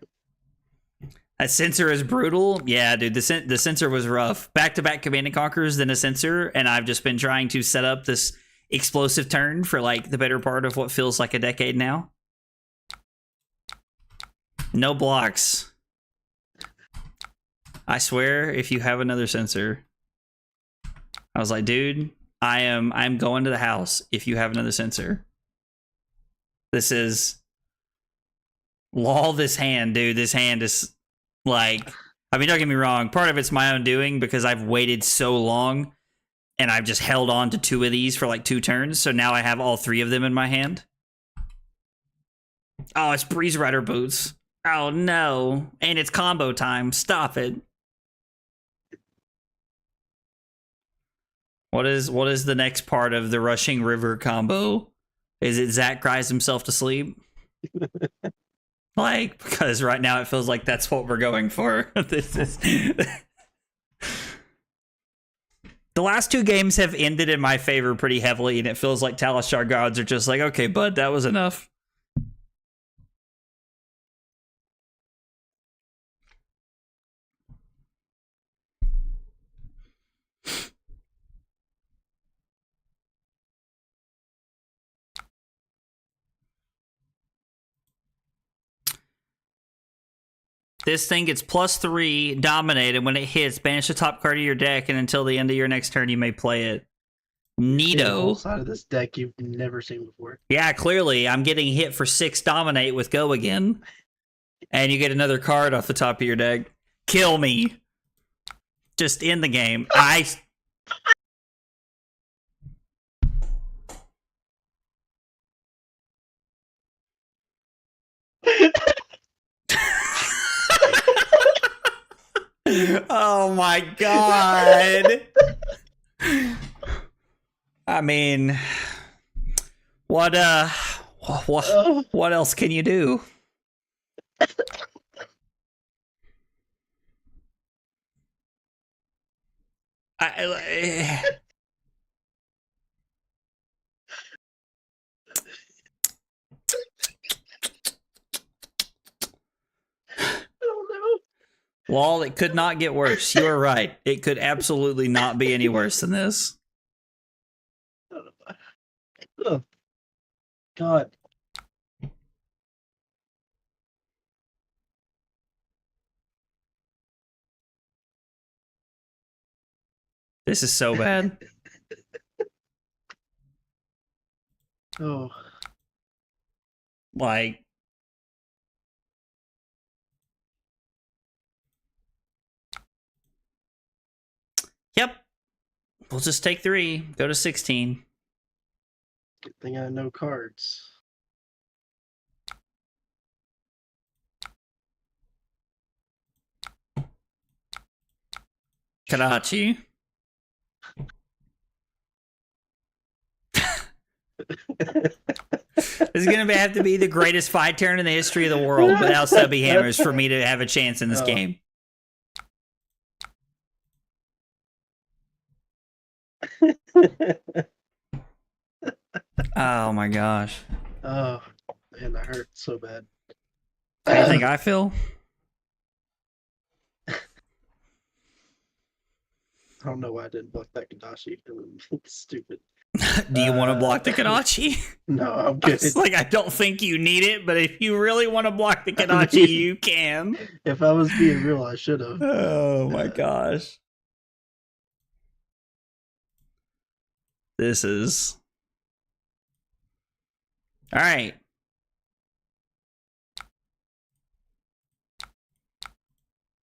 That sensor is brutal. Yeah, dude, the sensor was rough. Back-to-back Command & Conquers, then a sensor, and I've just been trying to set up this explosive turn for, like, the better part of what feels like a decade now. No blocks. I swear, if you have another sensor. I was like, dude, I'm going to the house if you have another sensor. This is... Law this hand, dude. This hand is... Like, I mean, don't get me wrong. Part of it's my own doing because I've waited so long and I've just held on to 2 of these for like 2 turns. So now I have all 3 of them in my hand. Oh, it's Breeze Rider boots. Oh, no. And it's combo time. Stop it. What is the next part of the Rushing River combo? Is it Zach cries himself to sleep? Like, because right now it feels like that's what we're going for. This is the last 2 games have ended in my favor pretty heavily, and it feels like Talishar gods are just like, okay, bud, that was enough. This thing gets +3, dominate, and when it hits, banish the top card of your deck, and until the end of your next turn, you may play it. Neato. Side of this deck you've never seen before. Yeah, clearly, I'm getting hit for 6 dominate with Go again. And you get another card off the top of your deck. Kill me. Just in the game. Oh my god. I mean, what else can you do? Lol, it could not get worse. You are right. It could absolutely not be any worse than this. Oh, God. This is so bad. Oh. Like, yep. We'll just take 3. Go to 16. Good thing I know cards. Kadachi. This is going to have to be the greatest 5 turn in the history of the world without Stubby Hammers for me to have a chance in this game. Oh my gosh. Oh, man, that hurt so bad. How do you think I feel? I don't know why I didn't block that Kadashi. It's stupid. Do you want to block the Kadachi? No, I'm good. It's like, I don't think you need it, but if you really want to block the Kadachi, you can. If I was being real, I should have. Oh my gosh. This is... Alright.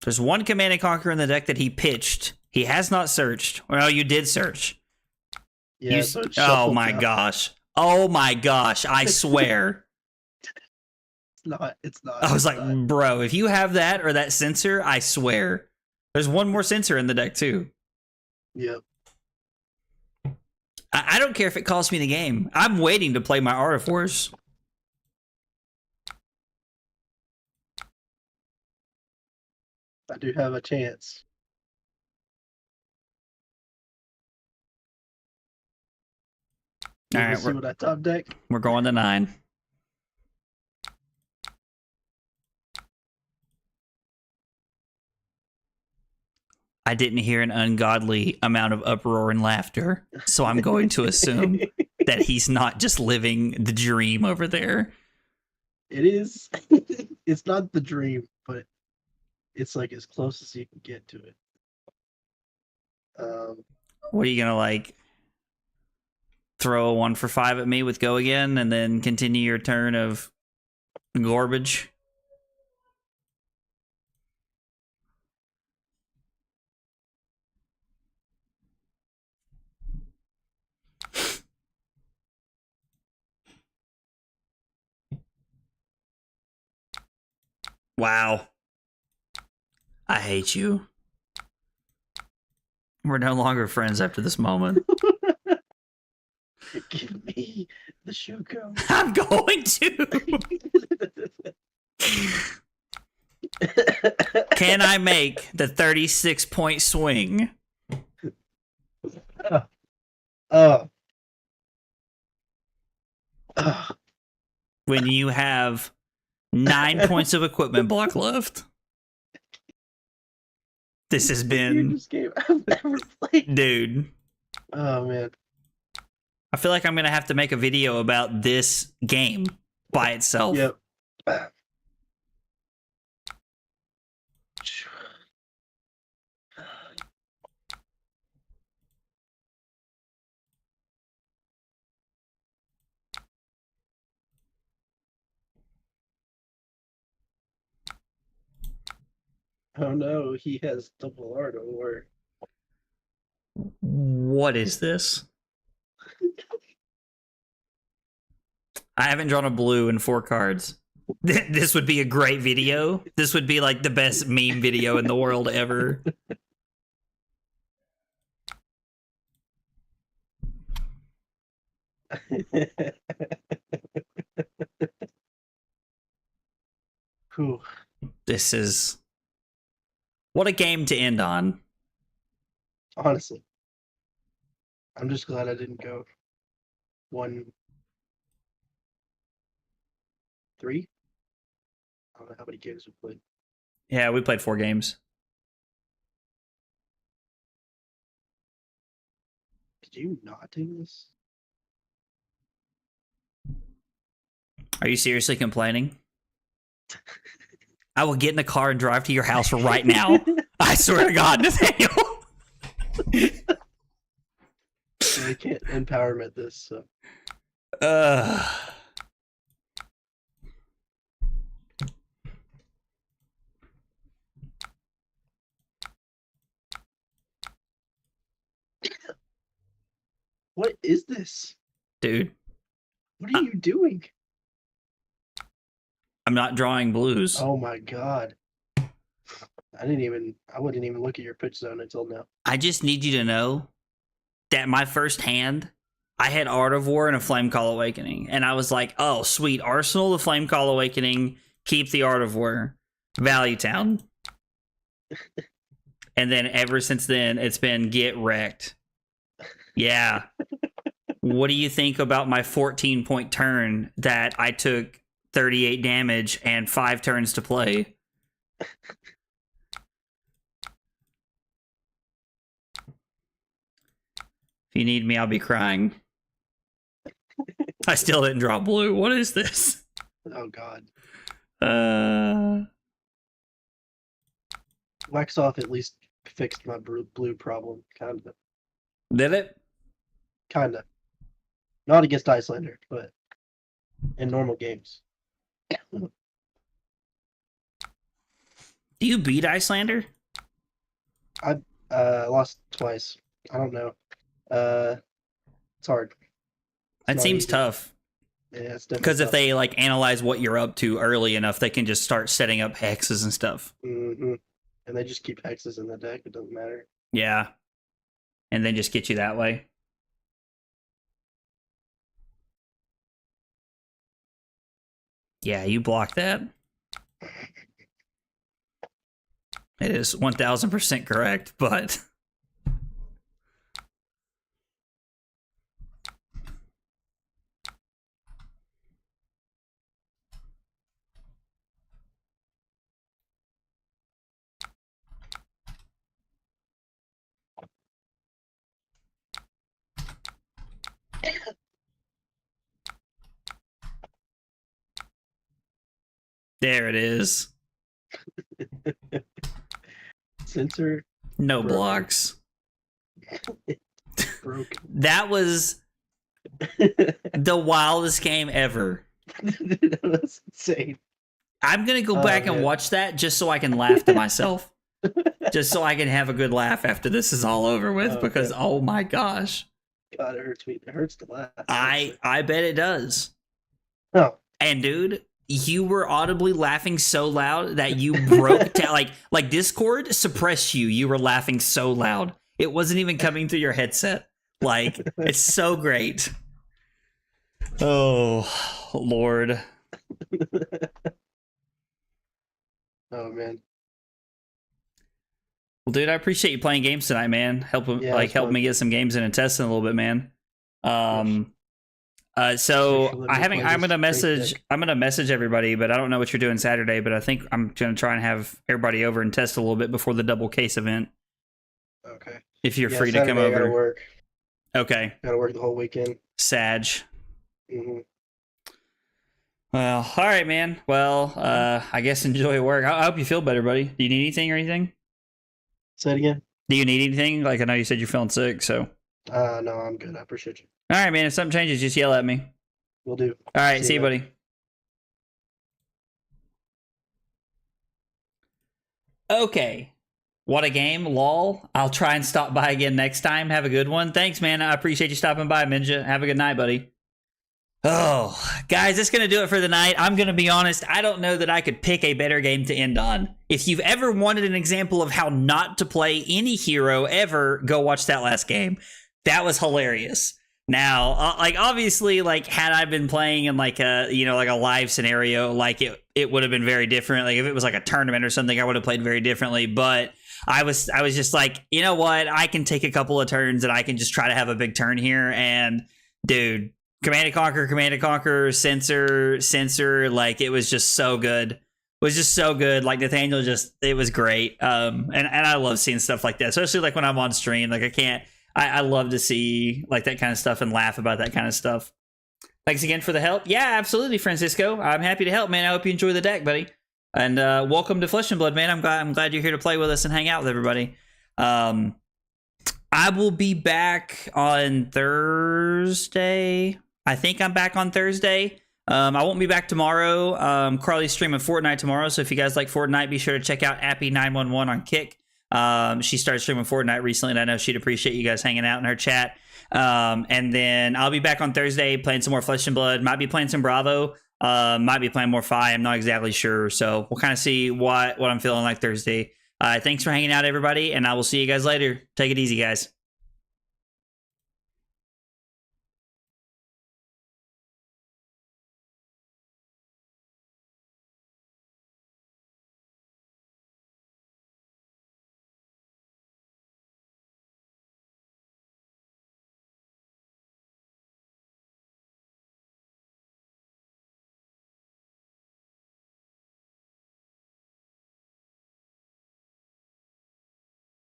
There's one Command and Conquer in the deck that he pitched. He has not searched. Well, you did search. Yeah, So oh my gosh. Oh my gosh. I swear. It's not. I was like, bro, if you have that or that sensor, I swear. There's one more sensor in the deck too. Yep. I don't care if it costs me the game. I'm waiting to play my Art of Force. I do have a chance. All right, see what I top deck. We're going to 9. I didn't hear an ungodly amount of uproar and laughter, so I'm going to assume that he's not just living the dream over there. It is. It's not the dream, but it's like as close as you can get to it. What are you gonna like? Throw a 1 for 5 at me with go again, and then continue your turn of garbage? Wow. I hate you. We're no longer friends after this moment. Give me the Shuko. I'm going to. Can I make the 36-point swing? When you have 9 points of equipment block left. This has been This game I've never played. Dude. Oh man. I feel like I'm gonna have to make a video about this game by itself. Yep. Oh no, he has double art or What is this? I haven't drawn a blue in 4 cards. This would be a great video. This would be like the best meme video in the world ever. Cool. This is... What a game to end on. Honestly. I'm just glad I didn't go 1-3. I don't know how many games we played. Yeah, we played 4 games. Did you not take this? Are you seriously complaining? I will get in the car and drive to your house right now. I swear to God, Nathaniel. I can't empowerment this, so. is this? Dude, What are you doing? I'm not drawing blues. Oh my god. I wouldn't even look at your pitch zone until now. I just need you to know that my first hand, I had Art of War and a Flame Call Awakening. And I was like, oh, sweet. Arsenal, the Flame Call Awakening, keep the Art of War. Value Town. And then ever since then, it's been get wrecked. Yeah. What do you think about my 14-point turn that I took 38 damage and 5 turns to play? If you need me, I'll be crying. I still didn't draw blue. What is this? Oh god. Wax off at least fixed my blue problem, kind of. Did it? Kind of. Not against Icelander, but in normal games. Do you beat Icelander? I lost twice. I don't know. It's hard. That not seems easy. tough. Yeah, it's definitely Because if tough. they like analyze what you're up to early enough, they can just start setting up hexes and stuff. Mm-hmm. And they just keep hexes in the deck. It doesn't matter. Yeah. And then just get you that way. Yeah, you block that. It is 1000% correct, but there it is. Sensor No Broken. blocks. broke. That was the wildest game ever. That's insane. I'm going to go Oh, back and man. watch that just so I can laugh to myself. Just so I can have a good laugh after this is all over with, Oh, because man. oh my gosh. God, it hurts me. It hurts to laugh. I bet it does. Oh, And dude, you were audibly laughing so loud that you broke down. Like Discord suppressed you. You were laughing so loud. It wasn't even coming through your headset. Like, it's so great. Oh, Lord. oh man. Well, dude, I appreciate you playing games tonight, man. Yeah, it's Help fun. me get some games in and testing a little bit, man. So Thanks for letting I me haven't. play I'm this gonna great message. deck. I'm gonna message everybody, but I don't know what you're doing Saturday. But I think I'm gonna try and have everybody over and test a little bit before the double case event. Okay. If you're Yeah, free to come Saturday I gotta over. work. Okay, Gotta work the whole weekend. Sag. hmm Well, all right, man. Well, I guess enjoy work. I hope you feel better, buddy. Do you need anything or anything? Say it again. Do you need anything? Like, I know you said you're feeling sick, so. No, I'm good. I appreciate you. All right, man. If something changes, just yell at me. We'll do. All right, see you, later. buddy. Okay. What a game, lol. I'll try and stop by again next time. Have a good one. Thanks, man. I appreciate you stopping by, Minja. Have a good night, buddy. Oh, guys, that's going to do it for the night. I'm going to be honest. I don't know that I could pick a better game to end on. If you've ever wanted an example of how not to play any hero ever, go watch that last game. That was hilarious. Now, like, obviously, like, had I been playing in like a, like a live scenario, like it would have been very different. Like if it was like a tournament or something, I would have played very differently. But I was just like, you know what? I can take a couple of turns and I can just try to have a big turn here. And dude, Command and Conquer, Censor, like it was just so good. It was just so good. Like Nathaniel it was great. And I love seeing stuff like that, especially like when I'm on stream. Like I love to see like that kind of stuff and laugh about that kind of stuff. Thanks again for the help. Yeah, absolutely, Francisco. I'm happy to help, man. I hope you enjoy the deck, buddy. And welcome to Flesh and Blood, man. I'm glad you're here to play with us and hang out with everybody. I will be back on Thursday. I think I'm back on Thursday. I won't be back tomorrow. Carly's streaming Fortnite tomorrow, so if you guys like Fortnite, be sure to check out Appy911 on Kick. She started streaming Fortnite recently, and I know she'd appreciate you guys hanging out in her chat. And then I'll be back on Thursday playing some more Flesh and Blood. Might be playing some Bravo. Might be playing more Fi. I'm not exactly sure. So we'll kind of see what I'm feeling like Thursday. Thanks for hanging out, everybody, and I will see you guys later. Take it easy, guys.